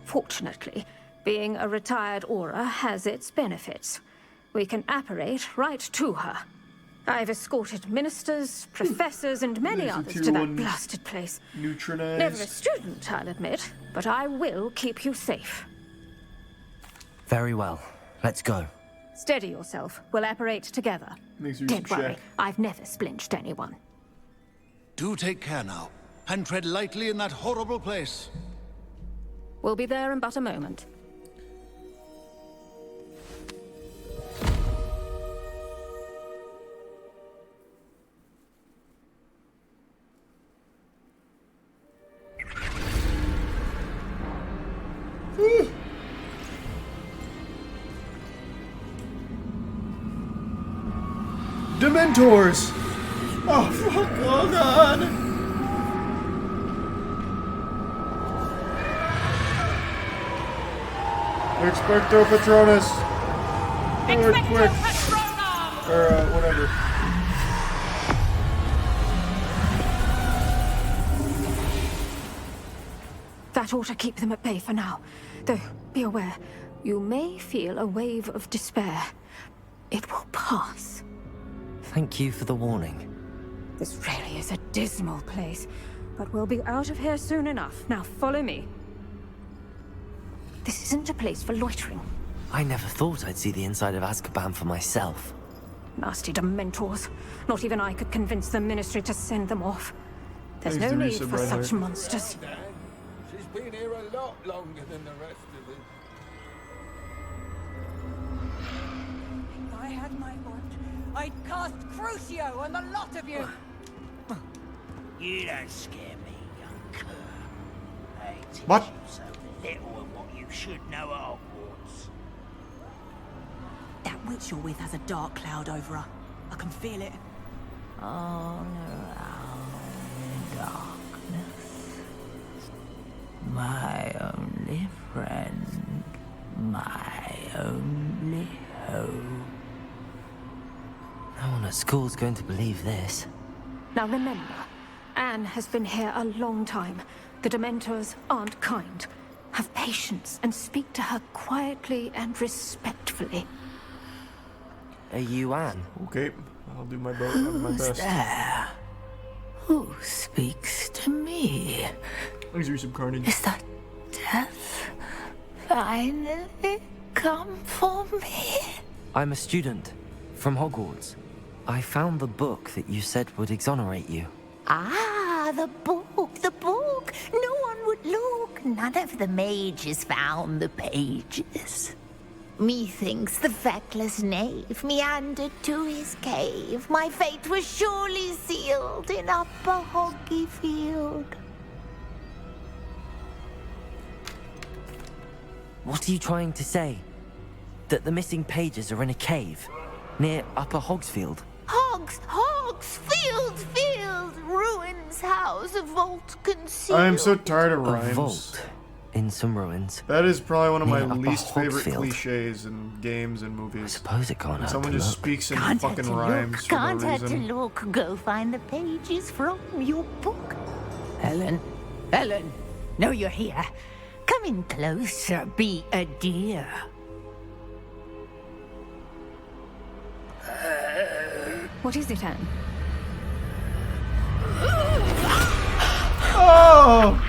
Fortunately, being a retired aura has its benefits. We can apparate right to her. I've escorted ministers, professors, and many others to that blasted place. Never a student, I'll admit, but I will keep you safe.
Very well. Let's go.
Steady yourself. We'll apparate together. Don't worry, I've never splinched anyone.
Do take care now, and tread lightly in that horrible place.
We'll be there in but a moment.
Dementors! Oh, fuck, oh god! Expecto Patronus! Forward quick! Or, whatever.
That ought to keep them at bay for now. Though, be aware, you may feel a wave of despair. It will pass.
Thank you for the warning.
This really is a dismal place, but we'll be out of here soon enough. Now follow me. This isn't a place for loitering.
I never thought I'd see the inside of Azkaban for myself.
Nasty Dementors. Not even I could convince the Ministry to send them off. There's no need for such monsters.
She's been here a lot longer than the rest of us.
If I had my want, I'd cast Crucio on the lot of you!
You don't scare me, young cur. I teach
What?
you so little of what you should know at Hogwarts.
That witch you're with has a dark cloud over her. I can feel it.
All around in darkness. My only friend, my only hope.
No one at school's going to believe this.
Now remember, Anne has been here a long time. The Dementors aren't kind. Have patience and speak to her quietly and respectfully.
Are you Anne?
Okay, I'll do my best.
Who's there? Who speaks to me?
Let's do some carnage.
Is that death finally come for me?
I'm a student from Hogwarts. I found the book that you said would exonerate you.
Ah, the book, the book. No one would look. None of the mages found the pages. Methinks the feckless knave meandered to his cave. My fate was surely sealed in Upper Hoggyfield.
What are you trying to say? That the missing pages are in a cave near Upper Hogsfield?
Field, ruins house, a vault concealed.
I am so tired of
A
rhymes.
vault in some ruins.
That is probably one of my
Near Upper
least favorite
Hogsfield.
cliches in games and movies. I
suppose it can't hurt
Someone
to
just
look.
speaks in
Can't
fucking
hurt to
rhymes
look,
for
can't
no
hurt to
reason.
look. Go find the pages from your book. Helen, no, you're here. Come in closer, be a dear.
What is it, Anne?
Oh!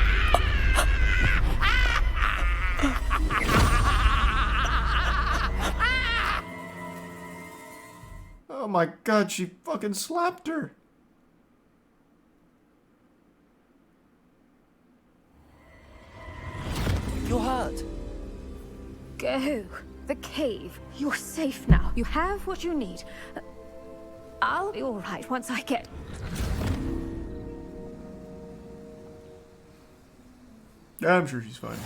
Oh my god, she fucking slapped her.
You're hurt.
Go. The cave. You're safe now. You have what you need. I'll be all right once I get...
Yeah, I'm sure she's fine.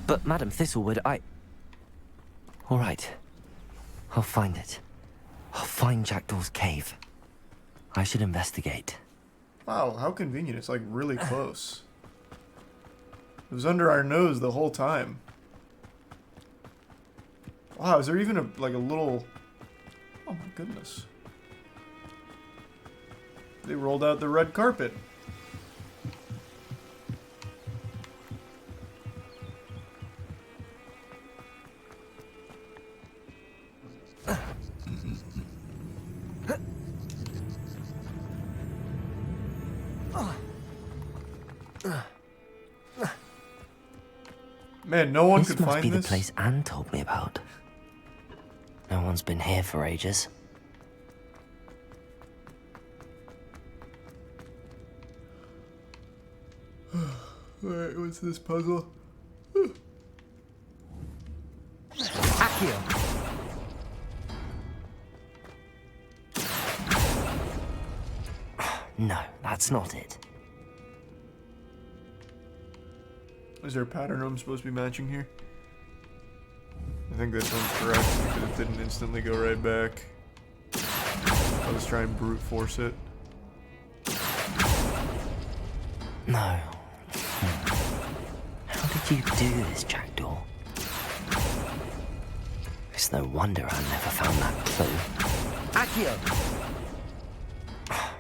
But Madam Thistlewood, All right. I'll find it. I'll find Jackdaw's cave. I should investigate.
Wow, how convenient. It's like really close. It was under our nose the whole time. Wow, is there even a little... Oh my goodness. They rolled out the red carpet. Man, no one could
This must
find
be
this.
the place Anne told me about. No one's been here for ages.
Alright, what's this puzzle?
Accio! No, that's not it.
Is there a pattern I'm supposed to be matching here? I think this one's correct because it didn't instantly go right back. I'll just try and brute force it.
No. How did you do this, Jackdaw? It's no wonder I never found that clue. Accio!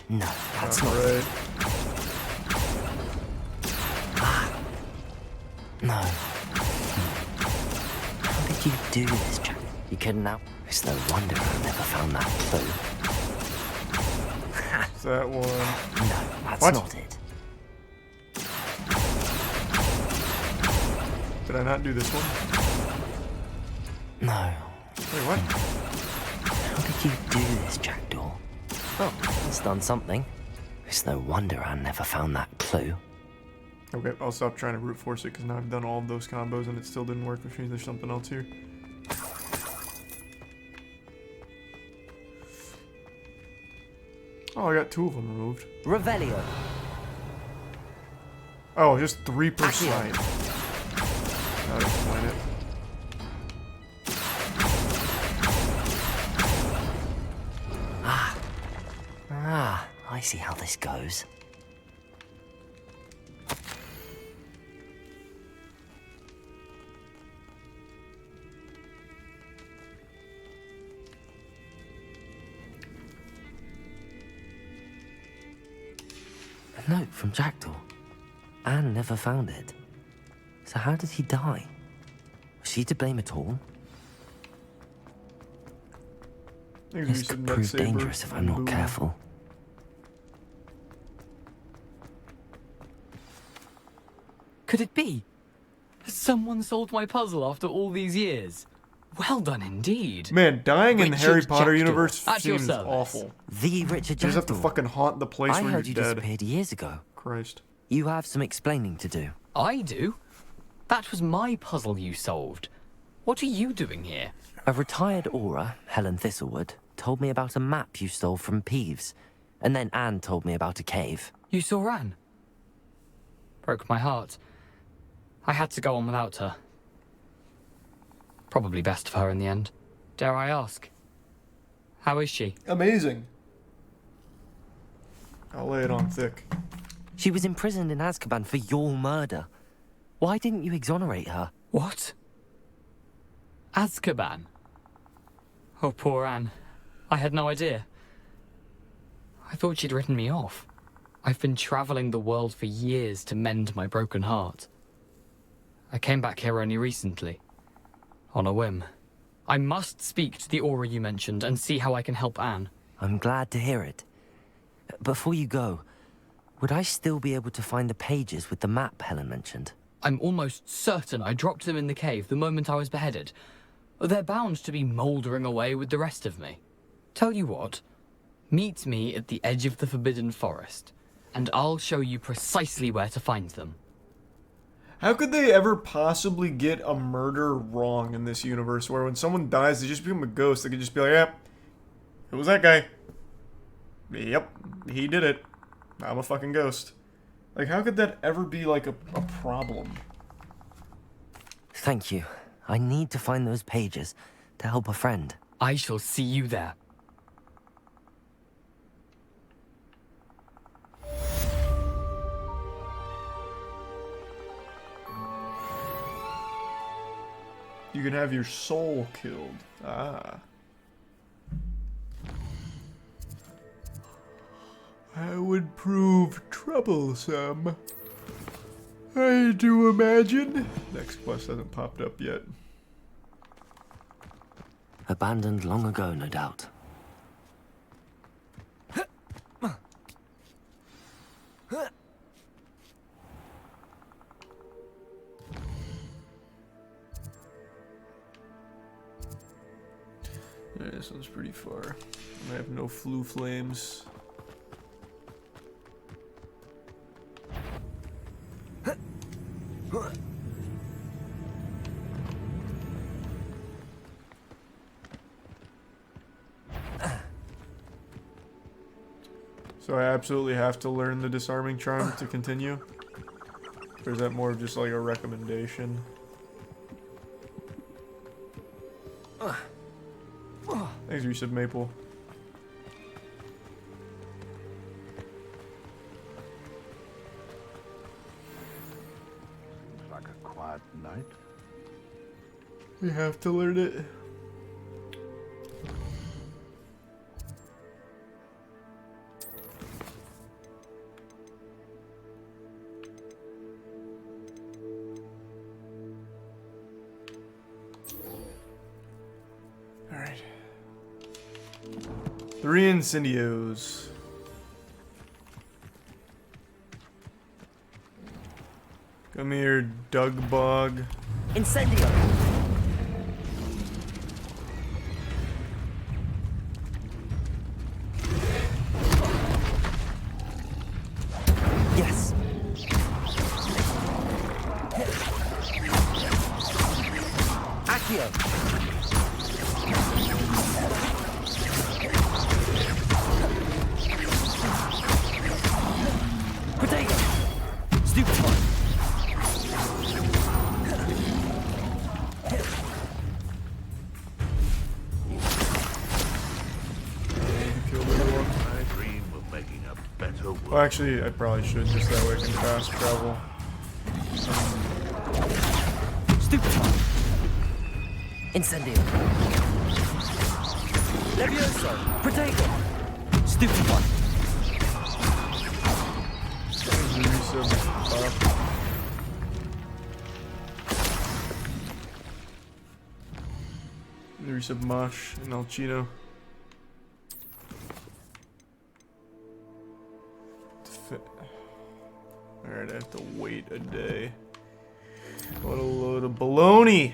No, that's not
right.
No. How did you do this, Jack? You kidding now? It's no wonder I never found that clue.
Is that one?
No, that's
What?
not it.
Did I not do this one?
No.
Wait, what?
How did you do this, Jackdaw? Oh, that's done something. It's no wonder I never found that clue.
Okay, I'll stop trying to brute force it because now I've done all of those combos and it still didn't work, which means there's something else here. Oh, I got 2 of them removed.
Revelio.
Oh, just 3 per side. That'll explain it.
I see how this goes. A note from Jackdaw. Anne never found it. So how did he die? Was she to blame at all? This could prove dangerous if I'm not careful.
Could it be? Has someone solved my puzzle after all these years? Well done indeed.
Man, dying in the Harry Potter
Jackdaw,
universe
at your
seems
service.
awful.
The Richard
You just have to
Jackdaw.
fucking haunt the place
I
where
heard
you're
you
dead.
disappeared years ago.
Christ.
You have some explaining to do.
I do? That was my puzzle you solved. What are you doing here?
A retired aura, Helen Thistlewood, told me about a map you stole from Peeves. And then Anne told me about a cave.
You saw Anne? Broke my heart. I had to go on without her. Probably best for her in the end. Dare I ask? How is she?
Amazing. I'll lay it on thick.
She was imprisoned in Azkaban for your murder. Why didn't you exonerate her?
What? Azkaban? Oh, poor Anne. I had no idea. I thought she'd written me off. I've been traveling the world for years to mend my broken heart. I came back here only recently. On a whim. I must speak to the aura you mentioned and see how I can help Anne.
I'm glad to hear it. Before you go, would I still be able to find the pages with the map Helen mentioned?
I'm almost certain I dropped them in the cave the moment I was beheaded. They're bound to be mouldering away with the rest of me. Tell you what, meet me at the edge of the Forbidden Forest, and I'll show you precisely where to find them.
How could they ever possibly get a murder wrong in this universe where when someone dies, they just become a ghost? They could just be like, yep, it was that guy. Yep, he did it. I'm a fucking ghost. Like, how could that ever be, like, a problem?
Thank you. I need to find those pages to help a friend.
I shall see you there.
You can have your soul killed. Ah. That would prove troublesome. I do imagine. Next quest hasn't popped up yet.
Abandoned long ago, no doubt.
Yeah, this one's pretty far. I have no flu flames. So I absolutely have to learn the disarming charm to continue? Or is that more of just like a recommendation? Thanks, Resub Maple.
Looks like a quiet night.
You have to learn it. Alright. 3 incendios. Come here, Doug Bog.
Incendio! Yes. Accio. Potato. Stupefy.
I dream of making a better world.
Well, actually, I probably should, just that way I can fast travel.
Stupefy. Incendio. Levioso. Potato. Stupefy.
Resub Mosh and Alcino. Alright, I have to wait a day. What a load of baloney!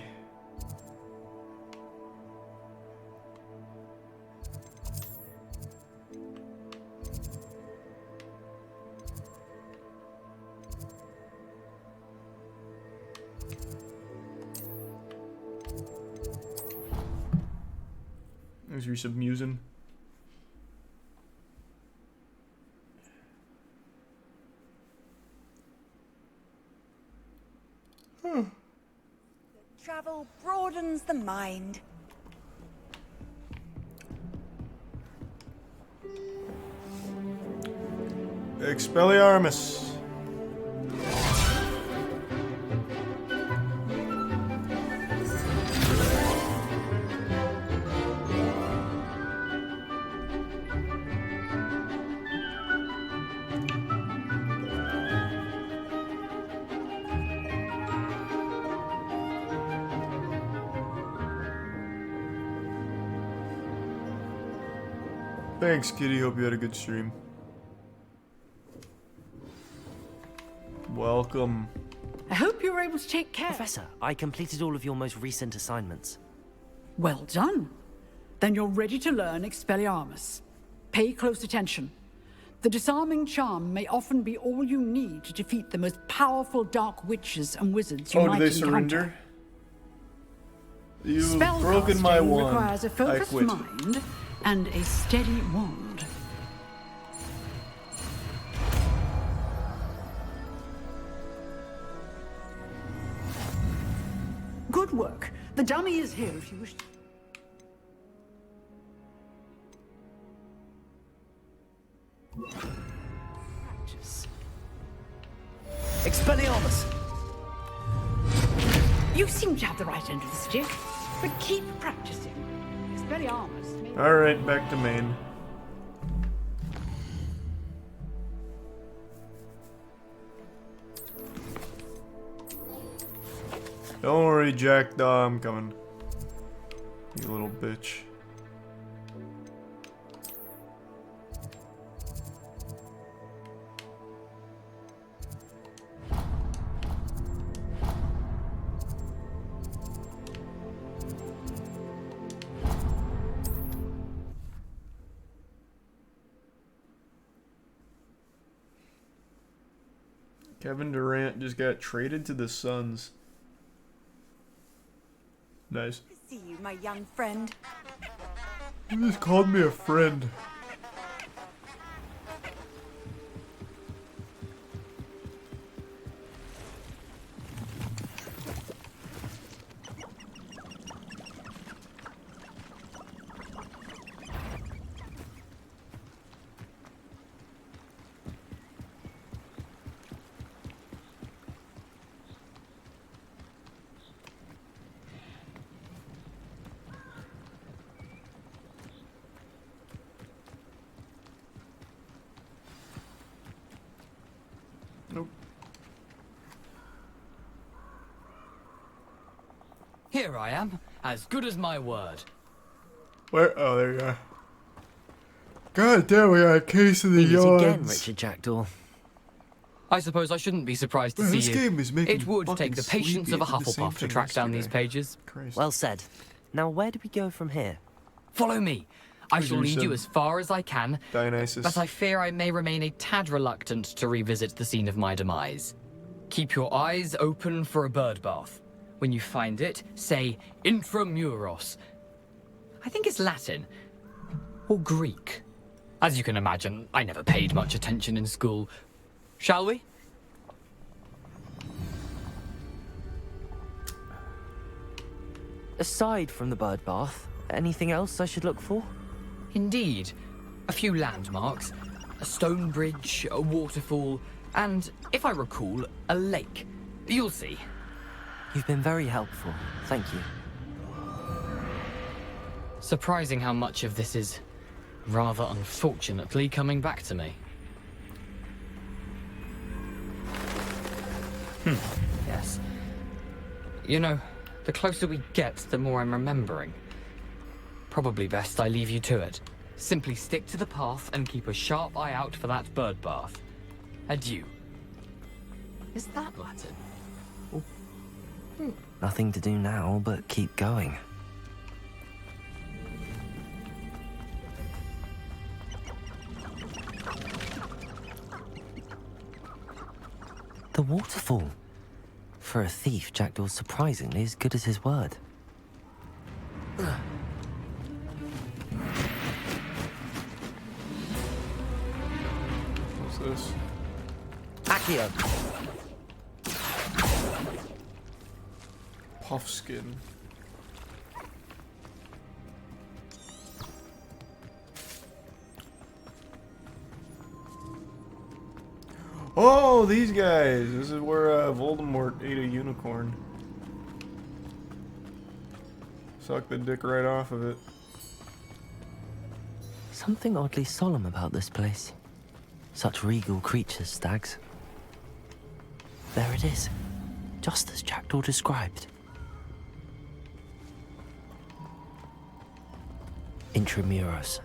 There's resub Musin.
Travel broadens the mind.
Expelliarmus. Thanks, Kitty. Hope you had a good stream. Welcome.
I hope you were able to take care.
Professor, I completed all of your most recent assignments.
Well done. Then you're ready to learn Expelliarmus. Pay close attention. The disarming charm may often be all you need to defeat the most powerful dark witches and wizards you might
they
encounter.
surrender? You've broken my wand.
Requires a focused mind and a steady wand. Good work. The dummy is here if you wish to. Practice.
Expelliarmus!
You seem to have the right end of the stick, but keep practicing. Expelliarmus.
Alright, back to main. Don't worry, Jackdaw, I'm coming. You little bitch. Kevin Durant just got traded to the Suns. Nice.
See you, my young friend.
You just called me a friend. Nope.
Here I am, as good as my word.
Where? Oh, there you are. God damn, we got a case of the yawns.
Again, Richard Jackdaw.
I suppose I shouldn't be surprised to
Man,
see
this
you.
game is making
It would
me
take the
fucking
patience of a
sleepy. I did the same
Hufflepuff to
thing
track down these
yesterday.
pages.
Christ.
Well said. Now, where do we go from here?
Follow me. I shall lead you as far as I can,
Dionysus.
but I fear I may remain a tad reluctant to revisit the scene of my demise. Keep your eyes open for a bird bath. When you find it, say intramuros. I think it's Latin. Or Greek. As you can imagine, I never paid much attention in school. Shall we?
Aside from the bird bath, anything else I should look for?
Indeed. A few landmarks. A stone bridge, a waterfall, and, if I recall, a lake. You'll see.
You've been very helpful. Thank you.
Surprising how much of this is, rather unfortunately, coming back to me. Yes. You know, the closer we get, the more I'm remembering. Probably best I leave you to it. Simply stick to the path and keep a sharp eye out for that bird bath. Adieu. Is that Latin?
Nothing to do now but keep going. The waterfall. For a thief, Jackdaw's surprisingly as good as his word.
What's this?
Accio.
Puff skin. Oh, these guys! This is where Voldemort ate a unicorn. Sucked the dick right off of it.
Something oddly solemn about this place. Such regal creatures, stags. There it is, just as Jackdaw described. Intramuros.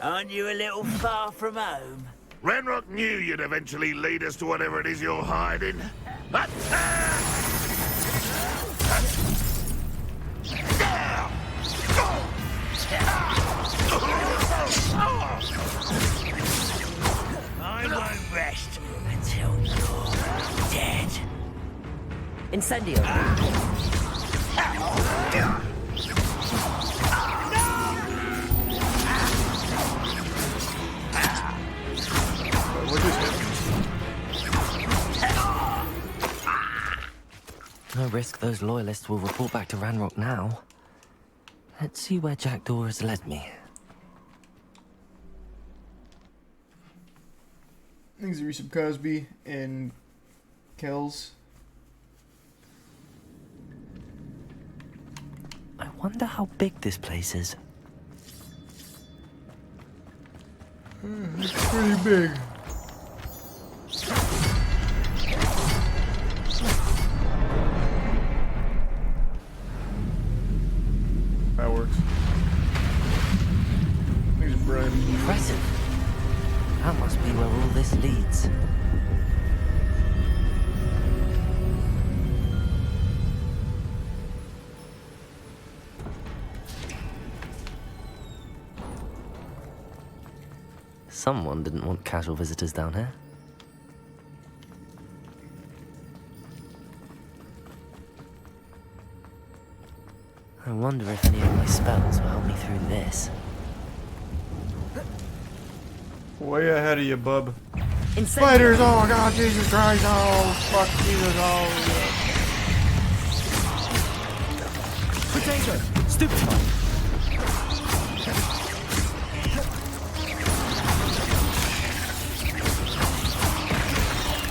Aren't you a little far from home?
Ranrock knew you'd eventually lead us to whatever it is you're hiding.
I won't rest until you're dead.
Incendio. No risk those loyalists will report back to Ranrock now. Let's see where Jackdaw has led me.
Things are Yusuf Cosby and Kells.
I wonder how big this place is.
It's pretty big. That works. These are bright.
Impressive. That must be where all this leads. Someone didn't want casual visitors down here. I wonder if any of my spells will help me through this.
Way ahead of you, bub.
Spiders!
Oh my god, Jesus Christ! Oh, fuck Jesus! Oh,
Potato! Stupefy!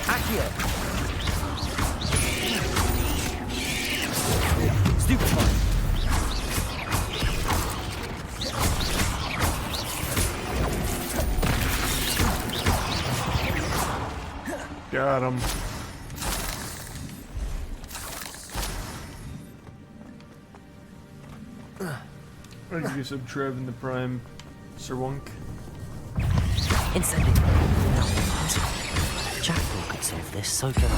Accio! Stupefy!
got him. I can do some Trev in the Prime Sirwunk.
Incendio. Not impossible. Jackdaw could solve this, so can I.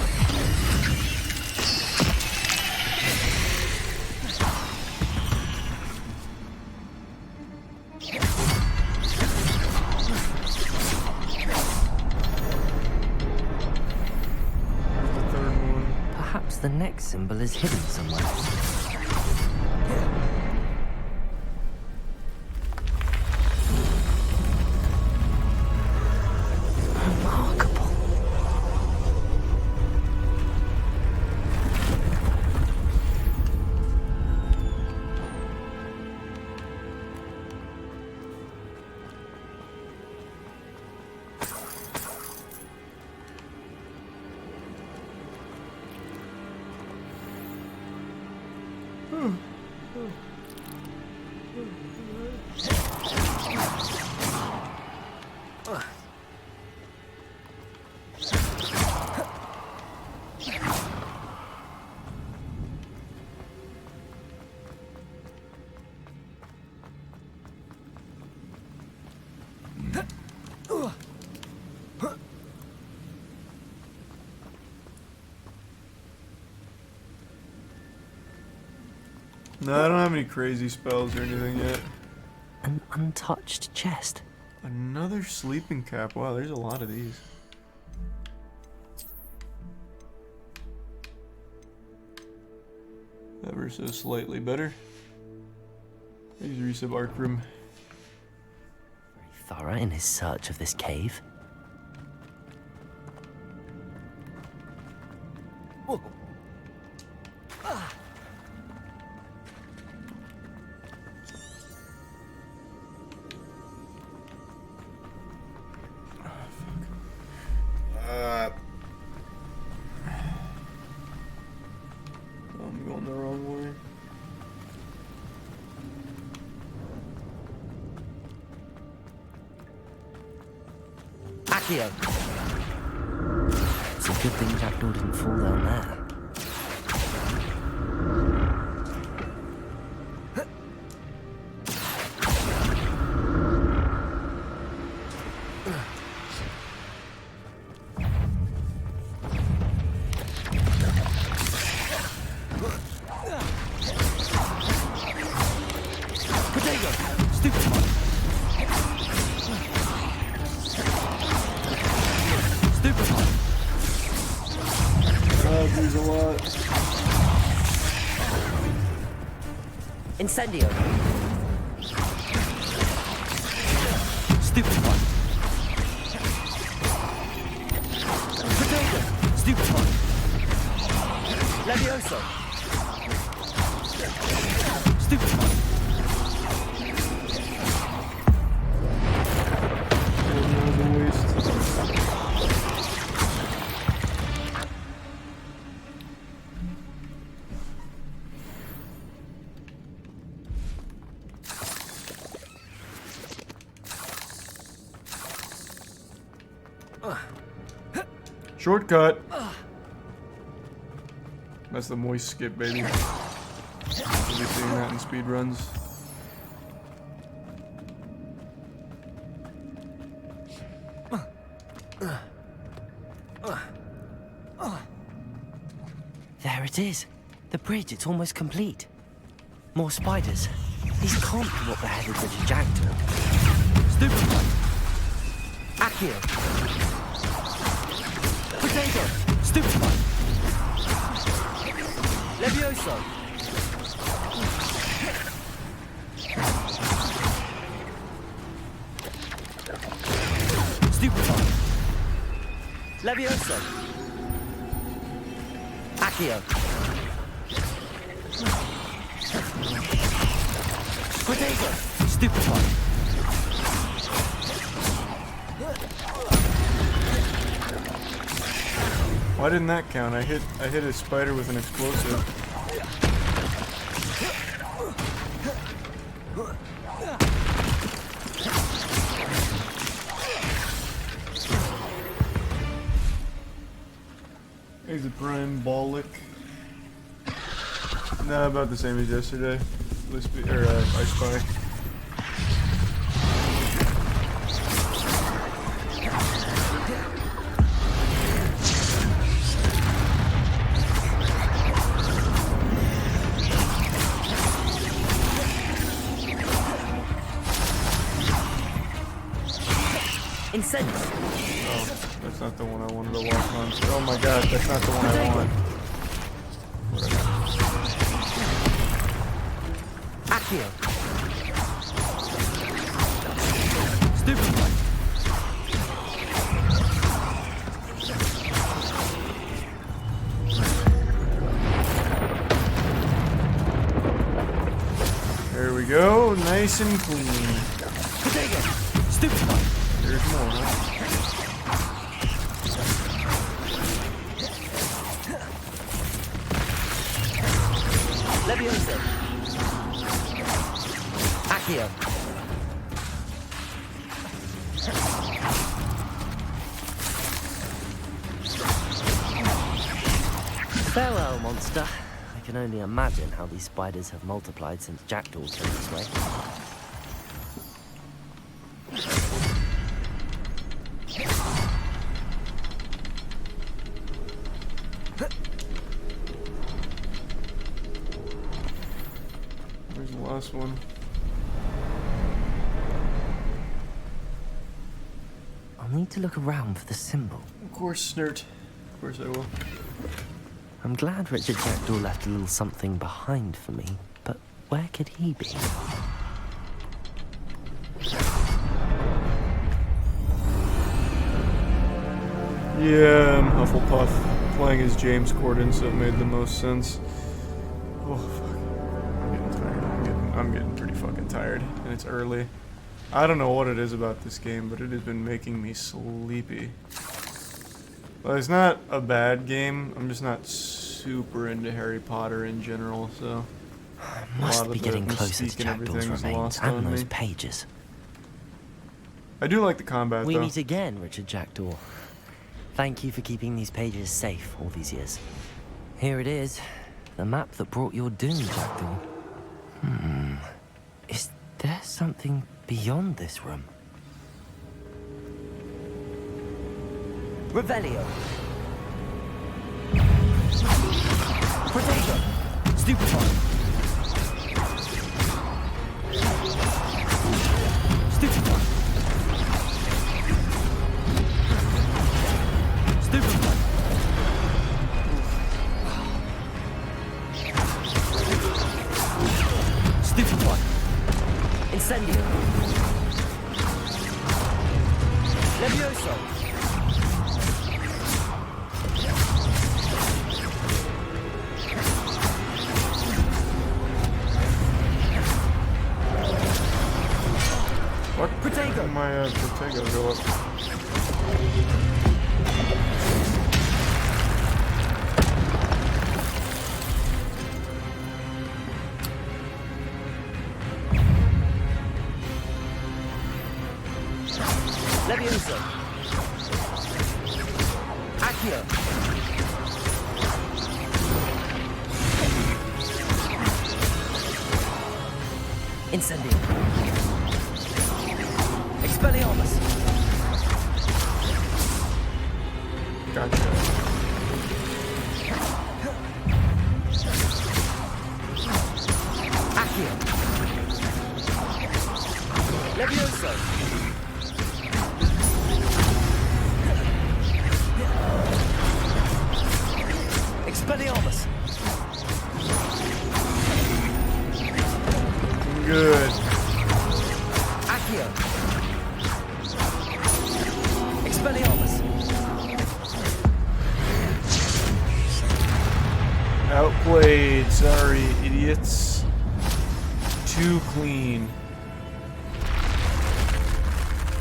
Perhaps the next symbol is hidden somewhere.
No, I don't have any crazy spells or anything yet.
An untouched chest.
Another sleeping cap. Wow, there's a lot of these. Ever so slightly better. There's Risa Arc Room.
Very thorough in his search of this cave. Whoa.
I'm going the wrong way.
Accio! It's a good thing Jackdaw didn't fall down there. Incendio. Stupid one. Potato. Stupid one. Levioso. Stupid one.
Shortcut. That's the moist skip, baby. You'll be seeing that in speed runs.
There it is. The bridge, it's almost complete. More spiders. These can't be what the headed bridge of Jackdaw. Stupid one. Accio. Potato! Stupid one! Levioso! Stupid one! Levioso! Accio! Potato! Stupid one!
Why didn't that count? I hit a spider with an explosive. Here's a prime ball lick. Nah, about the same as yesterday. I spy.
Incense.
Oh, that's not the one I wanted to walk on. Oh my god, that's not the one I want. Whatever.
Accio. Stupid one.
There we go, nice and clean.
Potato. Stupid one.
There's more, huh?
Levioso. Accio. Farewell, monster. I can only imagine how these spiders have multiplied since Jackdaw came this way. I'll need to look around for the symbol.
Of course, Snert. Of course I will.
I'm glad Richard Jackdaw left a little something behind for me, but where could he be?
Yeah, I'm Hufflepuff. Playing as James Corden, so it made the most sense. Oh, fuck. I'm getting tired. I'm getting pretty fucking tired, and it's early. I don't know what it is about this game, but it has been making me sleepy. Well, it's not a bad game. I'm just not super into Harry Potter in general, so...
Must be getting closer to Jackdaw's remains and those pages.
I do like the combat, though.
We meet again, Richard Jackdaw. Thank you for keeping these pages safe all these years. Here it is. The map that brought your doom, Jackdaw. Is there something beyond this room? Revelio. Protego. Stupefy. Stupefy. Stupefy. Stupefy. Incendio. Levioso.
What? Protego. My Protego go up.
Levioso. Accio. Incendio. Expelliarmus.
Gotcha.
Accio. Levioso. Expelliarmus.
Good.
Accio. Expelliarmus.
Outplayed. Sorry, idiots. Too clean.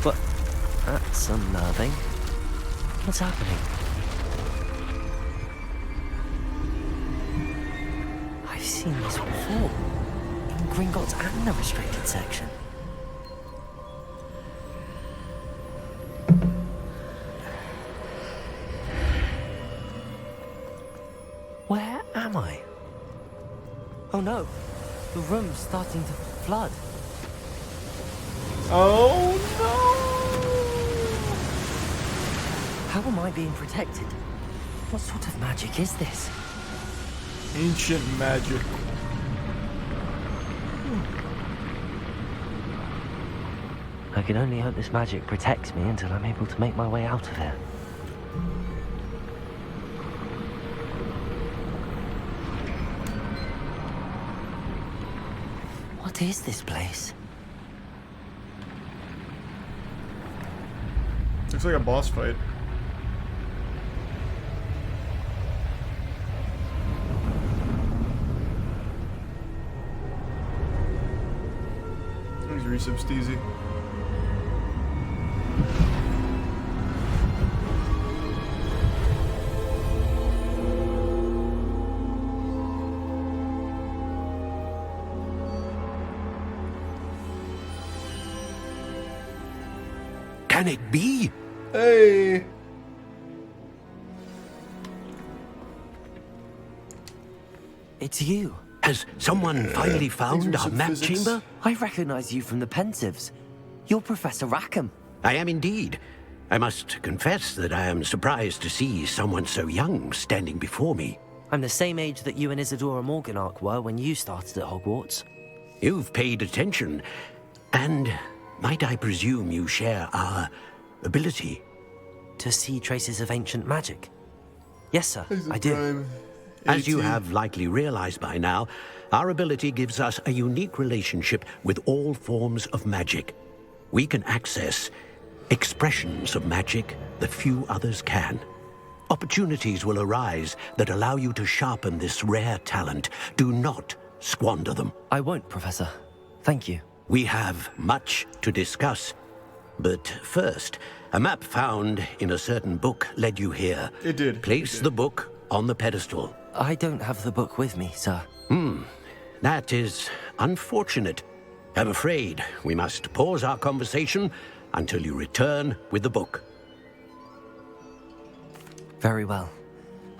But that's unnerving. What's happening? I've seen this before. In Gringotts and the restricted section. Where am I? Oh no, the room's starting to flood.
Oh no!
How am I being protected? What sort of magic is this?
Ancient magic.
I can only hope this magic protects me until I'm able to make my way out of here. What is this place?
Looks like a boss fight. Here's Resub Steezy.
Can it be?
Hey!
It's you.
Has someone finally found our map chamber?
I recognize you from the Pensives. You're Professor Rackham.
I am indeed. I must confess that I am surprised to see someone so young standing before me.
I'm the same age that you and Isadora Morganach were when you started at Hogwarts.
You've paid attention. And might I presume you share our ability?
To see traces of ancient magic? Yes, sir, I do.
As you have likely realized by now, our ability gives us a unique relationship with all forms of magic. We can access expressions of magic that few others can. Opportunities will arise that allow you to sharpen this rare talent. Do not squander them.
I won't, Professor. Thank you.
We have much to discuss. But first, a map found in a certain book led you here.
It did.
Place the book on the pedestal.
I don't have the book with me, sir.
That is unfortunate. I'm afraid we must pause our conversation until you return with the book.
Very well.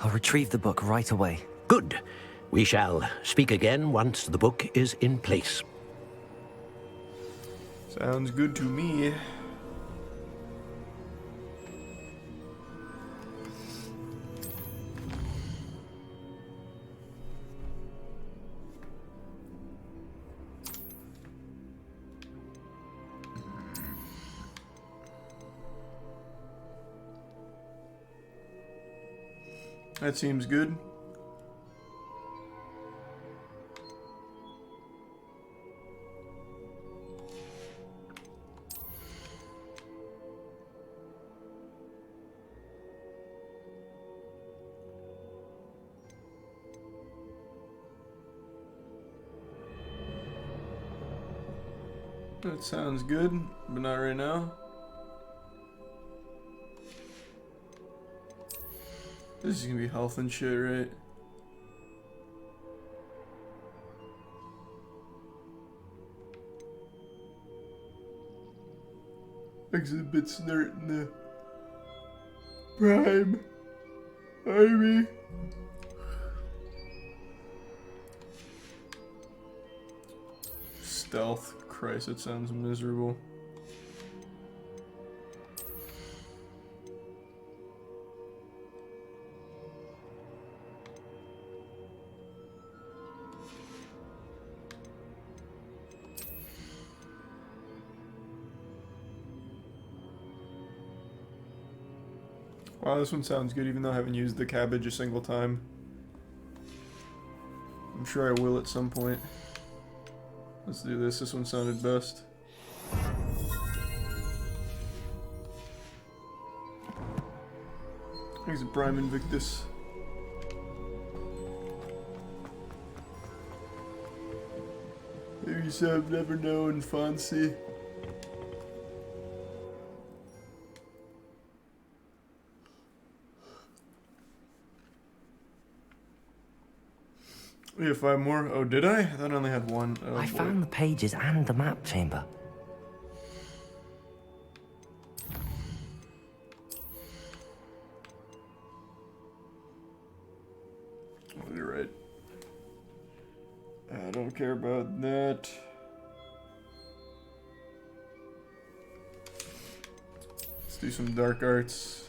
I'll retrieve the book right away.
Good. We shall speak again once the book is in place.
Sounds good to me. That seems good. That sounds good, but not right now. This is gonna be health and shit, right? Exhibits alert in the prime army. Stealth. Christ, it sounds miserable. Wow, this one sounds good even though I haven't used the cabbage a single time. I'm sure I will at some point. Let's do this. This one sounded best. Here's a Prime Invictus. Maybe some never known fancy. We have 5 more. Oh, did I? I thought I only had 1. Oh,
I
boy.
found the pages and the map chamber.
Oh, you're right. I don't care about that. Let's do some dark arts.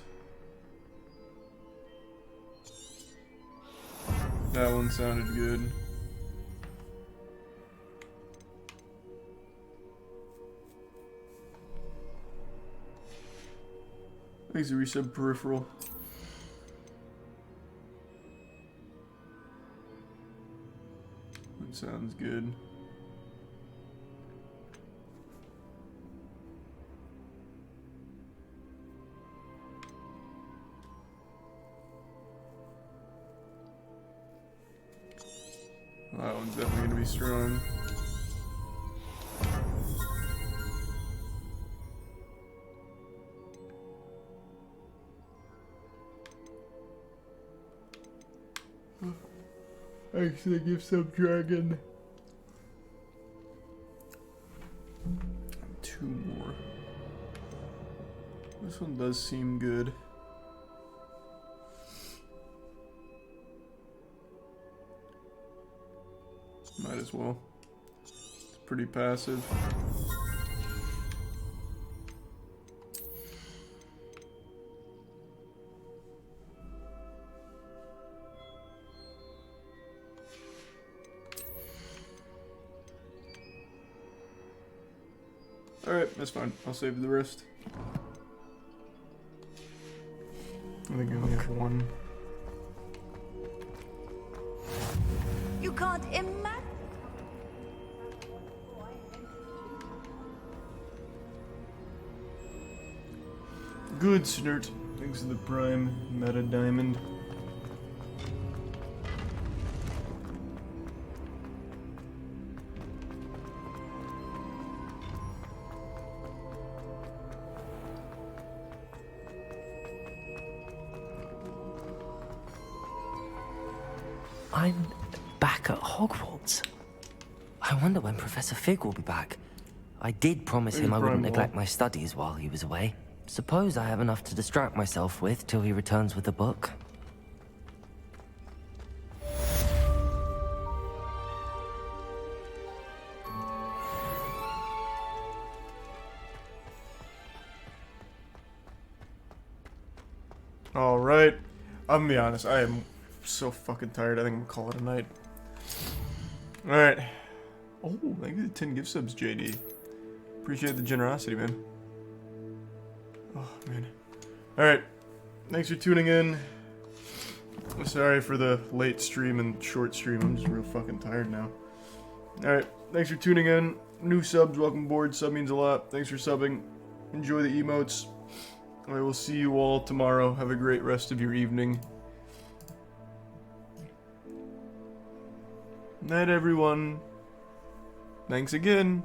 That one sounded good. Thanks to reset peripheral. That sounds good. That one's definitely gonna be strong. Actually, give some dragon. 2 more. This one does seem good. Might as well. It's pretty passive. Alright, that's fine. I'll save the rest. I think I only have one.
You can't imagine.
Good, Snert. Thanks to the Prime Meta Diamond.
I'm back at Hogwarts. I wonder when Professor Fig will be back. I did promise him I wouldn't neglect my studies while he was away. Suppose I have enough to distract myself with till he returns with the book.
Alright. I'm gonna be honest, I am so fucking tired. I think I'm gonna call it a night. Alright. Oh, thank you for the 10 gift subs, JD. Appreciate the generosity, man. Oh, man. Alright. Thanks for tuning in. Sorry for the late stream and short stream. I'm just real fucking tired now. Alright. Thanks for tuning in. New subs, welcome aboard. Sub means a lot. Thanks for subbing. Enjoy the emotes. I will see you all tomorrow. Have a great rest of your evening. Night, everyone. Thanks again.